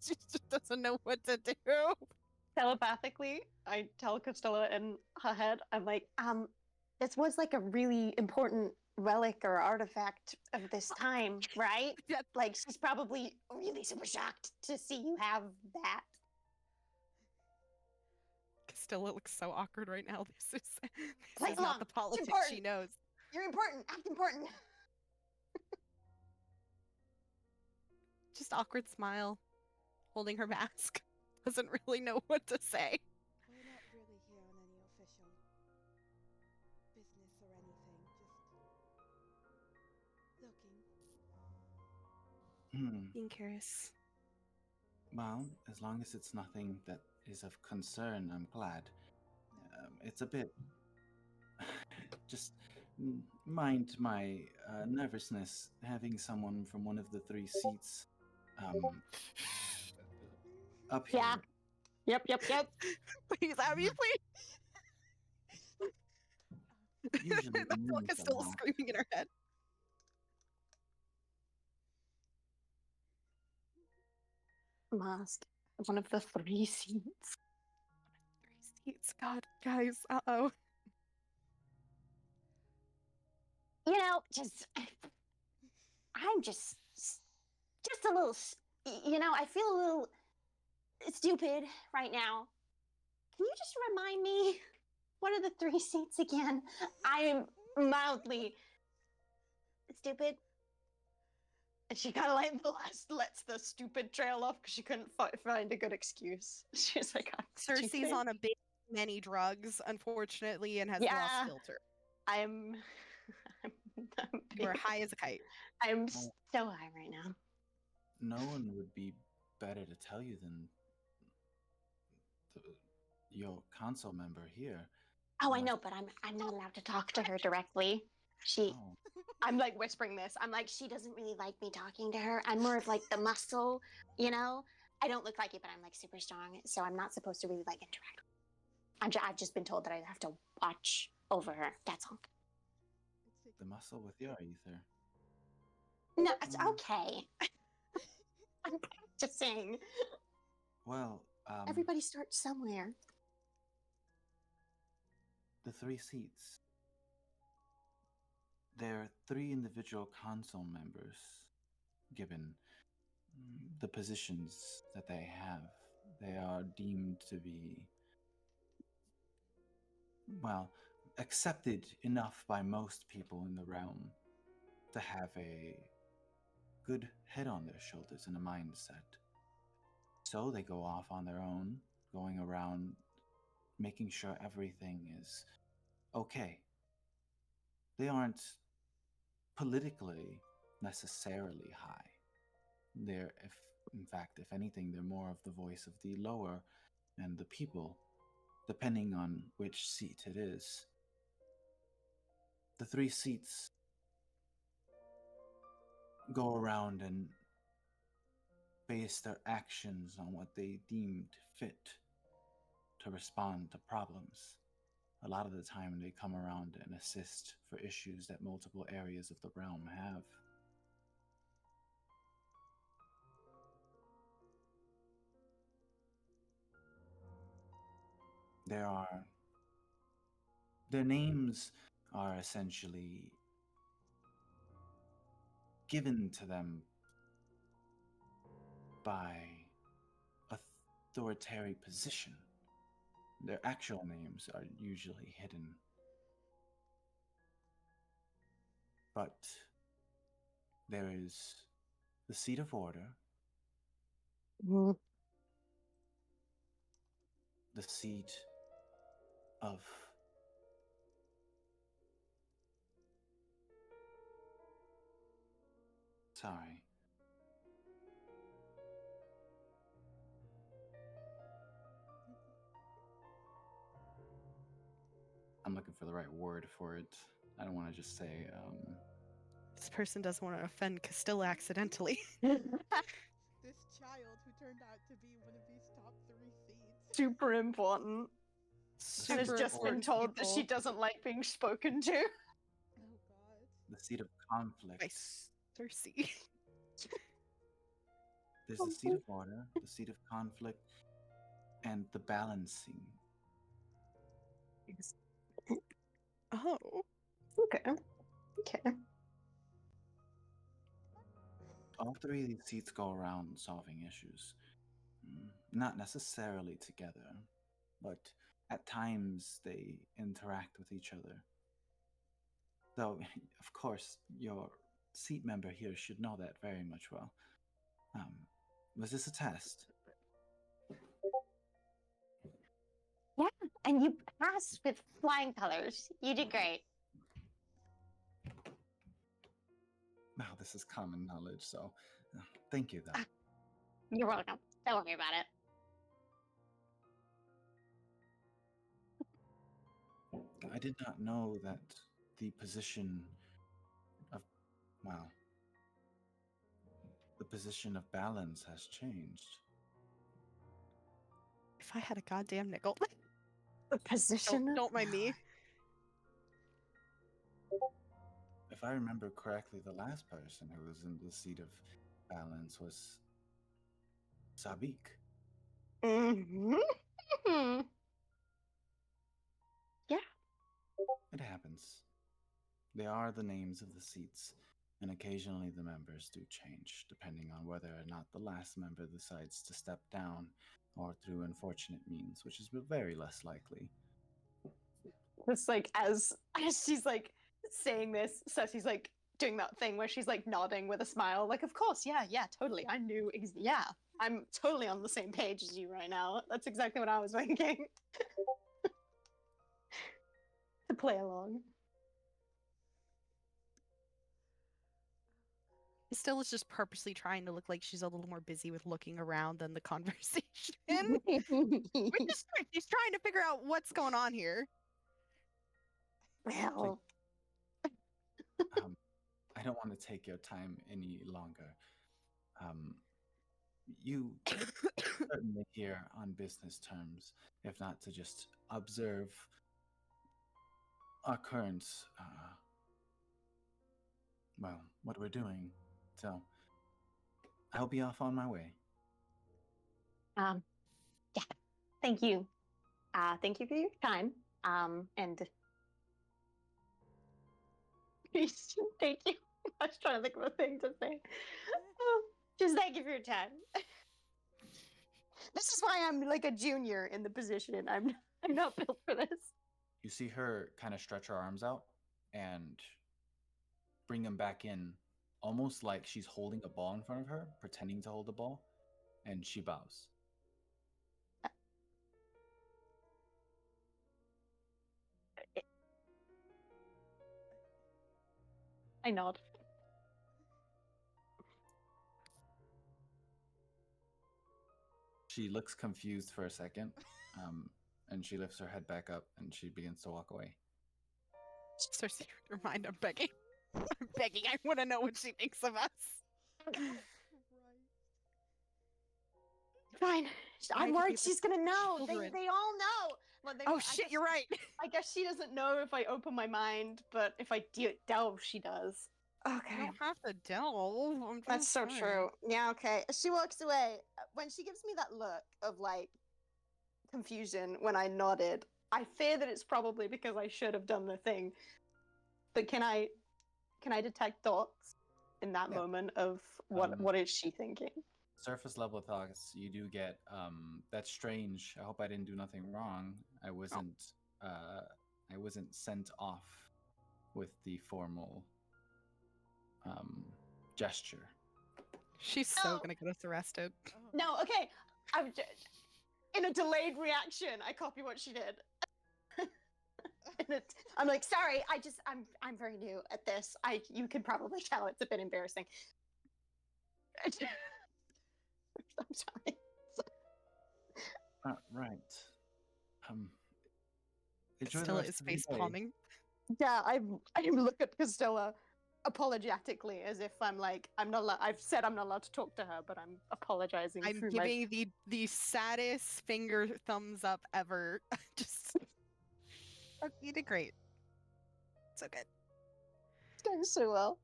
She just doesn't know what to do. Telepathically, I tell Costella in her head, I'm like, this was like a really important relic or artifact of this time, right? Like, she's probably really super shocked to see you have that. Castilla looks so awkward right now. This Play is along. not the politics she knows. You're important. Act important. Just awkward smile, holding her mask. Doesn't really know what to say. We're not really here on any official business or anything. Just looking. Being curious. Well, as long as it's nothing that is of concern, I'm glad. It's a bit just mind my nervousness having someone from one of the three seats up here. Yeah. Yep. Please, obviously. Usually the That's moon like is still allowed. screaming in her head. Mask. One of the three seats. 3 seats. God, guys. Uh-oh. You know, I'm just a little, I feel a little stupid right now. Can you just remind me what are the three seats again? I am mildly stupid. And she kind of like lets the stupid trail off because she couldn't find a good excuse. She's like, I'm Cersei's stupid. on a big many drugs, unfortunately, and has Yeah. lost filter. I'm We're high as a kite. I'm Well, so high right now. no one would be better to tell you than your council member here. Oh, I Unless- know, but I'm not allowed to talk to her directly. Oh, I'm like whispering this. I'm like, she doesn't really like me talking to her. I'm more of like the muscle, you know? I don't look like it, but I'm like super strong, so I'm not supposed to really like interact. I've just been told that I have to watch over her. That's all. the muscle with your ether. No, it's okay. I'm just saying. Well, Everybody starts somewhere. the three seats. There are three individual council members given the positions that they have. They are deemed to be, well, accepted enough by most people in the realm to have a good head on their shoulders and a mindset. So they go off on their own, going around making sure everything is okay. They aren't politically necessarily high. They're, in fact, if anything, they're more of the voice of the lower and the people, depending on which seat it is. The three seats go around and base their actions on what they deemed fit to respond to problems. A lot of the time, they come around and assist for issues that multiple areas of the realm have. Their names are essentially given to them by authoritarian position. Their actual names are usually hidden. But there is the seat of order, the seat of sorry. I'm looking for the right word for it. I don't want to just say This person doesn't want to offend Castilla accidentally. This child who turned out to be one of these top 3 seeds. Super important. And has Super just been important told that she people. doesn't like being spoken to. Oh god. the seat of conflict. By Cersei. There's the seat of order, the seat of conflict, and the balancing. Oh. Okay. Okay. All three of these seats go around solving issues. Not necessarily together, but at times they interact with each other. Though, of course, your seat member here should know that very much well. Was this a test? Yeah, and you passed with flying colors. You did great. Wow, this is common knowledge, so thank you, though. You're welcome. Don't worry about it. I did not know that the position of, well, the position of balance has changed. If I had a goddamn nickel. The position. Don't mind me. If I remember correctly, the last person who was in the seat of balance was Sabik. Mm-hmm. Yeah. It happens. They are the names of the seats, and occasionally the members do change, depending on whether or not the last member decides to step down or through unfortunate means, which is very less likely. It's like as she's like saying this, Ceci's like doing that thing where she's like nodding with a smile, like, of course, yeah, totally. I knew, yeah, I'm totally on the same page as you right now. That's exactly what I was thinking. To play along. Still is just purposely trying to look like she's a little more busy with looking around than the conversation. She's trying to figure out what's going on here. Well, I don't want to take your time any longer. You certainly here on business terms, if not to just observe our current, well, what we're doing. So I'll be off on my way. yeah. Thank you. Thank you for your time. And thank you. I was trying to think of a thing to say. Just thank you for your time. This is why I'm like a junior in the position. I'm not built for this. You see her kind of stretch her arms out and bring them back in, almost like she's holding a ball in front of her, pretending to hold the ball, and she bows. I nod. She looks confused for a second, and she lifts her head back up and she begins to walk away. Cersei, remind, I'm begging. I'm begging. I want to know what she thinks of us. Fine. I'm Why worried do she's gonna know. children? They all know. Well, Oh shit, you're right. I guess she doesn't know if I open my mind, but if I delve, she does. Okay. You don't have to delve. I'm That's just so saying. true. Yeah, okay. She walks away. When she gives me that look of like confusion when I nodded, I fear that it's probably because I should have done the thing. But can I detect thoughts in that moment of what is she thinking? Surface level thoughts, you do get, that's strange. I hope I didn't do nothing wrong. I wasn't sent off with the formal gesture. She's so gonna get us arrested. No, okay. In a delayed reaction, I copy what she did. I'm like, sorry, I'm very new at this. You can probably tell it's a bit embarrassing. I'm sorry. Right. Enjoy the Still rest is of your face day. palming. Yeah, I look at Castilla apologetically as if I'm like, I'm not allowed, I've said I'm not allowed to talk to her, but I'm apologizing. I'm through giving the saddest finger thumbs up ever. Just you did great. So good. It's going so well.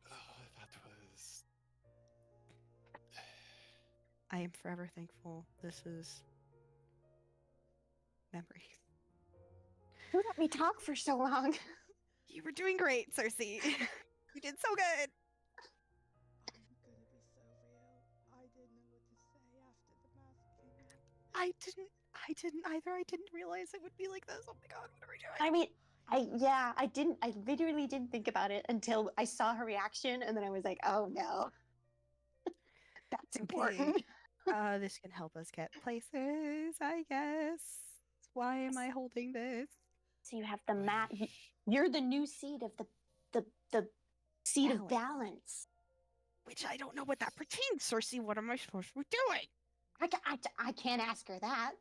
That was. I am forever thankful. This is memories. You let me talk for so long. You were doing great, Cersei. You did so good. I'm gonna be so real. I didn't know what to say after the mask came out. I didn't either. I didn't realize it would be like this. Oh my god, what are we doing? I mean, I literally didn't think about it until I saw her reaction, and then I was like, oh no. That's important. This can help us get places, I guess. Why am I holding this? So you have the mat. You're the new seed of the seed of balance. Which I don't know what that pertains, Cersei. What am I supposed to be doing? I can't ask her that.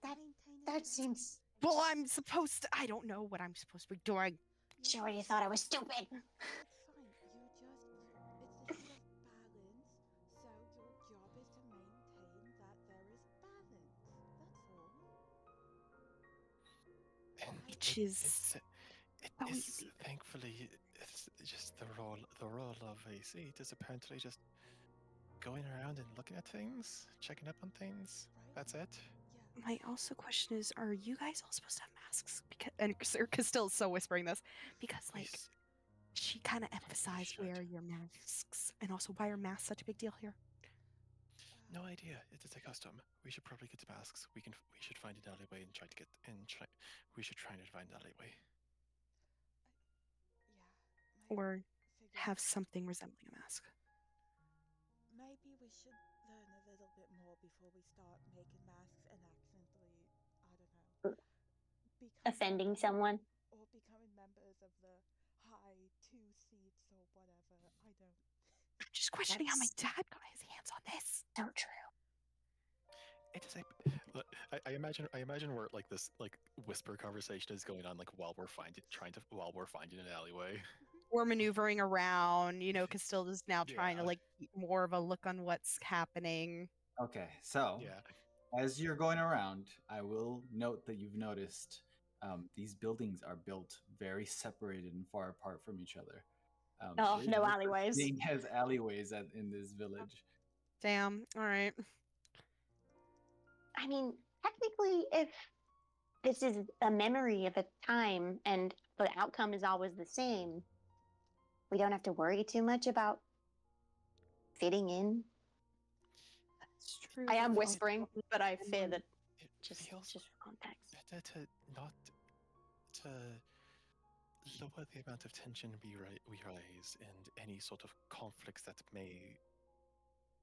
That seems. Well, I'm supposed to. I don't know what I'm supposed to be doing. Sure, you thought I was stupid. It's fine. It's the thing of balance. So your job is to maintain that there is balance. That's all. And Which it is so is easy. thankfully it's just the role of a seat is apparently just going around and looking at things, checking up on things. Right? That's it. Yeah. My also question is, are you guys all supposed to have masks? Because and Sir Castile's so whispering this because We like s- she kind of emphasized should. wear your masks and also why are masks such a big deal here? No idea. It is a custom. We should probably get masks. We should find an alleyway and try to get and try. We should try and find an alleyway. Yeah. Or Figure have something resembling a mask. maybe we should learn a little bit more before we start making masks and accidentally, I don't know, Offending someone. or becoming members of the high two seats or whatever. I don't. I'm just questioning how my That's dad got his hands on this. so true. It is a. I imagine where like this like whisper conversation is going on like while we're finding an alleyway. We're maneuvering around, you know, Castile is now trying to Yeah. like keep more of a look on what's happening. Okay, so Yeah. as you're going around, I will note that you've noticed these buildings are built very separated and far apart from each other. Oh, There's no such alleyways. thing as alleyways in this village. Damn. All right. I mean, technically, if this is a memory of a time and the outcome is always the same, we don't have to worry too much about fitting in. That's true. I am but whispering, also- but I fear that It just feels for context. better to not to lower the amount of tension we raise and any sort of conflicts that may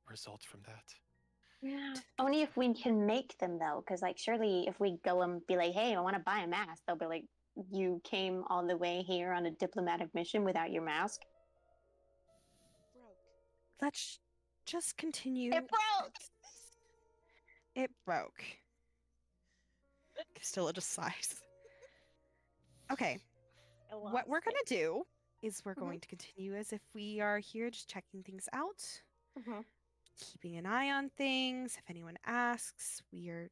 result from that. Yeah. Only if we can make them though, because like surely if we go and be like, "Hey, I want to buy a mask," they'll be like, "You came all the way here on a diplomatic mission without your mask." Broke. Let's just continue. It broke. It broke. Castilla just sighs. Okay. What we're going to do is we're going to continue as if we are here just checking things out, keeping an eye on things. If anyone asks, we are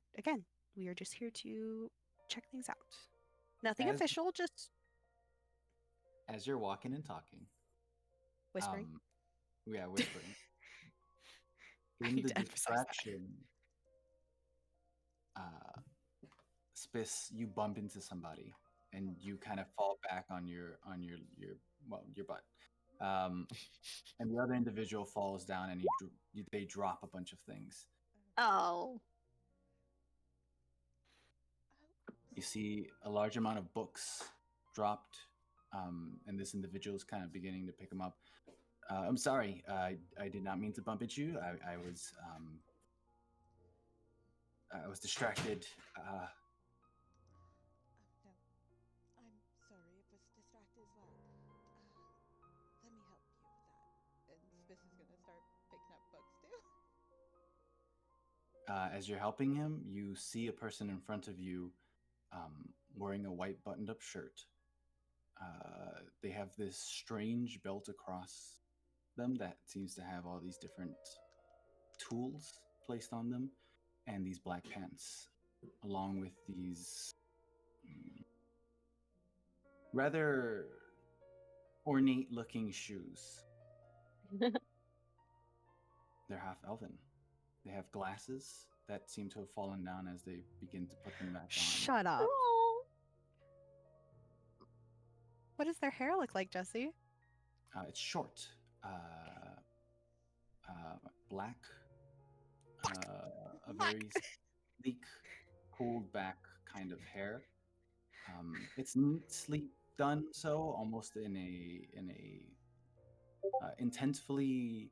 just here to check things out. Nothing As- official, just As you're walking and talking, whispering. yeah, whispering. I In need the to emphasize that. distraction, Spiss, you bump into somebody and you kind of fall back on your butt. And the other individual falls down and they drop a bunch of things. Oh. You see a large amount of books dropped, and this individual is kind of beginning to pick them up. I'm sorry, I did not mean to bump into you. I was distracted. No. I'm sorry, it was distracted as well. Let me help you with that. And Spiss is gonna start picking up books too. As you're helping him, you see a person in front of you wearing a white buttoned-up shirt. They have this strange belt across them that seems to have all these different tools placed on them, and these black pants, along with these rather ornate-looking shoes. They're half elven. They have glasses that seem to have fallen down as they begin to put them back on. Shut up. What does their hair look like, Jesse? It's short, black, a very sleek, pulled back kind of hair. It's neatly done, so almost in a intensely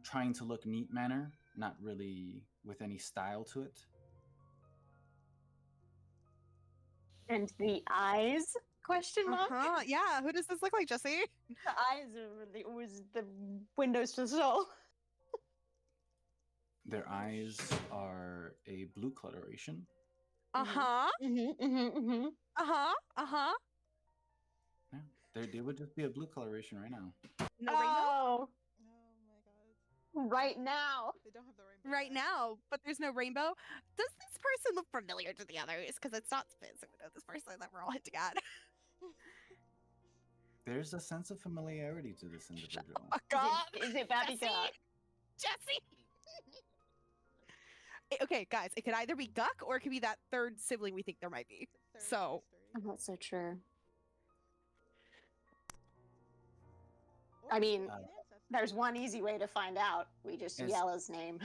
trying to look neat manner, not really with any style to it. And the eyes? Question mark. Yeah. Who does this look like, Jesse? The eyes was the windows to the soul. Their eyes are a blue coloration. Uh-huh. Mm-hmm. Uh-huh. Uh-huh. There would just be a blue coloration right now. No rainbow? Oh, Oh my god. right now. They don't have the rainbow. Right yet. now, but there's no rainbow. Does this person look familiar to the others? Because it's not Spitz, so we know this person that we're all hinting at. There's a sense of familiarity to this individual. Is it Bappy Jesse! Duck? Jesse! Okay, guys, it could either be Guk or it could be that third sibling we think there might be. Third So- mystery. Oh, that's so true. Or I it mean, could be an ancestor. There's one easy way to find out. We just Yes. yell his name.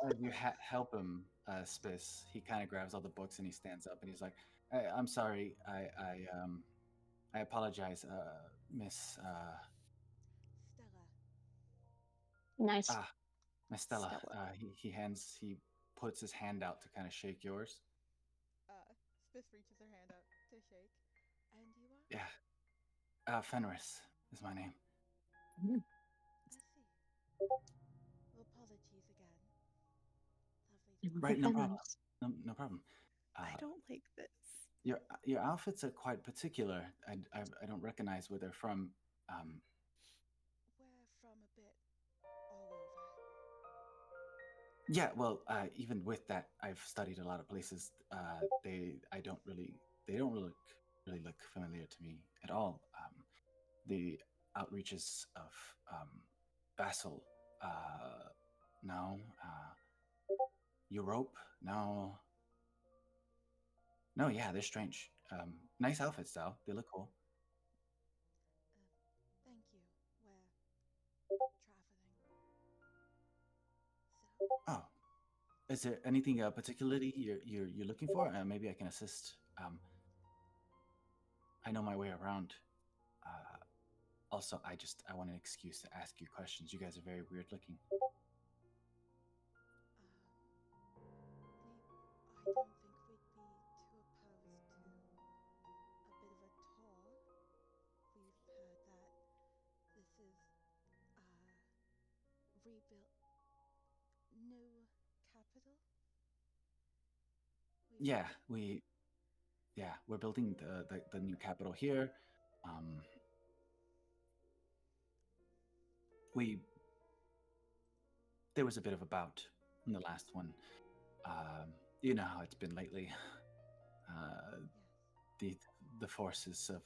As you help him, Spiss, he kind of grabs all the books and he stands up and he's like, "I'm sorry. I apologize, Miss Stella. Nice. Miss Stella." Stella. He puts his hand out to kind of shake yours. Spiss reaches her hand up to shake. And you are? Yeah. Fenris is my name. I see. Well, apologies again. Lovely. Right, no problem. No problem. I don't like this. Your outfits are quite particular. I don't recognize where they're from. We're from a bit all over. Yeah, well, even with that, I've studied a lot of places. They don't really look familiar to me at all. The outreaches of Basel, no. Europe, no. No, yeah, they're strange. Nice outfits though. They look cool. Thank you. We're traveling. So, Oh, is there anything particularly you're looking for? Maybe I can assist. I know my way around. Also, I want an excuse to ask you questions. You guys are very weird looking. I don't think we'd be too opposed to a bit of a tour. We've heard that this is rebuilt new capital. We're building the new capital here. There was a bit of a bout in the last one. You know how it's been lately. Yes. The forces of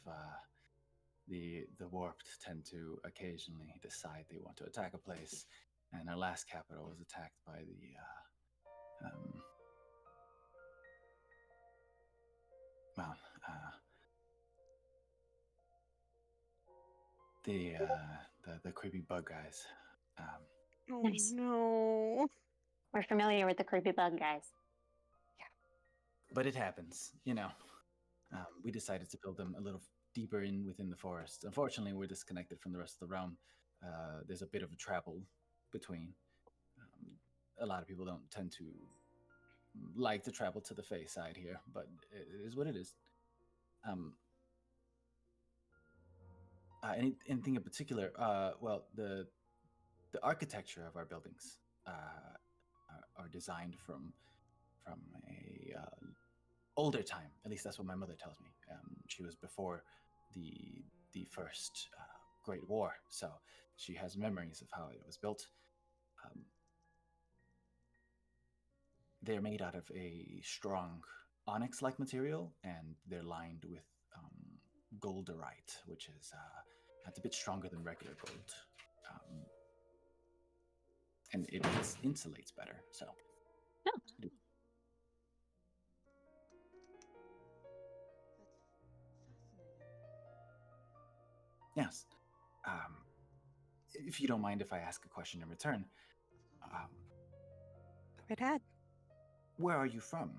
the warped tend to occasionally decide they want to attack a place, and our last capital was attacked by the creepy bug guys. Oh Nice. no. We're familiar with the creepy bug guys. But it happens, you know. We decided to build them a little deeper within the forest. Unfortunately, we're disconnected from the rest of the realm. There's a bit of a travel between. A lot of people don't tend to like to travel to the Fey side here, but it is what it is. Anything in particular? Well, the architecture of our buildings are designed from a older time. At least that's what my mother tells me. She was before the first Great War, so she has memories of how it was built. They're made out of a strong onyx-like material, and they're lined with golderite, which is it's a bit stronger than regular gold, and it insulates better. So. Oh. That's fascinating. Yes. If you don't mind if I ask a question in return, Of course. Right ahead. where are you from?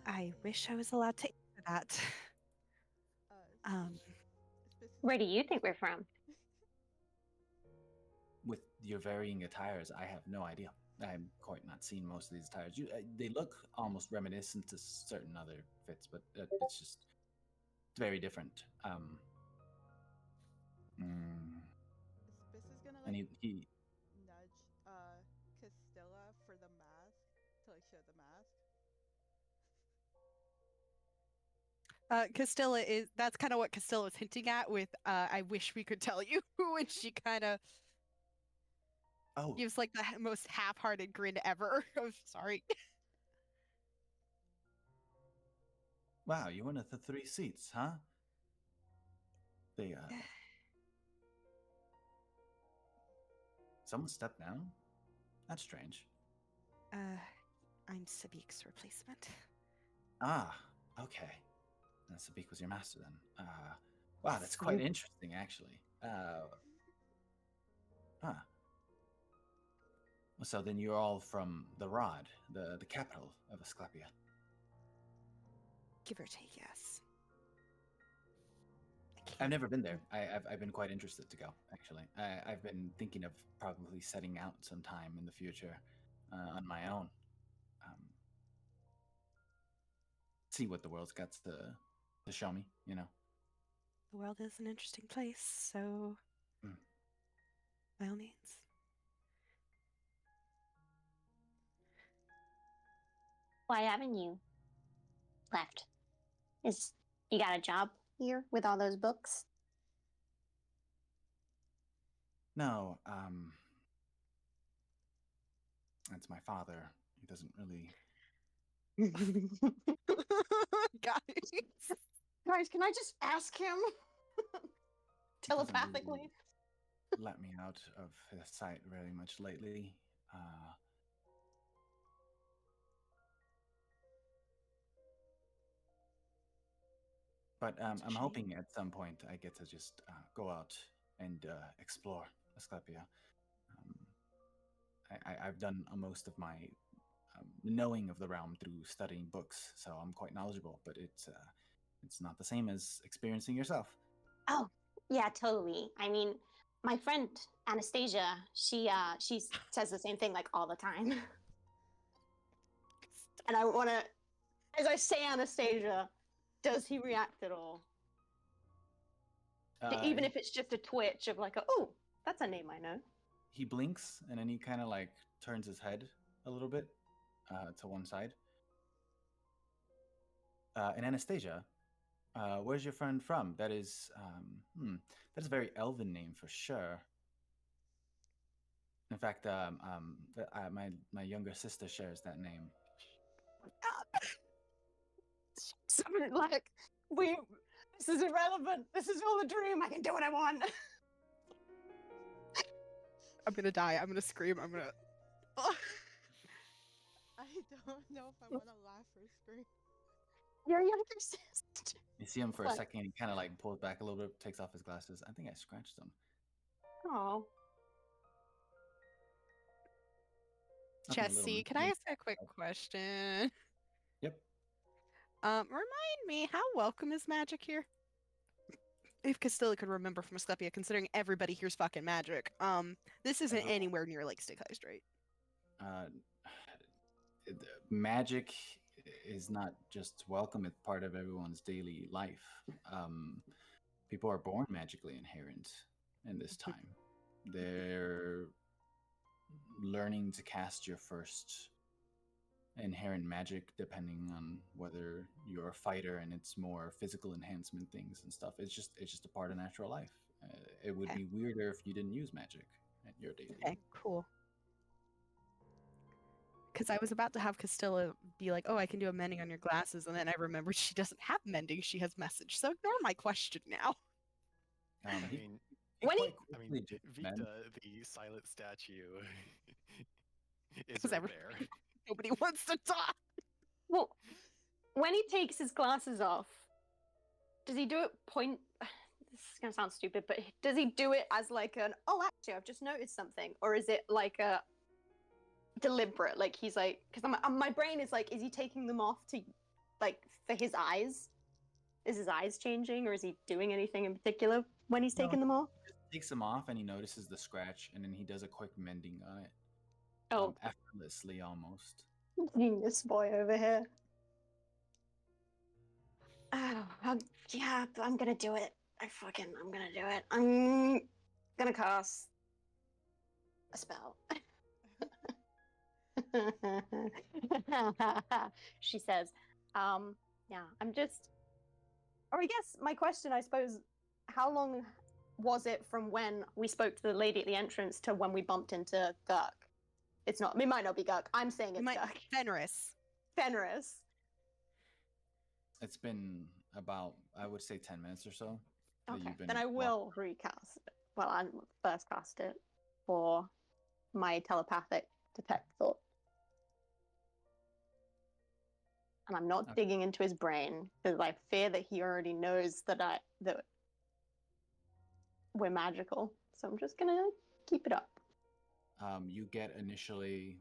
I That wish is, I was allowed to answer that. Spiss is Where do like- you think we're from? With your varying attires, I have no idea. I'm quite not seen most of these attires. They look almost reminiscent to certain other fits, but it's just very different. Spiss is gonna And like he nudge Castilla for the mask to like Anastasia the mask. Castilla is that's kind of what Castilla was hinting at with I wish we could tell you when she kind of Oh, gives like the most half-hearted grin ever. Of sorry. wow, you won at the 3 seats, huh? They, someone stepped down? That's strange. I'm Sabik's replacement. Ah, okay. And Sabik was your master then. Wow, that's quite interesting, actually. Huh. So then you're all from the Rod, the capital of Asclepia. Give or take, yes. I've never been there. I've been quite interested to go, actually. I've been thinking of probably setting out sometime in the future on my own. See what the world's got to show me, you know. The world is an interesting place, so by all means. Why haven't you left? You got a job here with all those books? No, that's my father. He doesn't really. Guys, can I just ask him telepathically? Really let me out of his sight very much lately. But I'm hoping at some point I get to just go out and explore Asclepia. I've done most of my knowing of the realm through studying books, so I'm quite knowledgeable. But it's not the same as experiencing yourself. Oh, yeah, totally. I mean, my friend Anastasia, she says the same thing like all the time. And I want to, as I say Anastasia, does he react at all? Even if it's just a twitch of like, oh, that's a name I know. He blinks and then he kind of like turns his head a little bit to one side. And Anastasia, where's your friend from? That is a very elven name for sure. In fact, my younger sister shares that name. Something like, this is irrelevant. This is all a dream. I can do what I want. I'm gonna die. I'm gonna scream. I'm gonna. I don't know if I want to laugh or scream. Your younger sister. You see him for a second. He kind of like pulls back a little bit, takes off his glasses. I think I scratched him. Oh. Jesse, can I ask a quick question? Yep. Remind me, how welcome is magic here? If Castilla could remember from Asclepia, considering everybody here's fucking magic. This isn't anywhere near like Stick-Heist, right? Magic is not just welcome, it's part of everyone's daily life. People are born magically inherent in this time. They're learning to cast your first inherent magic depending on whether you're a fighter and it's more physical enhancement things and stuff. It's just a part of natural life. It would be weirder if you didn't use magic in your daily life. Cool. Because I was about to have Castilla be like, oh, I can do a mending on your glasses, and then I remembered she doesn't have mending, she has message. So ignore my question now. Vita, the silent statue, is right there. Nobody wants to talk. Well, when he takes his glasses off, does he do it point... This is going to sound stupid, but does he do it as like an, oh, actually, I've just noticed something? Or is it like a deliberate? Like he's like... Because my brain is like, is he taking them off to, like, for his eyes? Is his eyes changing? Or is he doing anything in particular when he's taking them off? He takes them off and he notices the scratch and then he does a quick mending on it. Oh. Effortlessly, almost. Genius boy over here. Oh, yeah, I'm gonna do it. I'm gonna do it. I'm gonna cast a spell. She says, yeah, I'm just. Or I guess my question, I suppose, how long was it from when we spoke to the lady at the entrance to when we bumped into Guk? It's not. It might not be Guk. I'm saying it's Guk. Fenris. Fenris. It's been about, I would say, 10 minutes or so. that Okay, you've been then I will recast it. Well, I first cast it for my telepathic detect thought. And I'm not Okay. digging into his brain because I fear that he already knows that we're magical. So I'm just gonna keep it up. You get initially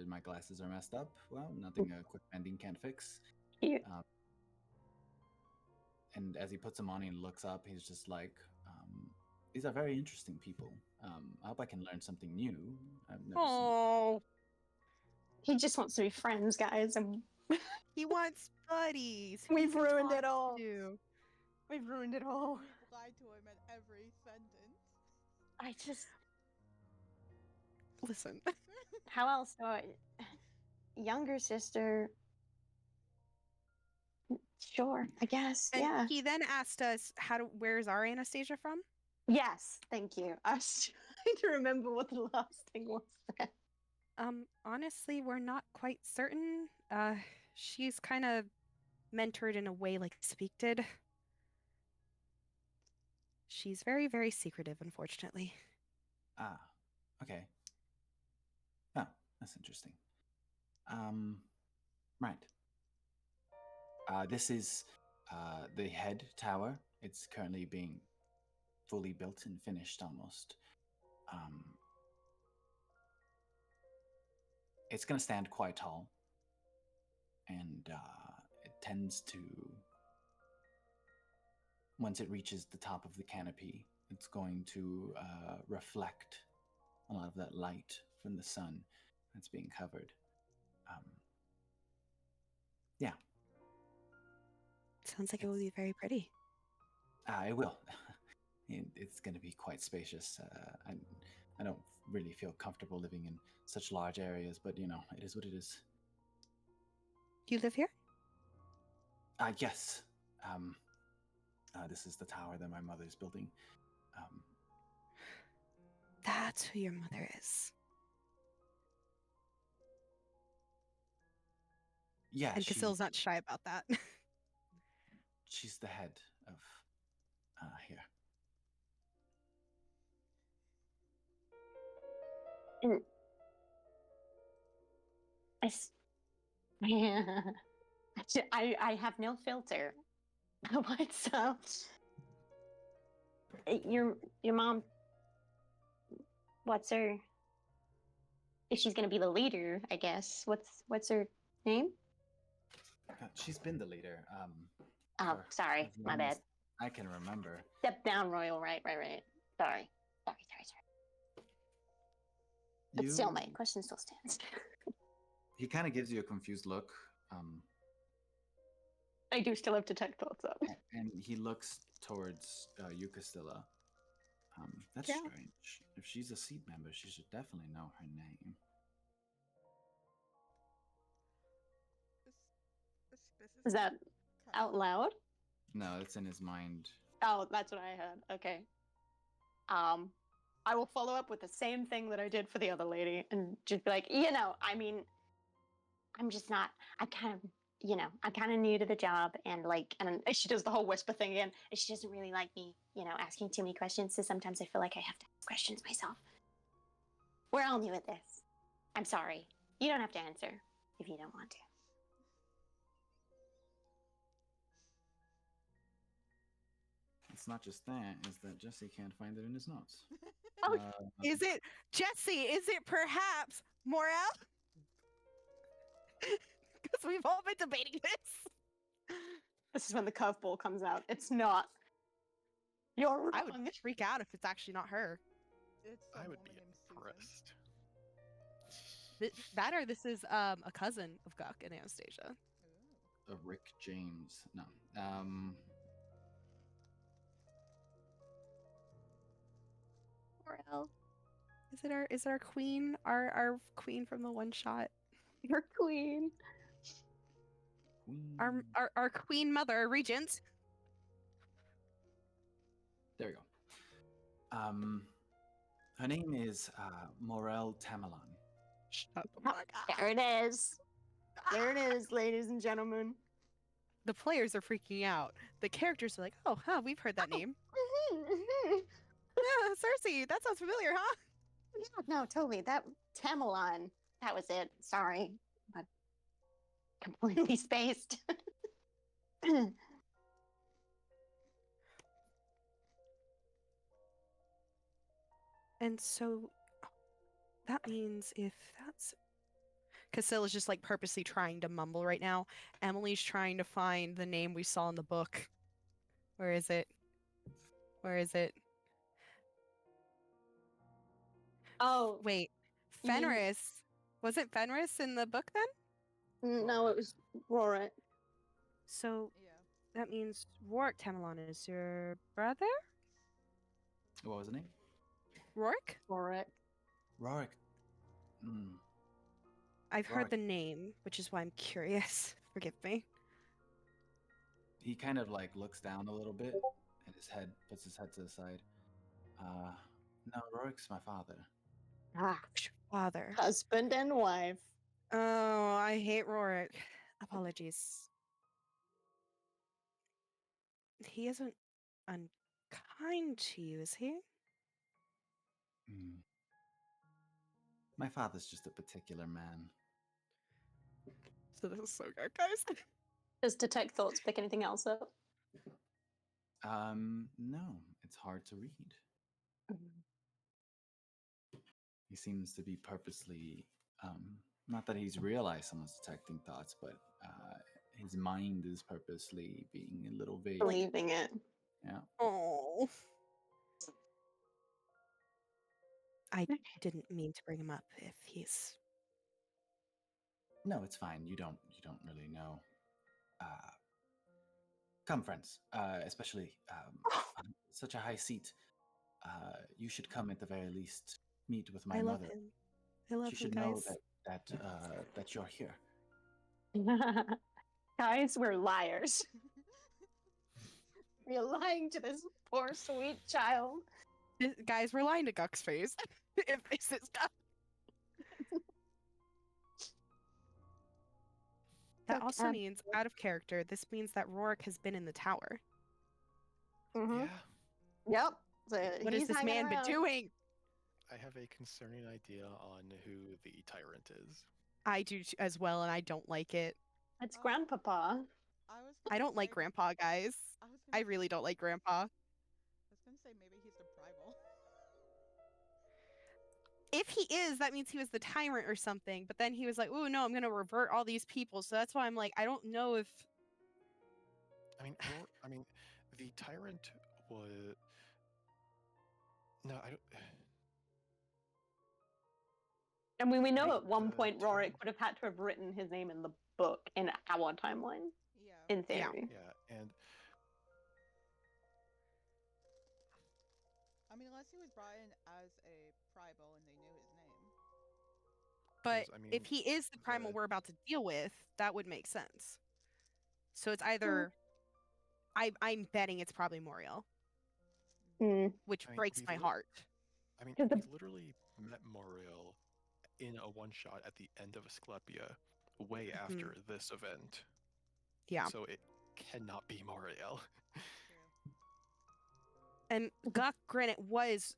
my glasses are messed up. Well, nothing a quick mending can't fix. Cute. And as he puts them on, he looks up. He's just like, "These are very interesting people. I hope I can learn something new. I've never seen." Oh, He just wants to be friends, guys, and he wants buddies. who We've he can ruined talk it all. to. we've ruined it all. We've lied to him at every sentence. I just. Listen, How else do I. Younger sister. Sure, I guess. and Yeah. he then asked us, where's our Anastasia from? Yes, thank you. I was trying to remember what the last thing was. Honestly, we're not quite certain. She's kind of mentored in a way like Speak did. She's very, very secretive, unfortunately. Ah, okay. Oh, that's interesting. Right. This is the head tower. It's currently being fully built and finished almost. It's going to stand quite tall, and it tends to, once it reaches the top of the canopy, it's going to reflect a lot of that light from the sun that's being covered. Yeah. Sounds like it would be very pretty. It will. It's going to be quite spacious. I don't really feel comfortable living in such large areas, but it is what it is. Do you live here? Yes. This is the tower that my mother is building. That's who your mother is. Yeah, And Casil's not shy about that. she's the head of here. And I have no filter. What's your mom? What's her? If she's gonna be the leader, I guess. What's her name? She's been the leader. Oh, for sorry, as my long bad. as I can remember. Step down, Royal. Right. Sorry. But still, my question still stands. He kind of gives you a confused look. I do still have detect thoughts up. And he looks towards Yukastilla. That's Yeah. strange. If she's a seat member, she should definitely know her name. Is that out loud? No, it's in his mind. Oh, that's what I heard. Okay. I will follow up with the same thing that I did for the other lady and just be like, I mean, I'm just not, I'm kind of new to the job and she does the whole whisper thing again. And she doesn't really like me, asking too many questions. So sometimes I feel like I have to ask questions myself. We're all new at this. I'm sorry. You don't have to answer if you don't want to. It's not just that, it's that Jesse can't find it in his notes. Oh, Is it, Jesse, is it perhaps Morel? Because we've all been debating this. This is when the curveball comes out. It's not. You're wrong. I would freak out if it's actually not her. It's some I would be woman named Susan. impressed. That or this is a cousin of Guk and Anastasia. Rick James. No. Morel. Is it our queen? Our queen from the one shot? Your queen. Our queen mother, Regent. There we go. Her name is Morel Tamalon. Shut the Ah, fuck up. There it is. There it is, ladies and gentlemen. The players are freaking out. The characters are like, oh, huh, we've heard that name. Yeah, Cersei, that sounds familiar, huh? No, totally. That Tamalon. That was it. Sorry. I completely spaced. And so that means if that's Cassilla's just like purposely trying to mumble right now. Emily's trying to find the name we saw in the book. Where is it? Where is it? Oh, Wait. You mean- Fenris. Wasn't Fenris in the book then? no, it was Rorik. So Yeah. that means Rorik Tamalon is your brother? What was the name? Rorik? Rorik. Rorik. Mm. I've heard Rorik. the name, which is why I'm curious. Forgive me. He kind of like looks down a little bit and puts his head to the side. No, Rorik's my father. Ah, Father. husband and wife. Oh, I hate Rorik. Apologies. He isn't unkind to you, is he? Mm. My father's just a particular man. So this is so good, guys. Does detect thoughts pick anything else up? No, it's hard to read. He seems to be purposely, not that he's realized someone's detecting thoughts, but his mind is purposely being a little vague. Believing it. Yeah. Oh. I didn't mean to bring him up if he's No, it's fine. You don't really know. Come, friends. Especially on such a high seat. You should come at the very least. Meet with my I love mother. him. I love She him, should know guys. that you're here. Guys, we're liars. We're lying to this poor sweet child. Guys, we're lying to Guk's face. If this is Guk. That Guk also and- means, out of character, this means that Rorik has been in the tower. Mhm. Yeah, Yep. So What he's has this hanging man been around. doing? I have a concerning idea on who the tyrant is. I do as well, and I don't like it. It's Oh. Grandpapa. I was. I gonna don't like say- Grandpa, guys. I was. I Gonna, really don't like Grandpa. I was gonna say maybe he's the primal. If he is, that means he was the tyrant or something. But then he was like, "Oh no, I'm gonna revert all these people." So that's why I'm like, I don't know if I mean, the tyrant was. No, I don't. I mean, we know Right, at one the point Rorik tyrant- would have had to have written his name in the book in our timeline, Yeah. in Yeah. theory. Yeah, and I mean, unless he was brought in as a primal and they knew his name. But 'cause, I mean, if he is the primal the- we're about to deal with, that would make sense. So it's either I'm betting it's probably Moriel, Mm. which I mean, breaks we've my lit- heart. I mean, 'Cause the- we literally met Moriel in a one shot at the end of Asclepia, way after this event. Yeah. So it cannot be Moriel. True. And Guk, granted, was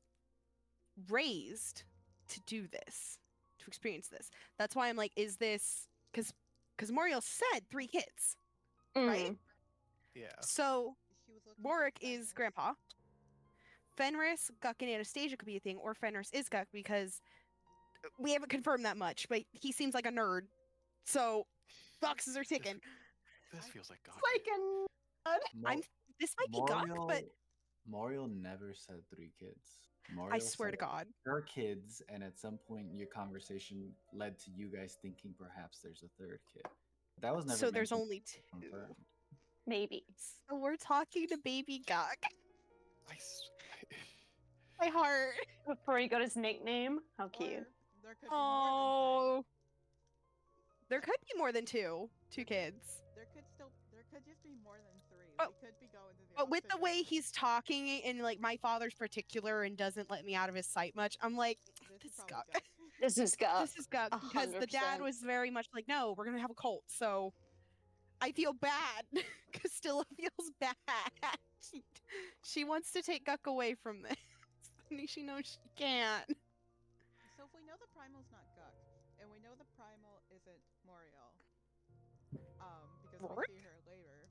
raised to do this, to experience this. That's why I'm like, is this because Moriel said 3 kids, right? Mm. Yeah. So He was looking for Rorik is Fenris. Grandpa. Fenris, Guk, and Anastasia could be a thing, or Fenris is Guk because we haven't confirmed that much, but he seems like a nerd. So boxes are ticking. This feels like God. Like a This might be Guk, but Moriel never said 3 kids. Moriel I swear to said God. her kids, and at some point in your conversation led to you guys thinking perhaps there's a 3rd kid. That was never. So there's mentioned only or 2. confirmed. maybe. So we're talking to baby Guk. My heart. Before he got his nickname. How cute. Or there could be more Oh. There could be more than two kids. than 3. There could just be more than 3. But- We could be going to the But with the opposite way direction. he's talking and like my father's particular and doesn't let me out of his sight much, I'm like, This is this probably Guk. Guk. This is Guk. This is Guk because the dad 100%. was very much like, no, we're gonna have a cult. So I feel bad. Castilla feels bad. She wants to take Guk away from this. And she knows she can't. So if we know the Primal's not Guk, and we know the Primal isn't Moriel, because Rourke? we see her later,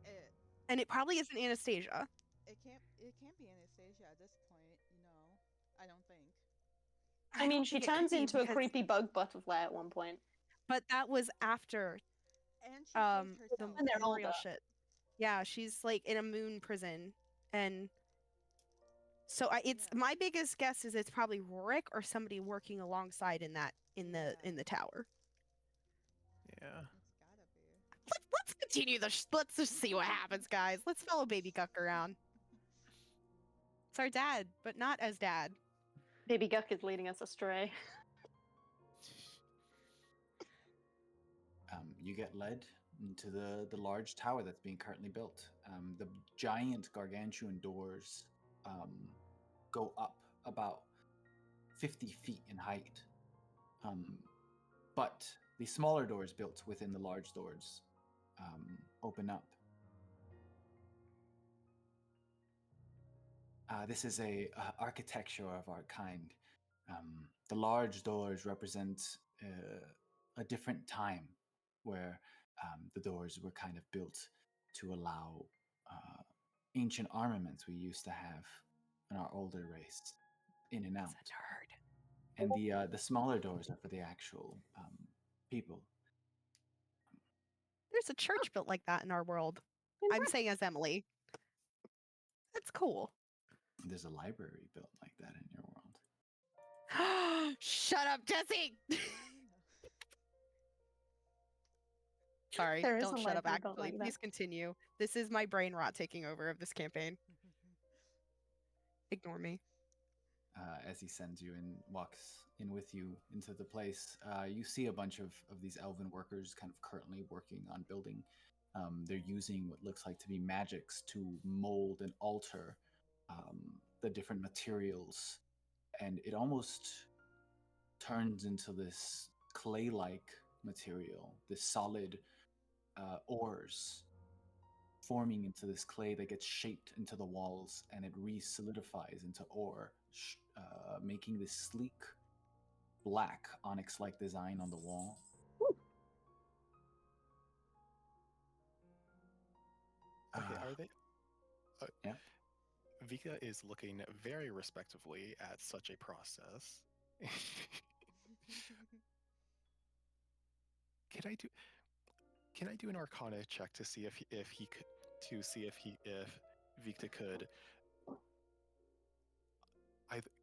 it And it probably isn't Anastasia. it can't be Anastasia at this point, I don't think. I mean, don't she think it could turns be into a because- creepy bug butterfly at one point. But that was after And she the saved herself. When they're Memorial older. shit. Yeah, she's like in a moon prison, and so it's Yeah. my biggest guess is it's probably Rorik or somebody working alongside in the Yeah. tower. Yeah. It's gotta be. Let's continue let's just see what happens, guys. Let's follow Baby Guk around. It's our dad, but not as dad. Baby Guk is leading us astray. You get led into the large tower that's being currently built. The giant gargantuan doors go up about 50 feet in height. But the smaller doors built within the large doors open up. This is a architecture of our kind. The large doors represent a different time where the doors were kind of built to allow ancient armaments we used to have in our older race in and out. That's a nerd. And the smaller doors are for the actual people. There's a church built like that in our world. I'm saying as Emily. That's cool. There's a library built like that in your world. Shut up, Jesse! Sorry, There is don't a shut up, library built actually. like Please that. continue. This is my brain rot taking over of this campaign. Ignore me. As he sends you and walks in with you into the place, you see a bunch of these elven workers kind of currently working on building. They're using what looks like to be magics to mold and alter the different materials, and it almost turns into this clay-like material, this solid ores forming into this clay that gets shaped into the walls, and it re-solidifies into ore, making this sleek black onyx-like design on the wall. Okay, are they? Yeah. Vika is looking very respectively at such a process. Can I do an Arcana check to see if Vika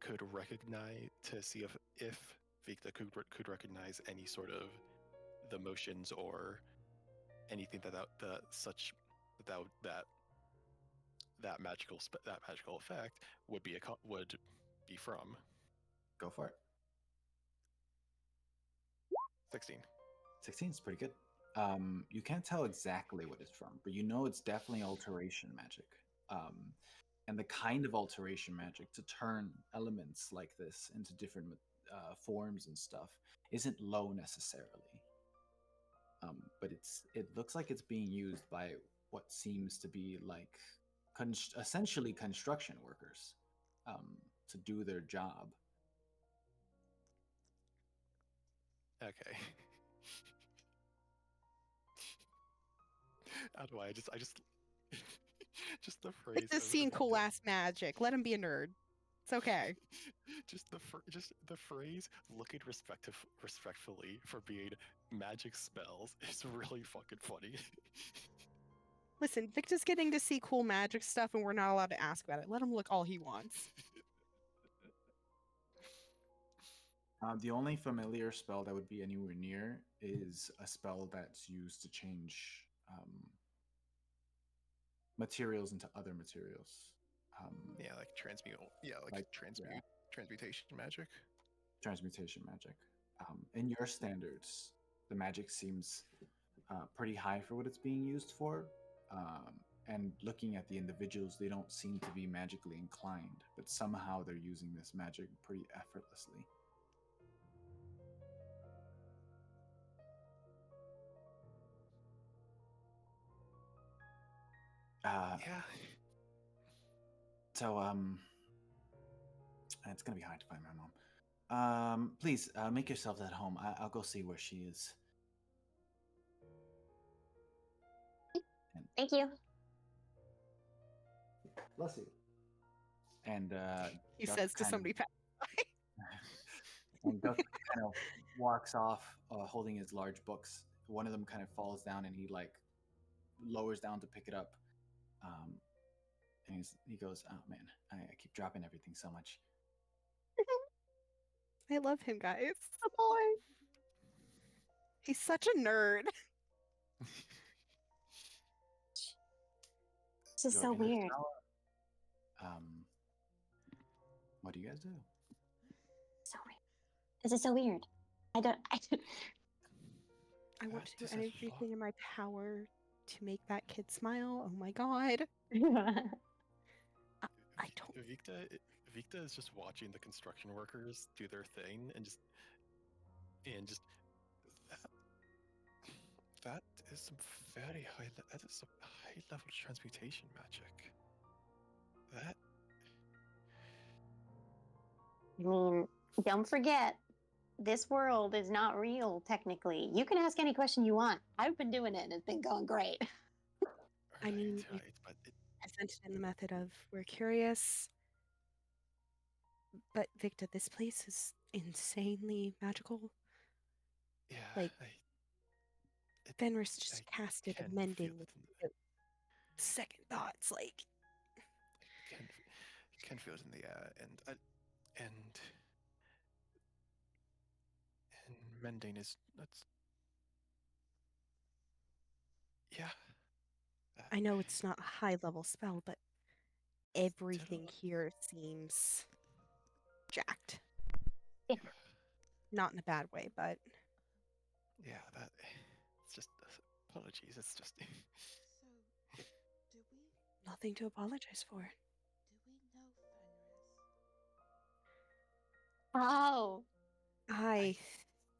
could recognize, to see if Vika could recognize any sort of the motions or anything that magical effect would be from. Go for it. 16. 16 is pretty good. You can't tell exactly what it's from, but you know it's definitely alteration magic. And the kind of alteration magic to turn elements like this into different forms and stuff isn't low necessarily. But it looks like it's being used by what seems to be like essentially construction workers to do their job. Okay. How do I just just the phrase Like this of seeing cool Vika. ass magic. Let him be a nerd. It's okay. just the phrase looking respectfully for being magic spells is really fucking funny. Listen, Victor's getting to see cool magic stuff and we're not allowed to ask about it. Let him look all he wants. The only familiar spell that would be anywhere near is a spell that's used to change materials into other materials. Yeah, like transmute. Yeah, like transmutation magic. Transmutation magic. In your standards, the magic seems pretty high for what it's being used for. And looking at the individuals, they don't seem to be magically inclined, but somehow they're using this magic pretty effortlessly. Yeah. So, it's gonna be hard to find my mom. Please make yourselves at home. I'll go see where she is. Thank you. Bless you. And He Guk says to kind of- somebody, and Guk kind of walks off, holding his large books. One of them kind of falls down, and he like lowers down to pick it up. And he goes, "Oh man, I keep dropping everything so much." I love him, guys. Oh boy. He's such a nerd. This is Your so inner weird. power. What do you guys do? So weird. This is so weird. I don't. I want to do This is everything in my power to make that kid smile. Oh my god. I don't. Victa is just watching the construction workers do their thing and just that is some very high. That is some high level transmutation magic. That I mean, don't forget, this world is not real, technically. You can ask any question you want. I've been doing it and it's been going great. I mean, right, but presented in the method of we're curious. But Victor, this place is insanely magical. yeah, Like, Fenris just I casted a can mending feel with it second thoughts. Like, can feel it in the air, and mending is that's yeah. I know it's not a high level spell, but everything here seems jacked. Yeah. Not in a bad way, but Yeah, that it's just apologies. It's just So, do we nothing to apologize for. know Fenris? Oh, I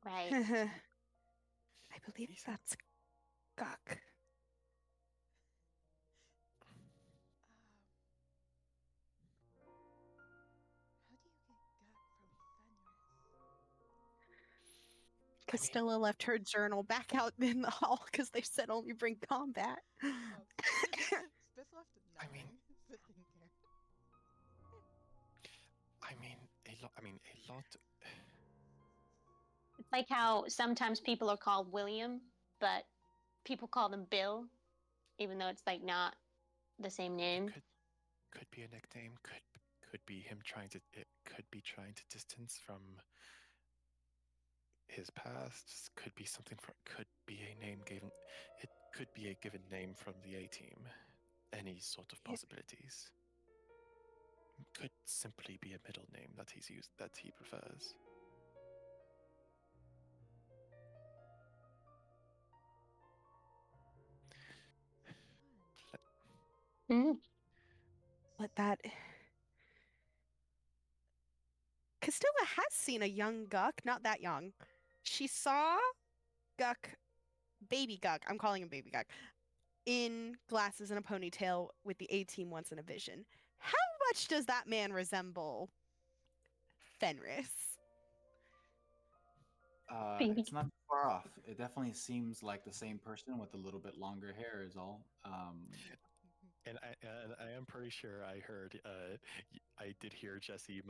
right. I believe He's- that's Guk. How do you get Guk from Fenris? Castilla left her journal back out in the hall because they said only bring combat. Oh, Spiff left I nothing. mean- Spiff didn't care. I mean, a lot. It's like how sometimes people are called William, but people call them Bill, even though it's like not the same name. Could be a nickname. Could be him trying to. It could be trying to distance from his past. Could be something for. Could be a name given. It could be a given name from the A team. Any sort of Yeah. possibilities. Could simply be a middle name that he's used that he prefers. Mm. But that Castilla has seen a young Guk, not that young. She saw Guk, baby Guk, I'm calling him baby Guk, in glasses and a ponytail with the A team once in a vision. How much does that man resemble Fenris? Baby. It's not too far off. It definitely seems like the same person with a little bit longer hair is all. And I am pretty sure I heard. I did hear Jesse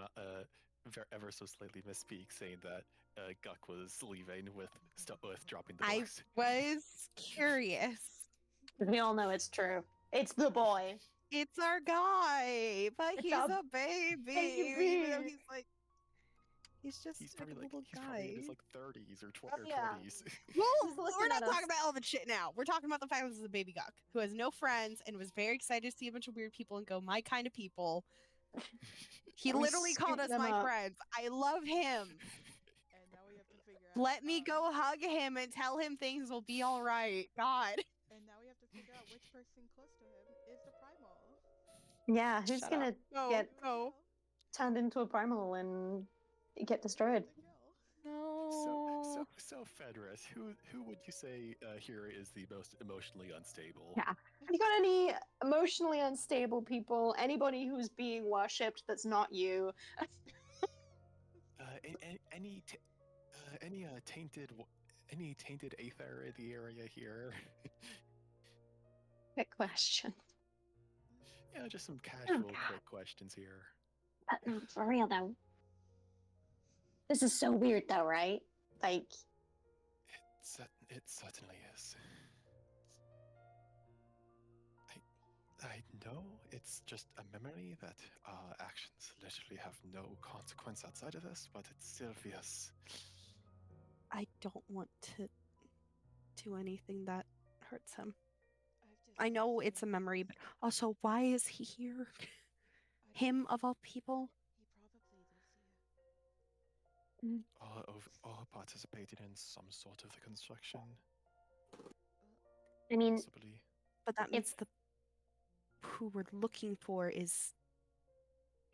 ever so slightly misspeak, saying that Guk was leaving with dropping the I box. was curious. We all know it's true. It's the boy. It's our guy, but It's he's a a baby. baby. Even though He's just He's a probably little he's probably in his guy. like 30s or Oh, yeah. 20s. Well, Just looking we're not at us. talking about all that shit now. We're talking about the fact that this is a baby Guk who has no friends and was very excited to see a bunch of weird people and go, my kind of people. He We literally called scooped us them my up. friends. I love him. And now we have to figure out. Let me go hug him and tell him things will be all right. God. And now we have to figure out which person close to him is the primal. Yeah, who's Shut gonna up. No, get no, turned into a primal and get destroyed? The kill. no. So Fedris, who would you say here is the most emotionally unstable? Yeah. Have you got any emotionally unstable people? Anybody who's being worshipped that's not you? Any tainted aether in the area here? Good question. Yeah, just some casual, God. quick questions here. But no, for real though. This is so weird though, right? Like, It certainly is. I know it's just a memory that our actions literally have no consequence outside of this, but it still feels. I don't want to do anything that hurts him. I've just I know been it's a saying memory, this. but also, why is he here? I don't Him know. of all people? He probably lives here. Or participated in some sort of the construction, I mean, possibly. But that If- means the who we're looking for is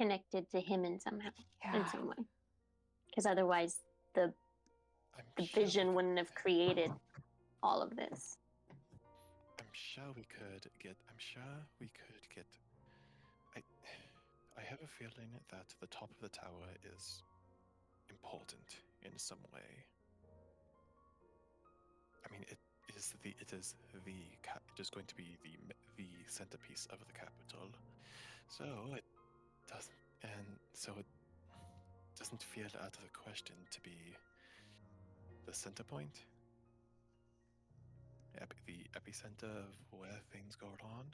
connected to him in somehow, in yeah. some way. Because otherwise, the I'm sure we vision could- wouldn't have created all of this. I'm sure we could get. I have a feeling that the top of the tower is important in some way. I mean, it is going to be the centerpiece of the capital. So it doesn't feel out of the question to be the center point, the epicenter of where things go on.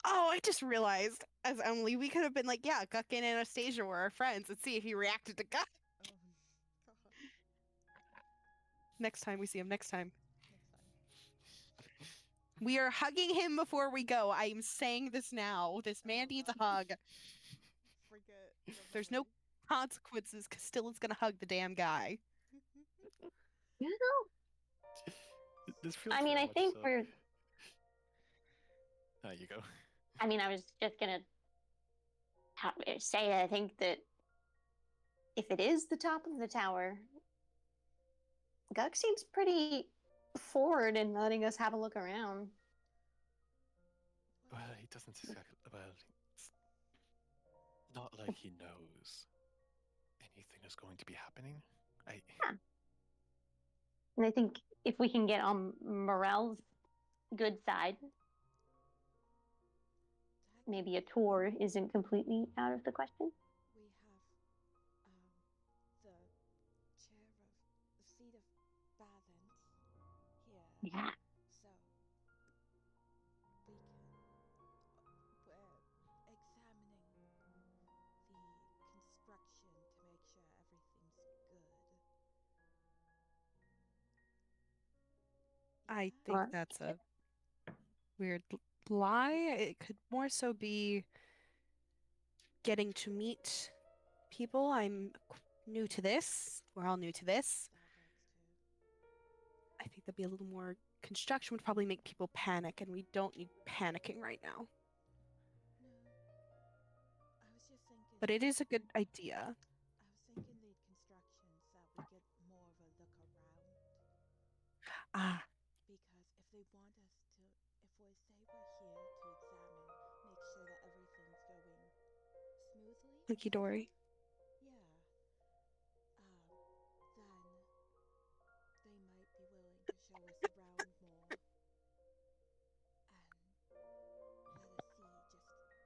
Oh, I just realized, as Emily, we could have been like, yeah, Guk and Anastasia were our friends and see if he reacted to Guk. Oh, God. Next time we see him, next time. Next time. We are hugging him before we go. I am saying this now. This man Oh, needs a God. hug. Forget the There's no memory. consequences because still is gonna hug the damn guy. You know? This feels I mean, very I much think so. we're. There you go. I mean, I was just gonna say, I think that if it is the top of the tower, Guk seems pretty forward in letting us have a look around. Well, he doesn't exactly. Well, it's not like he knows anything is going to be happening. And I think if we can get on Morel's good side, maybe a tour isn't completely out of the question. We have the chair of the seat of Bathant here. Yeah. So we can we're examining the construction to make sure everything's good. I Yeah? think Or- that's a weird lie. It could more so be getting to meet people. I'm new to this. We're all new to this. That works too. I think that'd be a little more construction would probably make people panic, and we don't need panicking right now. No. I was just thinking. But it is a good idea. I was thinking lead construction so that we get more of a look around. Ah, Because if they want us to, if we say we're here to examine, make sure that everything's going smoothly. hunky dory. Yeah. Then they might be willing to show us around more and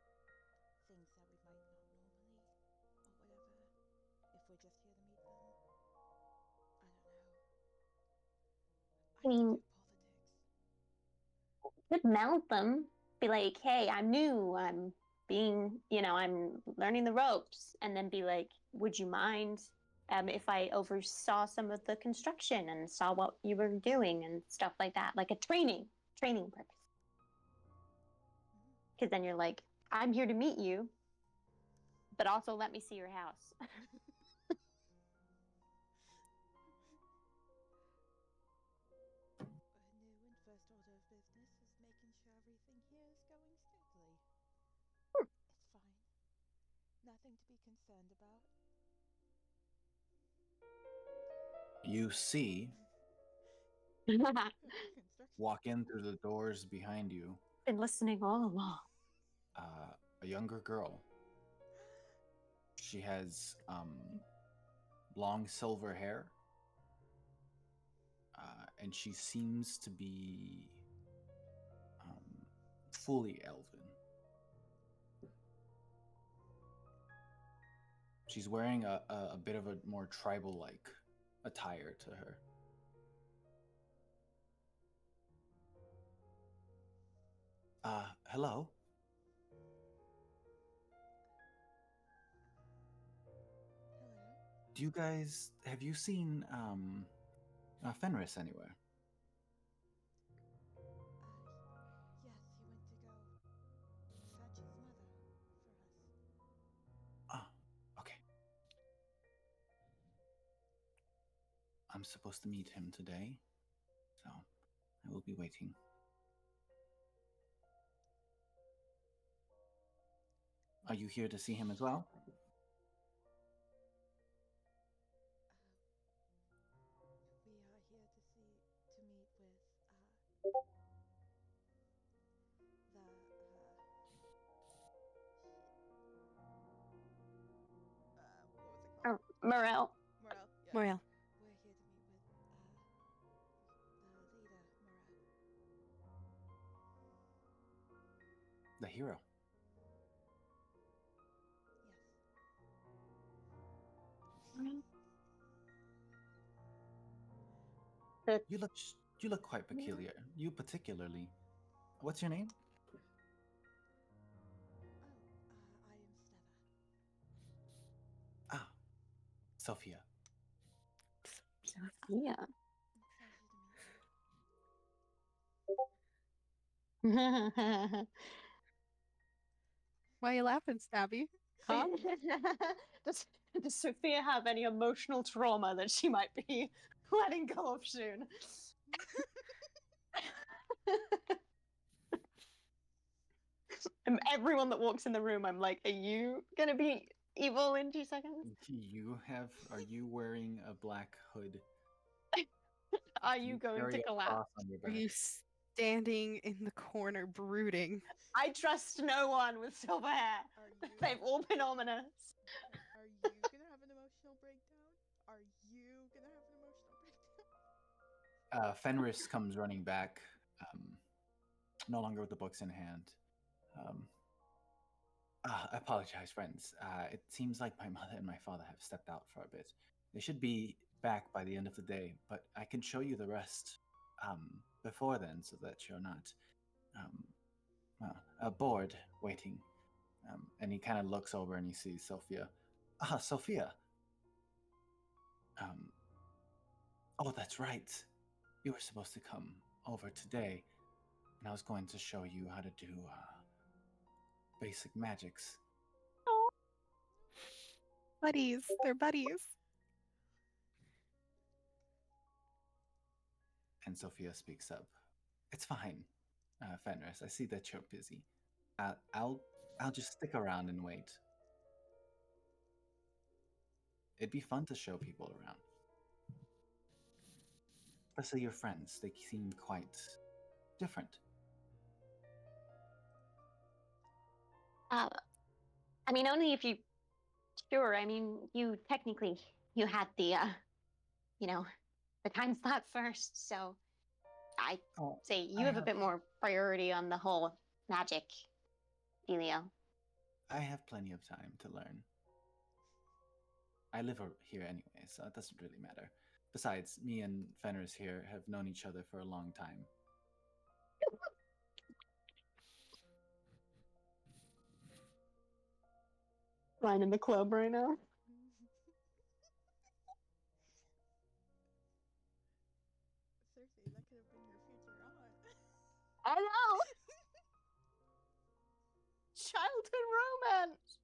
let us see just things that we might not normally or whatever. If we're just here to meet them. I don't know. I mean, do politics. could mount them. Be like, hey, I'm new. I'm being, I'm learning the ropes, and then be like, would you mind if I oversaw some of the construction and saw what you were doing and stuff like that, like a training purpose. Because then you're like, I'm here to meet you, but also let me see your house. A new and first order of business is making sure everything here is going smoothly. It's fine. Nothing to be concerned about. You see, Construction. walk in through the doors behind you, Been listening all along. a younger girl. She has long silver hair, and she seems to be fully elven. She's wearing a bit of a more tribal-like attire to her. Hello? Hello. Do you guys, have you seen Fenris anywhere? Yes, he went to go fetch his mother for us. Ah, okay. I'm supposed to meet him today, so I will be waiting. Are you here to see him as well? We are here to meet with the what was it called? Morel. Morel. Yes. Morel. We're here to meet with the leader, Morel. The hero. Yes. You look quite peculiar. You particularly. What's your name? Oh, I am Stella. Ah, Sophia. Yeah. Pleasure to meet you. Why are you laughing, Stabby? Huh? does, does Sophia have any emotional trauma that she might be letting go of soon? And everyone that walks in the room, I'm like, are you gonna be evil in 2 seconds? Are you wearing a black hood? Are Do you going carry to a collapse? cross on your Are back? you standing in the corner brooding? I trust no one with silver hair. Are you They've all been ominous. are you gonna have an emotional breakdown? Are you gonna have an emotional breakdown? Fenris comes running back, no longer with the books in hand. I apologize, friends. It seems like my mother and my father have stepped out for a bit. They should be back by the end of the day, but I can show you the rest before then so that you're not bored waiting. And he kind of looks over and he sees Sophia. Ah, Sophia. Oh, that's right. You were supposed to come over today, and I was going to show you how to do basic magics. Oh, buddies. They're buddies. And Sophia speaks up. It's fine, Fenris. I see that you're busy. I'll just stick around and wait. It'd be fun to show people around, especially your friends. They seem quite different. I mean, only if you. Sure. I mean, you technically had the the time slot first, so I say you have a bit more priority on the whole magic dealio. I have plenty of time to learn. I live here anyway, so it doesn't really matter. Besides, me and Fenris here have known each other for a long time. Flying in the club right now. Cersei, that could have been your future aunt. I know. Childhood romance.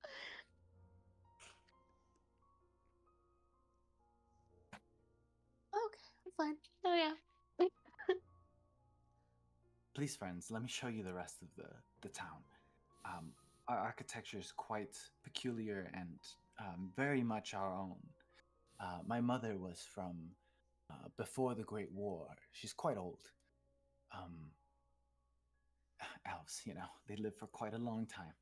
Okay, I'm fine. Oh yeah. Please, friends, let me show you the rest of the town. Our architecture is quite peculiar and very much our own. My mother was from before the Great War. She's quite old. Elves, they live for quite a long time.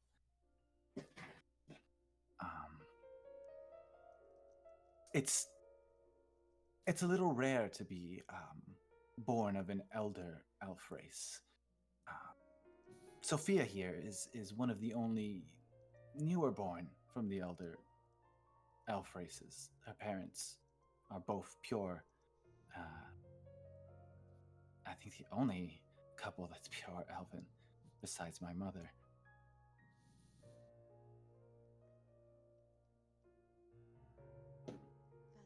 It's a little rare to be born of an elder elf race. Sophia here is one of the only newer born from the elder elf races. Her parents are both pure. I think the only couple that's pure elven, besides my mother.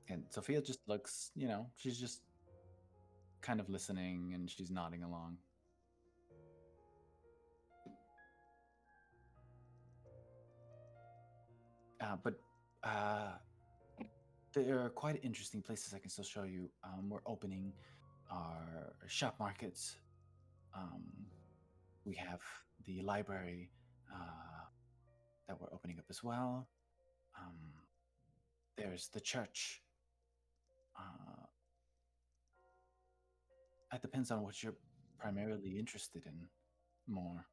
And Sophia just looks, she's just kind of listening and she's nodding along. But there are quite interesting places I can still show you. We're opening our shop markets. We have the library that we're opening up as well. There's the church. It depends on what you're primarily interested in more.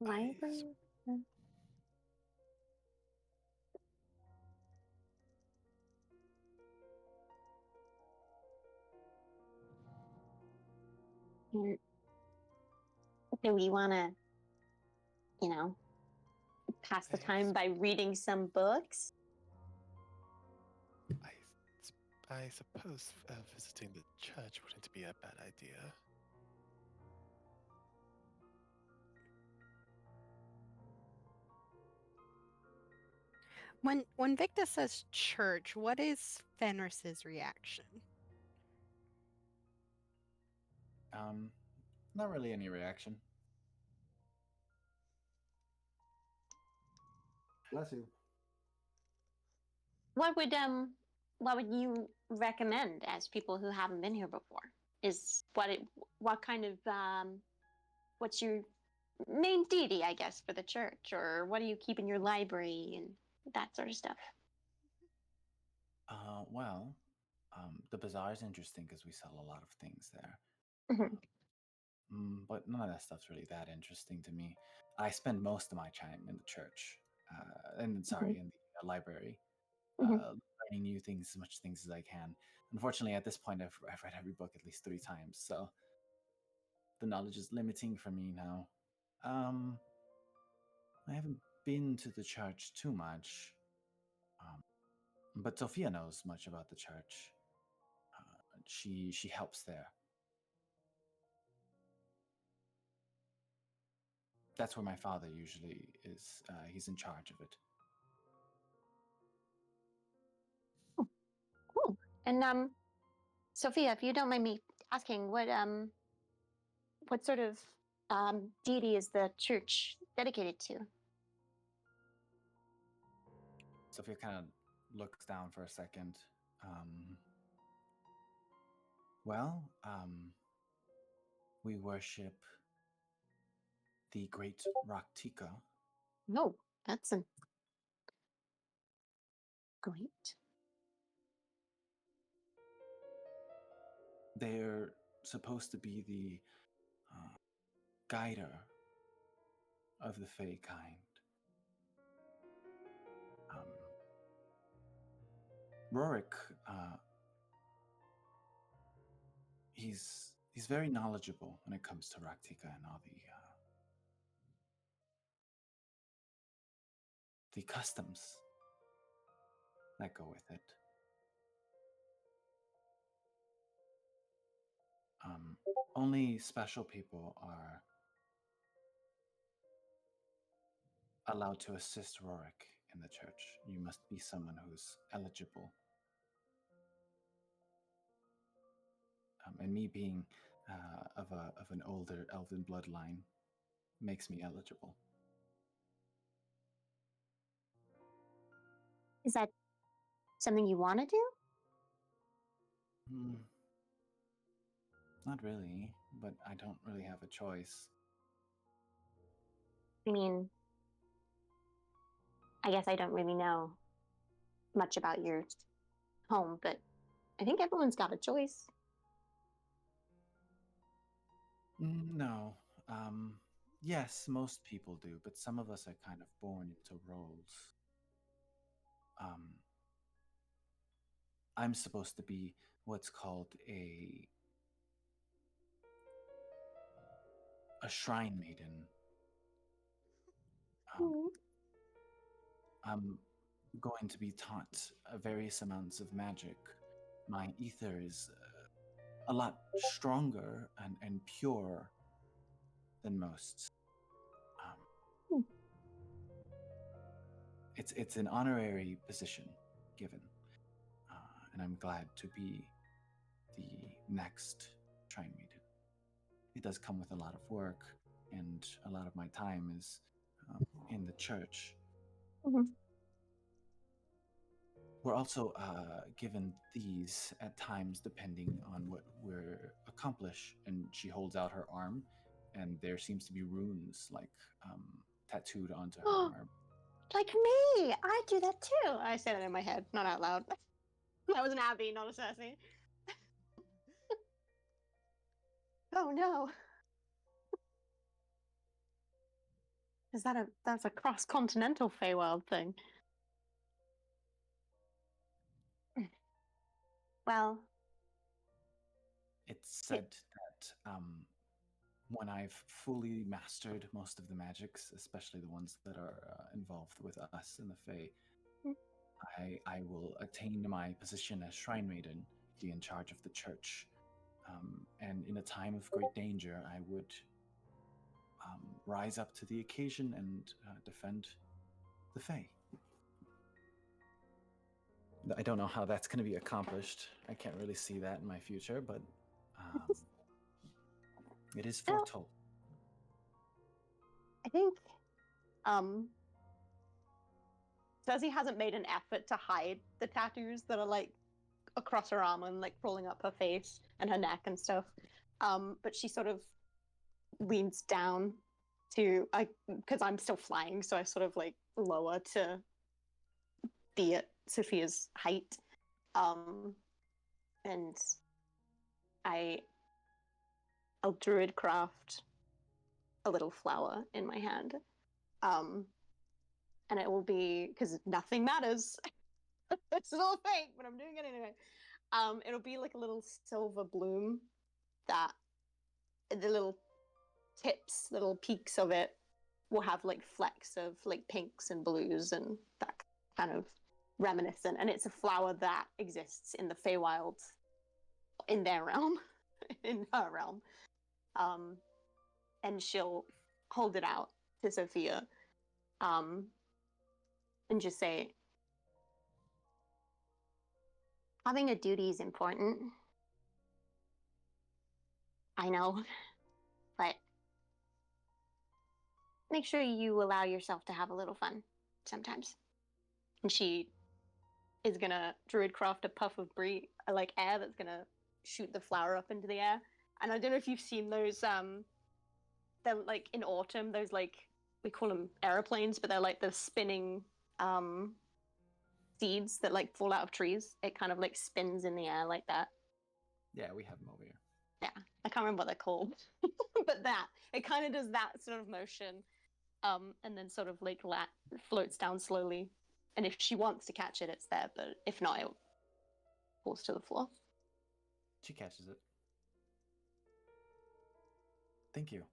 Library. Do we want to, pass the time by reading some books? I suppose visiting the church wouldn't be a bad idea. When Victor says church, what is Fenris's reaction? Not really any reaction. Bless you. What would you recommend as people who haven't been here before? What kind of what's your main deity, I guess, for the church, or what do you keep in your library and that sort of stuff? Well, the bazaar is interesting because we sell a lot of things there. But none of that stuff's really that interesting to me. I spend most of my time in the church, in the library, learning new things, as much things as I can. Unfortunately, at this point, I've read every book at least 3 times, so the knowledge is limiting for me now. I haven't been to the church too much, but Sophia knows much about the church. She helps there. That's where my father usually is. He's in charge of it. Cool. And Sophia, if you don't mind me asking, what sort of deity is the church dedicated to? Sophia kind of looks down for a second. We worship the great Raktika. No, that's great. They're supposed to be the guider of the Fae kind. Rorik, he's very knowledgeable when it comes to Raktika and all the customs that go with it. Only special people are allowed to assist Rorik in the church. You must be someone who's eligible. And me being of an older elven bloodline makes me eligible. Is that something you want to do? Not really, but I don't really have a choice. I mean, I guess I don't really know much about your home, but I think everyone's got a choice. No. Yes, most people do, but some of us are kind of born into roles. I'm supposed to be what's called a shrine maiden. I'm going to be taught various amounts of magic. My ether is a lot stronger and pure than most. It's an honorary position given, and I'm glad to be the next shrine maiden. It does come with a lot of work, and a lot of my time is in the church. We're also given these at times depending on what we're accomplish. And she holds out her arm, and there seems to be runes like tattooed onto her arm. Like me! I do that too! I said it in my head, not out loud. That was an Abby, not a Cersei. Oh no. Is that's a cross-continental Feywild thing? Well, it's said that when I've fully mastered most of the magics, especially the ones that are involved with us in the Fae, I will attain my position as Shrine Maiden, be in charge of the church. And in a time of great danger, I would rise up to the occasion and defend the Fae. I don't know how that's going to be accomplished. I can't really see that in my future, but it is foretold. I think Cersei hasn't made an effort to hide the tattoos that are like across her arm and like crawling up her face and her neck and stuff. But she sort of leans down to because I'm still flying, so I sort of like lower to be at Sophia's height. And I'll druid craft a little flower in my hand. And it will be, because nothing matters. This is all fake, but I'm doing it anyway. It'll be like a little silver bloom that the little tips, little peaks of it will have like flecks of like pinks and blues and that kind of reminiscent. And it's a flower that exists in the Feywild, in their realm, in her realm. And she'll hold it out to Sophia, and just say, having a duty is important. I know, but make sure you allow yourself to have a little fun sometimes. And she is gonna druidcraft a puff of like air that's gonna shoot the flower up into the air. And I don't know if you've seen those, they're like in autumn, those like, we call them aeroplanes, but they're like the spinning seeds that like fall out of trees. It kind of like spins in the air like that. Yeah, we have them over here. Yeah, I can't remember what they're called, but it kind of does that sort of motion, and then sort of like floats down slowly. And if she wants to catch it, it's there. But if not, it falls to the floor. She catches it. Thank you.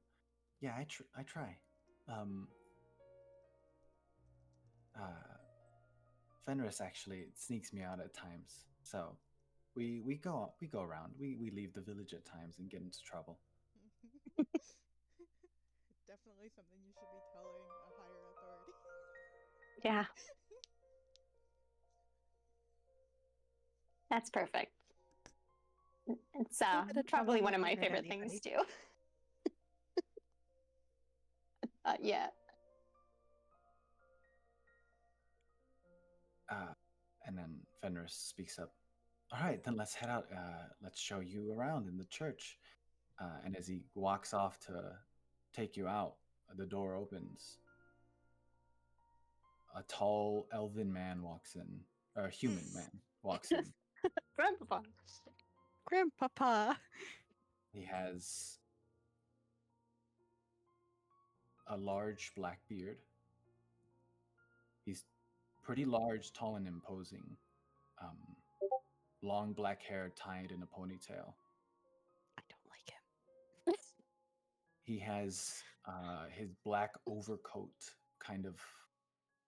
Yeah, I try. Fenris actually sneaks me out at times, so we go around. We leave the village at times and get into trouble. Definitely something you should be telling a higher authority. Yeah. That's perfect. It's Don't let a probably trouble one of my hurt favorite things too. Yeah. And then Fenris speaks up. All right, then let's head out. Let's show you around in the church. And as he walks off to take you out, the door opens. A tall elven man walks in, or a human man walks in. Grandpa. Grandpapa. He has a large black beard. He's pretty large, tall, and imposing. Long black hair tied in a ponytail. I don't like him. He has his black overcoat kind of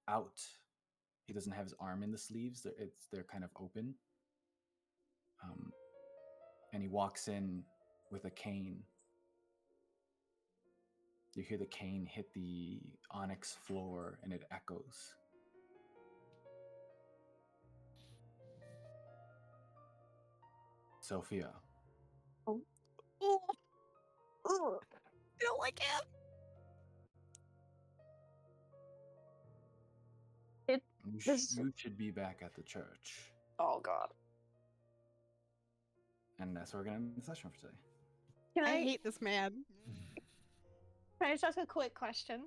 out. He doesn't have his arm in the sleeves. They're kind of open. And he walks in with a cane. You hear the cane hit the onyx floor and it echoes. Sophia. Oh. I don't like him. You should be back at the church. Oh God. And that's where we're going to end the session for today. Can I I hate this man. Can I just ask a quick question?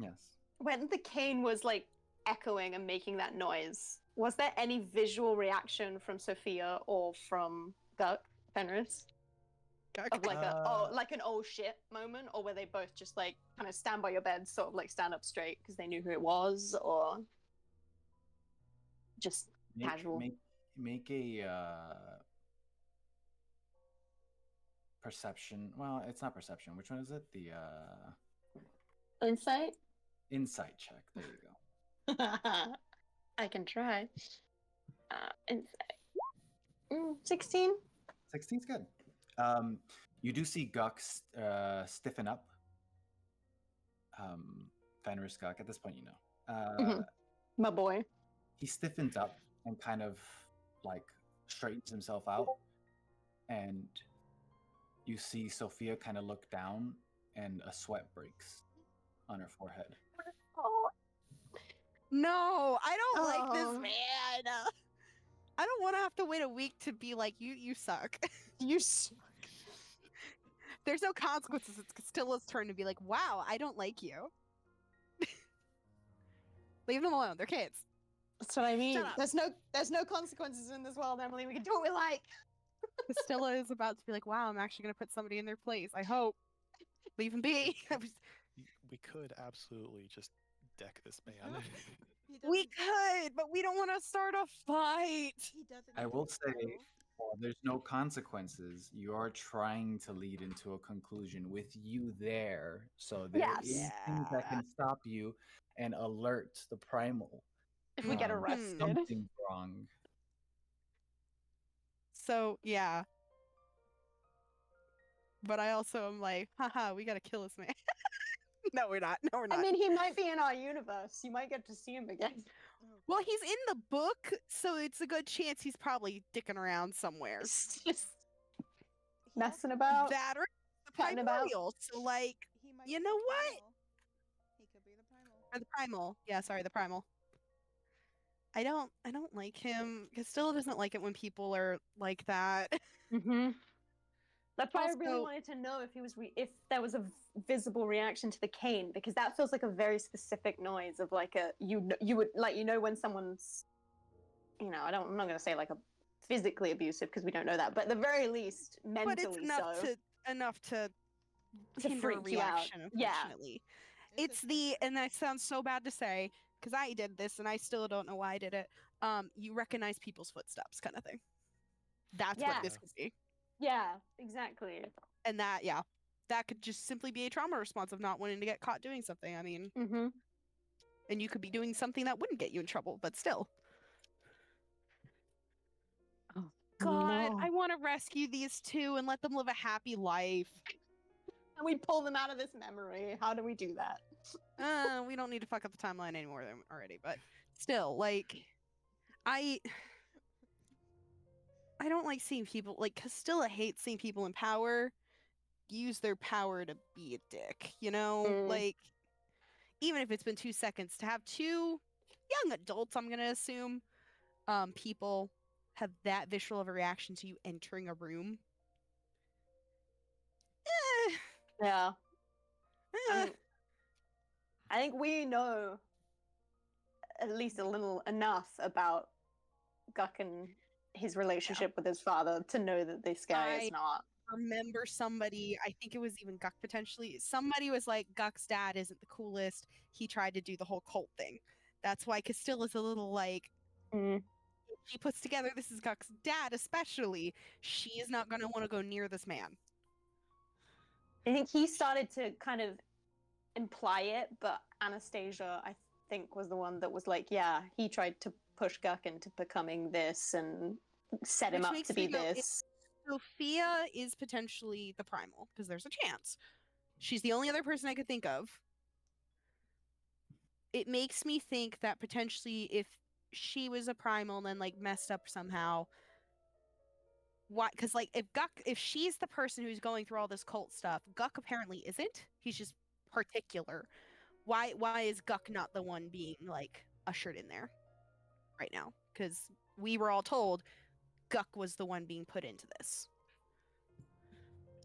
Yes. When the cane was like echoing and making that noise, was there any visual reaction from Sophia or from Guk, Fenris? Of like like an oh shit moment, or were they both just like kind of stand by your bed, sort of like stand up straight because they knew who it was, or just casual? Make a perception. Well, it's not perception. Which one is it? The Insight? insight check. There you go. I can try. Insight. 16? 16's good. You do see Guk stiffen up. Fenris Guk, at this point, you know. My boy. He stiffens up and kind of like straightens himself out. And you see Sophia kind of look down and a sweat breaks on her forehead. Oh. No, I don't like this Oh. man. I don't want to have to wait a week to be like, you suck. You suck. There's no consequences. It's Castilla's turn to be like, wow, I don't like you. Leave them alone. They're kids. That's what I mean. Shut up. There's no consequences in this world, Emily. We can do what we like. Castilla is about to be like, wow, I'm actually going to put somebody in their place. I hope. Leave him be. We could absolutely just deck this man. We could, but we don't want to start a fight. He doesn't. I need to will be say, primal. while there's no consequences, you are trying to lead into a conclusion with you there. So there is Yes. things that can stop you and alert the primal. If we get arrested. Something's wrong. So, yeah. But I also am like, haha, we gotta kill this man. No, we're not. No, we're not. I mean, he might be in our universe. You might get to see him again. Oh, Well, God. he's in the book, so it's a good chance he's probably dicking around somewhere. Just He messing also- about. That or the Cutting about. Primordials. So, like, He might you be know the what? primal. He could be the primal. or the Primal. Yeah, sorry, the Primal. I don't like him. Castilla doesn't like it when people are like that. Mm-hmm. That's why I really Also- wanted to know if he was if there was a visible reaction to the cane, because that feels like a very specific noise of like a you would like when someone's I'm not gonna say like a physically abusive because we don't know that, but at the very least mentally But it's enough to to hinder freak you out. reaction, Yeah. unfortunately. It's the, and that sounds so bad to say, because I did this and I still don't know why I did it. You recognize people's footsteps kind of thing. That's Yeah. what this could be. Yeah, exactly. And that, yeah, that could just simply be a trauma response of not wanting to get caught doing something. I mean, Mm-hmm. and you could be doing something that wouldn't get you in trouble, but still. Oh, God, no. I want to rescue these two and let them live a happy life. And we pull them out of this memory. How do we do that? We don't need to fuck up the timeline anymore than already, but still, like, I don't like seeing people like Castilla hates seeing people in power use their power to be a dick, you know? Like, even if it's been 2 seconds, to have two young adults, I'm gonna assume, people have that visceral of a reaction to you entering a room. Yeah. Eh. I think we know at least a little enough about Guk and his relationship with his father to know that this guy is not. Remember somebody, I think it was even Guk potentially, somebody was like, Guk's dad isn't the coolest. He tried to do the whole cult thing. That's why Castilla's a little like, she puts together this is Guk's dad, especially. She is not going to want to go near this man. I think he started to kind of imply it, but Anastasia, I think, was the one that was like, yeah, he tried to push Guk into becoming this and set him Which up makes to me be go, this. Sophia is potentially the primal, because there's a chance. She's the only other person I could think of. It makes me think that potentially if she was a primal and then like messed up somehow, why? Because like if she's the person who's going through all this cult stuff, Guk apparently isn't. He's just particular. Why is Guk not the one being like ushered in there right now? Because we were all told Guk was the one being put into this.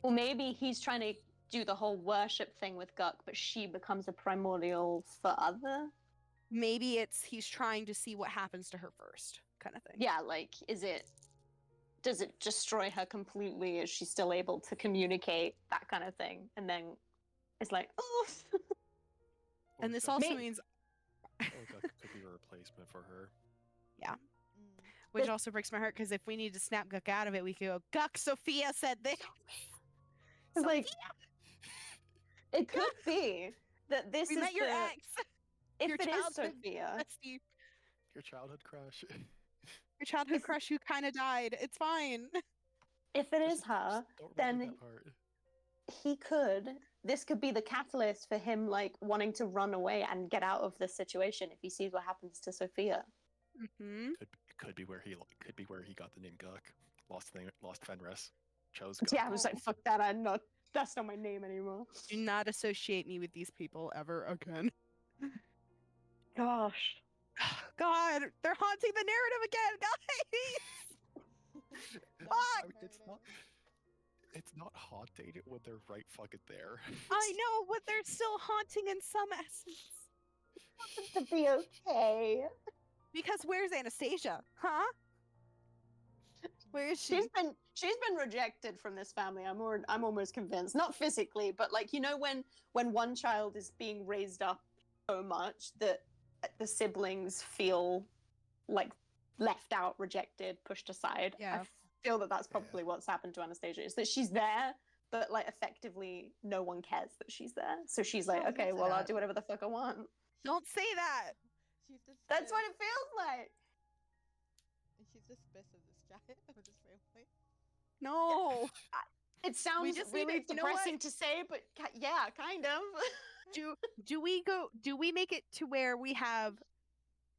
Well, maybe he's trying to do the whole worship thing with Guk, but she becomes a primordial for other. Maybe it's he's trying to see what happens to her first, kind of thing. Yeah, like, does it destroy her completely? Is she still able to communicate, that kind of thing? And then it's like, oh. And this also means Guk could be a replacement for her. Yeah. Which also breaks my heart, because if we need to snap Guk out of it, we could go, Guk, Sophia said this. It's like, it could be that this we is met your ex. If your it is childhood Sophia. bestie. Your childhood crush. Your childhood crush who kind of died. It's fine. If it is her, then this could be the catalyst for him, like, wanting to run away and get out of this situation if he sees what happens to Sophia. Mm-hmm. Could be where he got the name Guk. Lost Fenris. Chose Guk. Yeah, I was like, fuck that. That's not my name anymore. Do not associate me with these people ever again. Gosh. God, they're haunting the narrative again, guys. Fuck. It's not haunting when they're right fucking there. I know, but they're still haunting in some essence. To be okay. Because where's Anastasia? Huh? Where is she? She's been rejected from this family. I'm almost convinced. Not physically, but like, you know, when one child is being raised up so much that the siblings feel like left out, rejected, pushed aside. Yeah. I feel that that's probably what's happened to Anastasia, is that she's there, but like effectively no one cares that she's there. So she's like, okay, well, I'll do whatever the fuck I want. Don't say that. That's what it feels like. She's dismissive of this family. No. It sounds really depressing to say, but yeah, kind of. Do we make it to where we have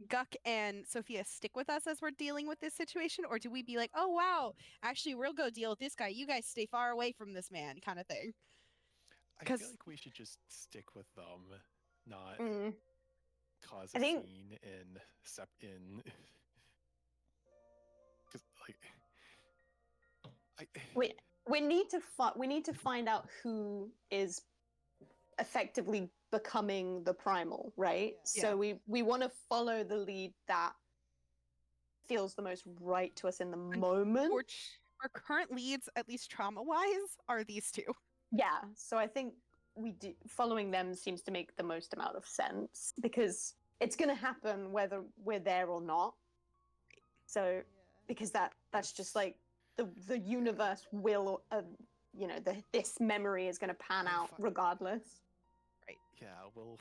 Guk and Sophia stick with us as we're dealing with this situation, or do we be like, oh wow, actually we'll go deal with this guy, you guys stay far away from this man, kind of thing? I feel like we should just stick with them, not cause a scene in because like we need to find out who is effectively becoming the primal, right? Yeah. So we want to follow the lead that feels the most right to us in the moment. Our current leads, at least trauma-wise, are these two. Yeah, so I think following them seems to make the most amount of sense, because it's going to happen whether we're there or not. So because that's just like the universe will this memory is going to pan out regardless. Right. Yeah, we'll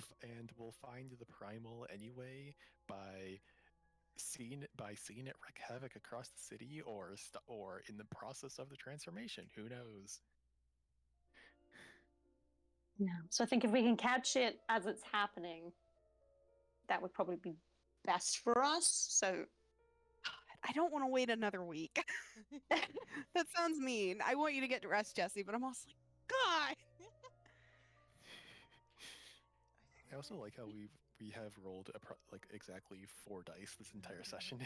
find the primal anyway by seeing it wreak havoc across the city, or in the process of the transformation. Who knows? No. So I think if we can catch it as it's happening, that would probably be best for us. So I don't want to wait another week. That sounds mean. I want you to get to rest, Jesse, but I'm also like, God. I also like how we have rolled like exactly 4 dice this entire session.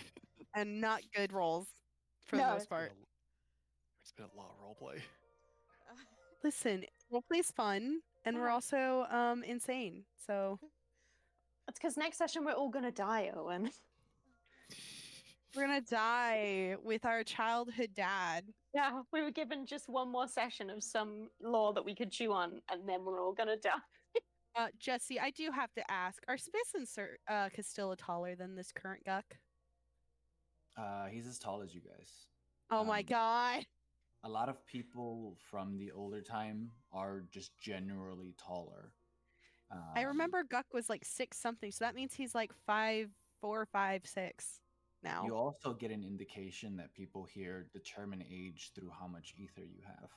And not good rolls for the No. most part. It's been a lot of roleplay. Listen, roleplay's fun, and we're Yeah. also insane. So That's because next session we're all gonna die, Owen. we're gonna die with our childhood dad. Yeah, we were given just one more session of some lore that we could chew on, and then we're all gonna die. Jesse, I do have to ask: are Spiss and Sir Castilla taller than this current Guk? He's as tall as you guys. Oh my god! A lot of people from the older time are just generally taller. I remember Guk was like 6 something, so that means he's like 5'4", 5'6" now. You also get an indication that people here determine age through how much ether you have.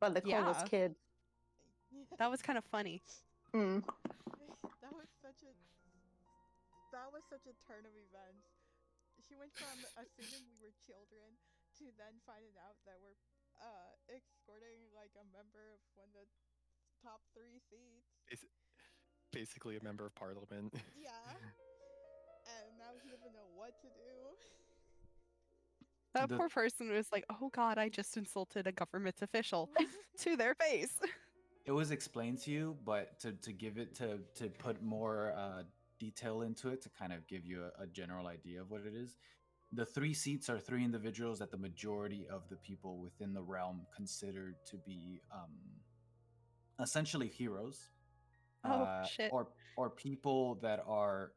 Well, they call us Yeah. kids. That was kind of funny. Mm. That was such a turn of events. She went from assuming we were children to then finding out that we're escorting like a member of one of the top 3 seats. It's basically a member of parliament. Yeah. And now she doesn't know what to do. That The- poor person was like, "Oh God, I just insulted a government official," to their face. It was explained to you, but to give it to put more detail into it, to kind of give you a general idea of what it is. The 3 seats are 3 individuals that the majority of the people within the realm considered to be essentially heroes. Oh shit! Or people that are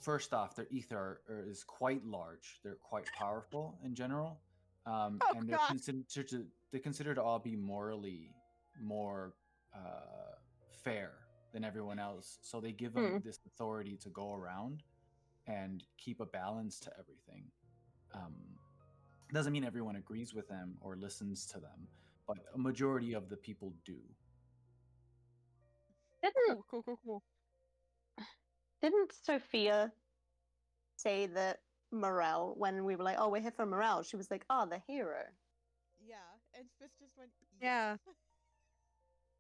first off, their ether is quite large. They're quite powerful in general, Oh and God! they're considered to all be morally more fair than everyone else. So they give them this authority to go around and keep a balance to everything. Doesn't mean everyone agrees with them or listens to them, but a majority of the people do. Cool. Didn't Sophia say that Morel, when we were like, "Oh, we're here for Morel," she was like, "Oh, the hero." Yeah, and Spiss just went, Yeah. yes.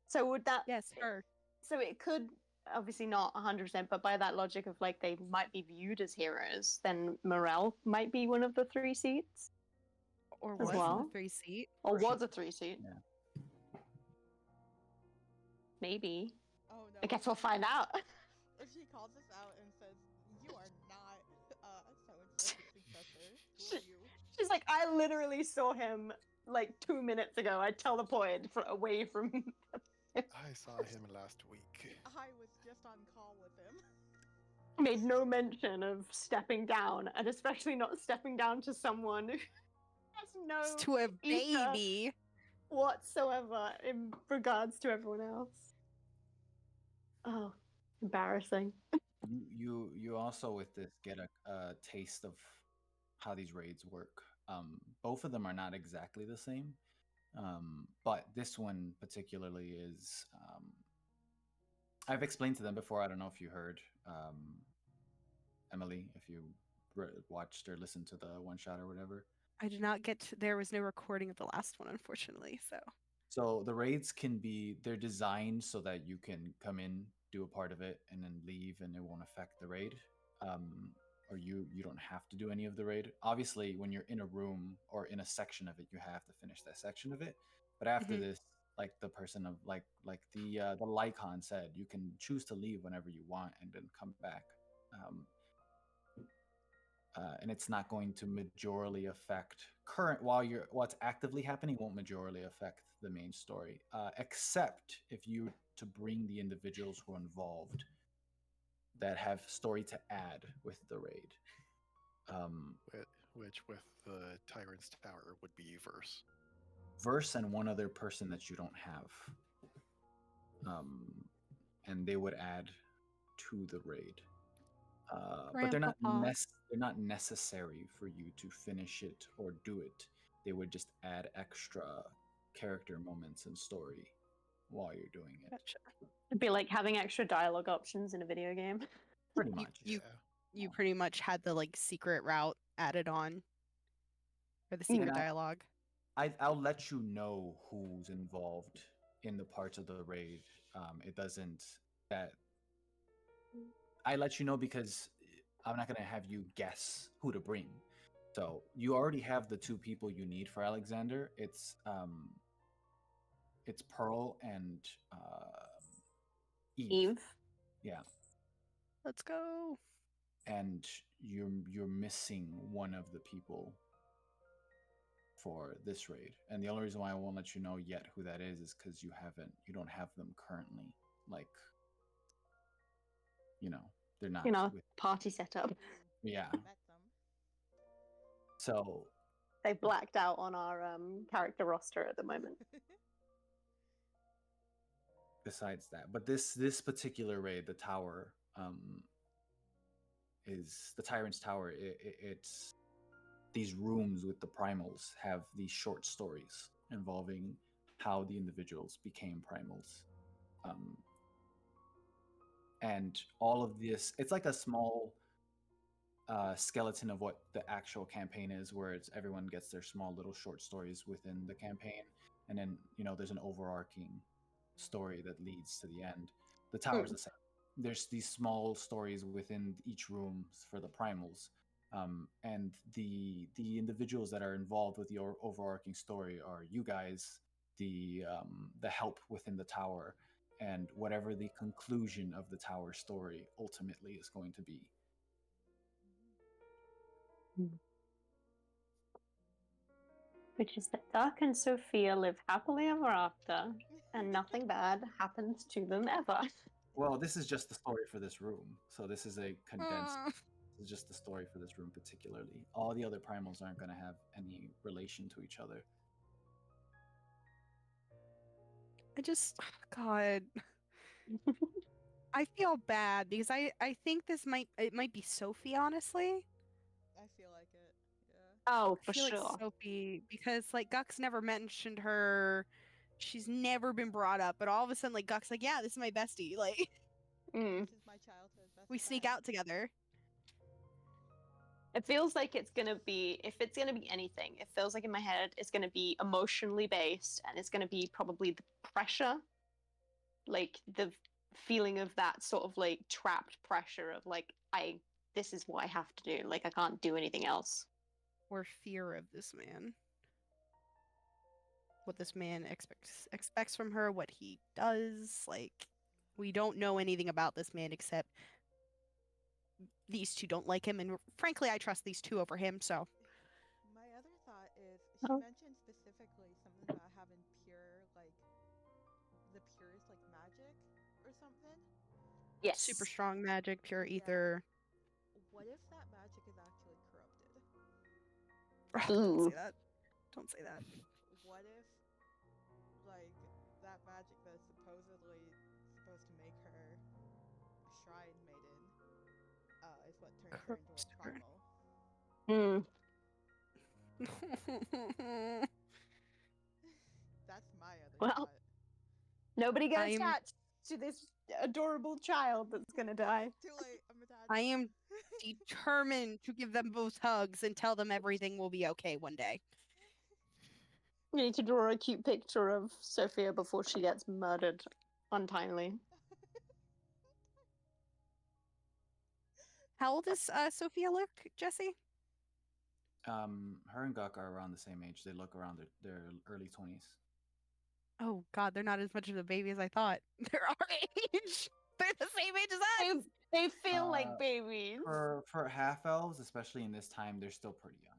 So would that? Yes, her. So it could, obviously not 100%, but by that logic of like they might be viewed as heroes, then Morel might be one of the 3 seats, Or as was in well. the 3 seat. or Or she- was a 3 seat. Yeah. Maybe. Oh no. I guess we'll find out. If she calls us out and says, "You are not so-and-so's successor, who are you?" She's like, "I literally saw him like 2 minutes ago. I teleported away from." I saw him last week. I was just on call with him. Made no mention of stepping down, and especially not stepping down to someone who has no To a ether baby. whatsoever in regards to everyone else. Oh, embarrassing. You also with this get a taste of how these raids work. Both of them are not exactly the same, but this one particularly is. I've explained to them before. I don't know if you heard, Emily, if you watched or listened to the one shot or whatever. I did not get to, there was no recording of the last one, unfortunately. So the raids they're designed so that you can come in, do a part of it, and then leave, and it won't affect the raid. Or you don't have to do any of the raid. Obviously, when you're in a room or in a section of it, you have to finish that section of it. But after this, like the person of like the Lychon said, you can choose to leave whenever you want and then come back. And it's not going to majorly affect what's actively happening won't majorly affect the main story, except if you to bring the individuals who are involved that have story to add with the raid. Which with the Tyrant's Tower would be Verse and one other person that you don't have, and they would add to the raid. But they're not necessary for you to finish it or do it. They would just add extra character moments and story. while you're doing it. Gotcha. It'd be like having extra dialogue options in a video game. Pretty You- much. you- Yeah. You pretty much had the like secret route added on for the secret And dialogue. I'll let you know who's involved in the parts of the raid. It doesn't that I let you know because I'm not gonna have you guess who to bring. So you already have the two people you need for Alexander. It's Pearl and Eve. Eve. Yeah, Let's go. and you're missing one of the people for this raid, and the only reason why I won't let you know yet who that is because you don't have them currently. Like, they're not. You know, with, party setup. yeah. Met them. So They blacked out on our character roster at the moment. besides that, but this particular raid, the tower, is the Tyrant's Tower. It's these rooms with the Primals have these short stories involving how the individuals became Primals. And all of this, it's like a small skeleton of what the actual campaign is, where it's everyone gets their small little short stories within the campaign, and then there's an overarching story that leads to the end. The tower's the same. There's these small stories within each room for the Primals, and the individuals that are involved with the overarching story are you guys, the help within the tower, and whatever the conclusion of the tower story ultimately is going to be. Which is that Guk and Sophia live happily ever after, and nothing bad happens to them ever. Well, this is just the story for this room, so this is a condensed. Mm. This is just the story for this room particularly. All the other Primals aren't going to have any relation to each other. God, I feel bad because I think it might be Sophie, honestly. I feel like it. Yeah. Oh, I for feel sure. like Sophie, because like Guk's never mentioned her. She's never been brought up, but all of a sudden, like Guk's like, yeah, this is my bestie. Like Mm. This is my childhood best we sneak friend. out together. It feels like it's gonna be, if it's gonna be anything, it feels like in my head it's gonna be emotionally based, and it's gonna be probably the pressure, like the feeling of that sort of like trapped pressure of like this is what I have to do, like I can't do anything else. Or fear of this man. What this man expects from her, what he does. Like, we don't know anything about this man except these two don't like him, and frankly, I trust these two over him. So My other thought is she Oh. mentioned specifically something about having pure, like the purest, like magic or something. Yes. super strong magic, pure Yeah. ether. What if that magic is actually corrupted? Don't Ooh. say that. Don't say that. What if, like, that magic that's supposedly supposed to make her a shrine maiden, is what turns her into a Corrupts her. primal? That's my other Well, thought. Nobody get I'm- attached to this adorable child that's gonna die. Too late. I'm attached. I am determined to give them both hugs and tell them everything will be okay one day. We need to draw a cute picture of Sophia before she gets murdered untimely. How old is Sophia look, Jesse? Her and Guk are around the same age. They look around their early 20s. Oh God, they're not as much of a baby as I thought. They're our age. They're the same age as us. They feel Uh, like babies. For half elves, especially in this time, they're still pretty young.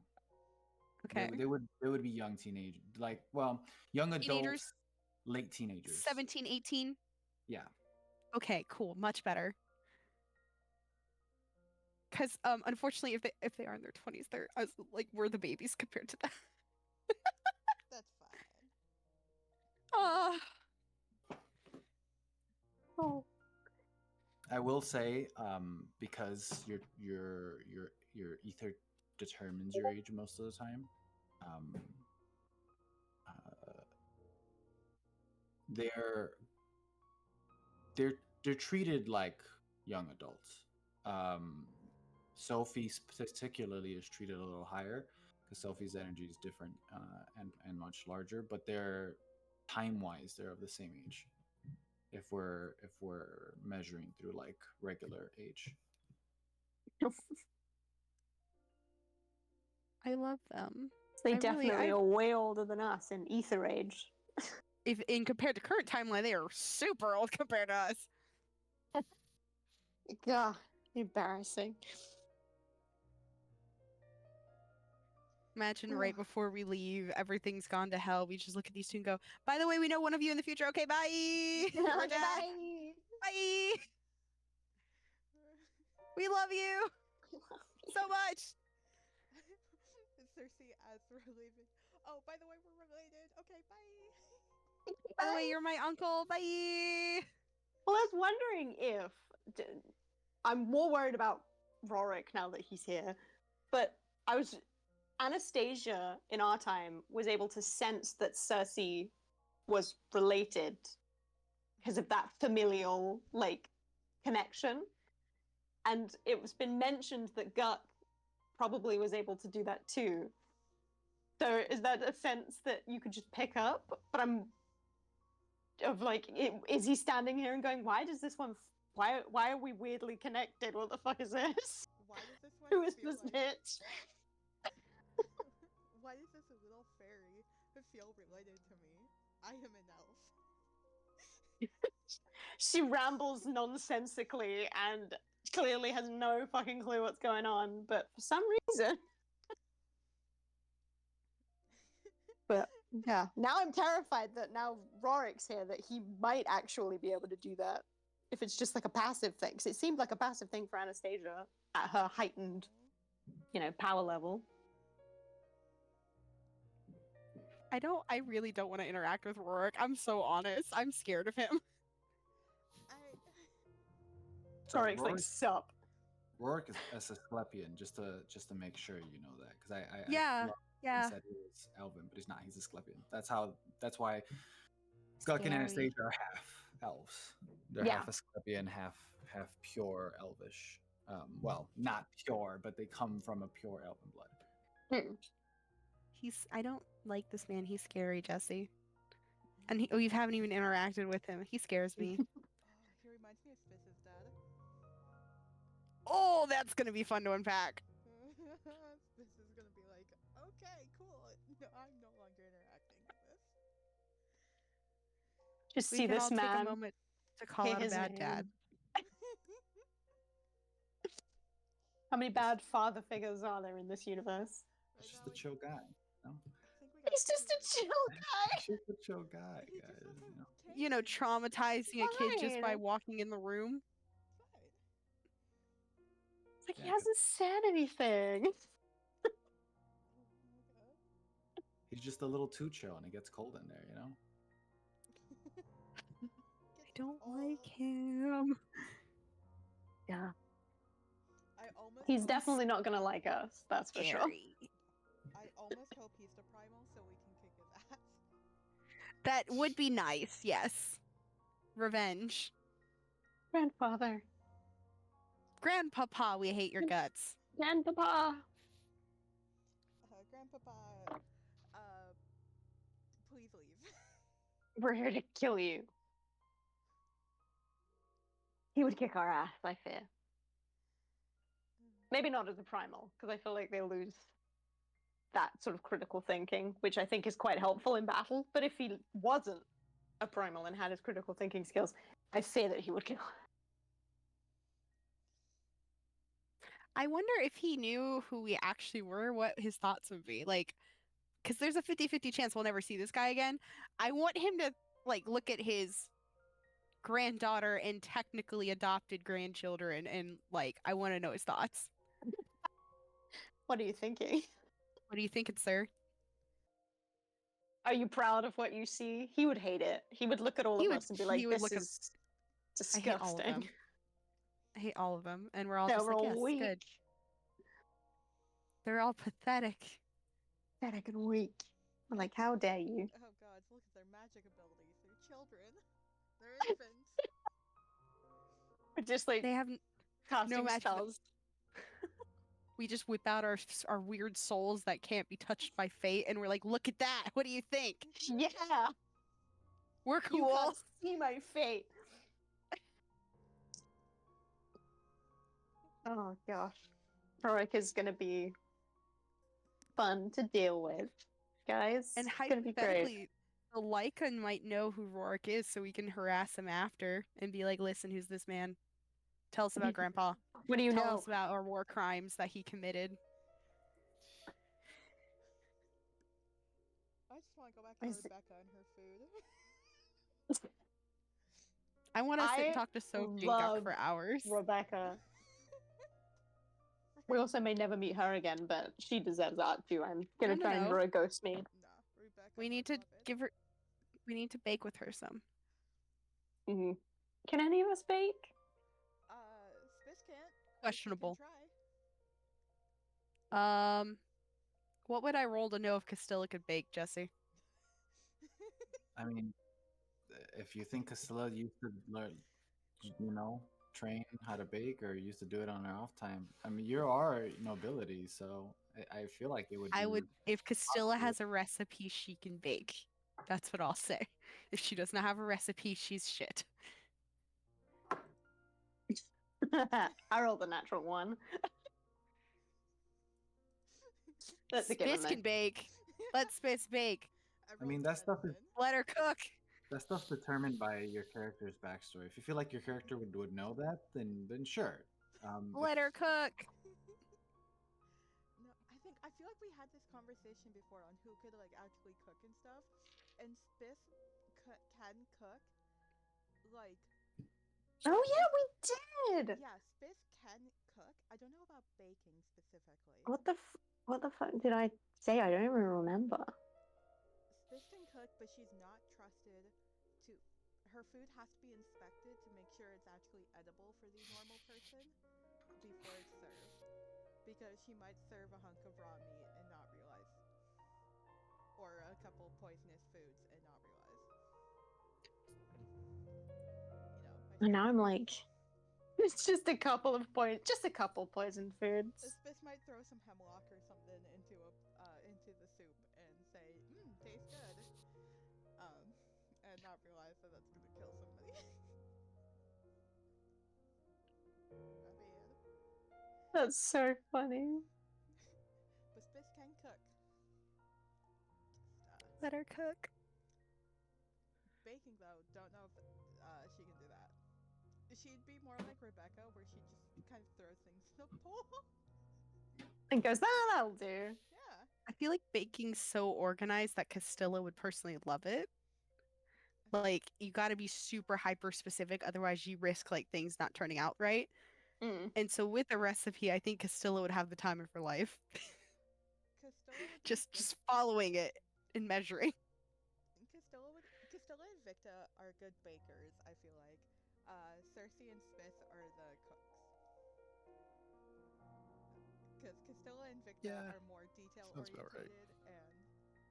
Okay. They would be young teenagers, like young adults, Teenagers? late teenagers. 17, 18? Yeah. Okay, cool. Much better. Because unfortunately, if they are in their 20s, they're like we're the babies compared to them. That's fine. Ah. Oh. I will say, because your ether determines your age most of the time. they're they're treated like young adults. Sophie particularly is treated a little higher because Sophie's energy is different and much larger, but they're time-wise they're of the same age. If we're measuring through like regular age. I love them. They I really- definitely are way older than us in ether age. If in compared to current timeline, they are super old compared to us. God, embarrassing. Imagine right before we leave, everything's gone to hell. We just look at these two and go, by the way, we know one of you in the future. Okay, bye. We're Okay, done. bye. Bye. We love you so much. Cersei as we're leaving. Oh, by the way, we're related. Okay, bye. By the way, you're my uncle. Bye. Well, I was wondering if I'm more worried about Rorik now that he's here, but Anastasia in our time was able to sense that Cersei was related because of that familial connection, and it was been mentioned that Guk probably was able to do that too. So is that a sense that you could just pick up? But is he standing here and going, why does this one? Why are we weirdly connected? What the fuck is this? Why does this one Who is feel this like... bitch? Why does this little fairy feel related to me? I am an elf. She rambles nonsensically and clearly has no fucking clue what's going on, but for some reason. But yeah, now I'm terrified that now Rorik's here that he might actually be able to do that. If it's just like a passive thing. Because it seemed like a passive thing for Anastasia at her heightened, power level. I really don't want to interact with Rorik. I'm so honest. I'm scared of him. So Rorik's like, sup. Rorik is Asclepian, just to make sure you know that, because I Yeah. he said he was Elven, but he's not. He's Asclepian. That's why Guk and Anastasia are half elves. They're half Asclepian, half pure elvish. Well, not pure, but they come from a pure elven blood. I don't like this man. He's scary, Jesse. And we haven't even interacted with him. He scares me. He reminds me of Spiss's dad. Oh, that's gonna be fun to unpack. Spiss is gonna be like, okay, cool. No, I'm no longer interacting with this. Just We see can this all man. take a moment to call out a bad dad. How many bad father figures are there in this universe? He's just a chill guy. No? He's just a chill guy. He's just a chill guy, guys. Traumatizing a kid just by Fine. walking in the room. It's like he hasn't said anything. He's just a little too chill, and it gets cold in there, I don't like him. Yeah. He's definitely not gonna like us, that's for sure. I almost hope he's the primal so we can kick his ass. That would be nice, yes. Revenge. Grandfather. Grandpapa, we hate your guts. Grandpapa. Grandpapa, please leave. We're here to kill you. He would kick our ass, I fear. Maybe not as a primal, because I feel like they lose that sort of critical thinking, which I think is quite helpful in battle. But if he wasn't a primal and had his critical thinking skills, I fear that he would kill. I wonder if he knew who we actually were, what his thoughts would be. Because there's a 50-50 chance we'll never see this guy again. I want him to, look at his granddaughter and technically adopted grandchildren and, I want to know his thoughts. What are you thinking? What are you thinking, sir? Are you proud of what you see? He would hate it. He would look at all of us and be like, this is disgusting. I hate all of them. I hate all of them. And we're all They're just like, all yes, weak. good. They're all pathetic. Pathetic and weak. I'm like, how dare you? Oh god, look at their magic abilities. They're children. They're infants. Just like They haven't. casting magic. spells. We just whip out our weird souls that can't be touched by fate, and we're like, look at that. What do you think? Yeah, We're you cool. can't see my fate. Oh gosh, Rorik is gonna be fun to deal with, guys. And It's gonna be great. hypothetically, the Lycon might know who Rorik is, so we can harass him after and be like, listen, who's this man? Tell us about Grandpa. What do you Tell know? us about our war crimes that he committed. I just want to go back to Is- Rebecca and her food. I want to sit I and talk to Sophia and Guk love for hours. Rebecca. We also may never meet her again, but she deserves that too. I'm gonna No, try and no. draw a ghost me. Nah, Rebecca. We need my to beloved. give her. We need to bake with her some. Hmm. Can any of us bake? Spiss can't. but she can Questionable. try. What would I roll to know if Castilla could bake, Jesse? I mean, if you think Castilla used to learn, train how to bake or used to do it on her off time, I mean, you are nobility, so I feel like it would. I be would. If Castilla possible. has a recipe, she can bake. That's what I'll say. If she does not have a recipe, she's shit. I rolled a natural one. That's a given. Spiss can bake. Let Spiss bake. I mean, rolled that stuff is- 10 Let her cook. That stuff's determined by your character's backstory. If you feel like your character would know that, then sure. Let her cook. No, I feel like we had this conversation before on who could like actually cook and stuff, and Spiss can cook. Like, Oh yeah, we did. yeah, Spiss can cook. I don't know about baking specifically. What the fuck did I say? I don't even remember. Spiss can cook, but she's not trusted to. Her food has to be inspected to make sure it's actually edible for the normal person before it's served. Because she might serve a hunk of raw meat and not realize. Or a couple poisonous foods and not realize. And now I'm like, it's just a couple poison foods. Spiss might throw some hemlock or something into the soup and say, tastes good. And not realize that that's gonna kill somebody. My bad. That's so funny. But Spiss can cook. Let her cook. Baking though, don't know if she can do that. She'd be more like Rebecca, where she just kind of throws things in a bowl. And goes, that'll do. Yeah. I feel like baking's so organized that Castilla would personally love it. Like, you got to be super hyper specific, otherwise you risk like things not turning out right. Mm. And so with a recipe, I think Castilla would have the time of her life. just following it and measuring. Castilla and Victa are good bakers, I feel like. Cersei and Spiss are the cooks. Because Castilla and Victa are more detail oriented and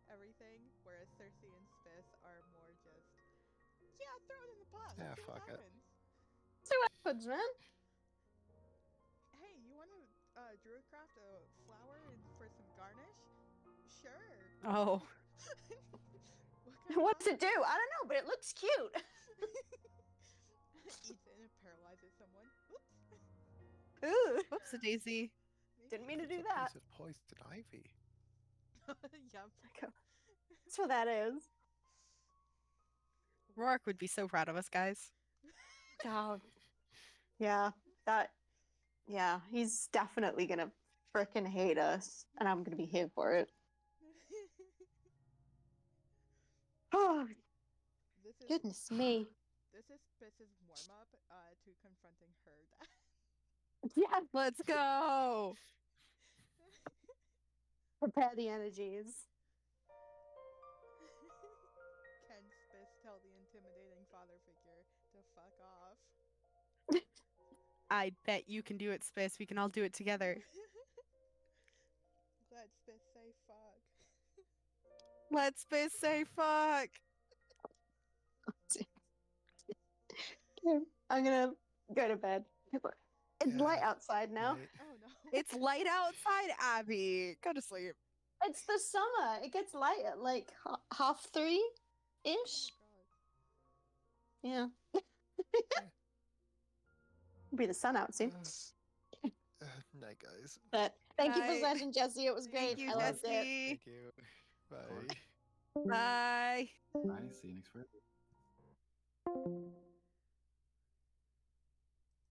everything, whereas Cersei and Spiss are more just, throw it in the pot. Yeah, See fuck what it. happens. See what happens, man. Hey, you want to druidcraft a flower for some garnish? Sure. Oh. What's it do? I don't know, but it looks cute. Eats it and it paralyzes someone. Oops. Ooh. Whoops, Daisy. Didn't mean to It's do a that. piece of poisoned ivy. Yep. That's what that is. Rourke would be so proud of us, guys. Oh. Yeah, he's definitely gonna frickin' hate us, and I'm gonna be here for it. Oh, goodness me. This is Spiss's warm up to confronting her dad. Yeah, Let's go. prepare the energies. Can Spiss tell the intimidating father figure to fuck off? I bet you can do it, Spiss. We can all do it together. Let Spiss say fuck. Let Spiss say fuck. I'm gonna go to bed. It's Yeah. light outside now. Night. Oh no. It's light outside, Abby. Go to sleep. It's the summer. It gets light at like 3:30 ish. Oh god. Yeah. It'll be the sun out soon. Night, guys. But thank you for Night. session, Jesse. It was Thank great. you, I loved it. Jesse. Thank you. Bye. course. Bye. Bye. See you next week.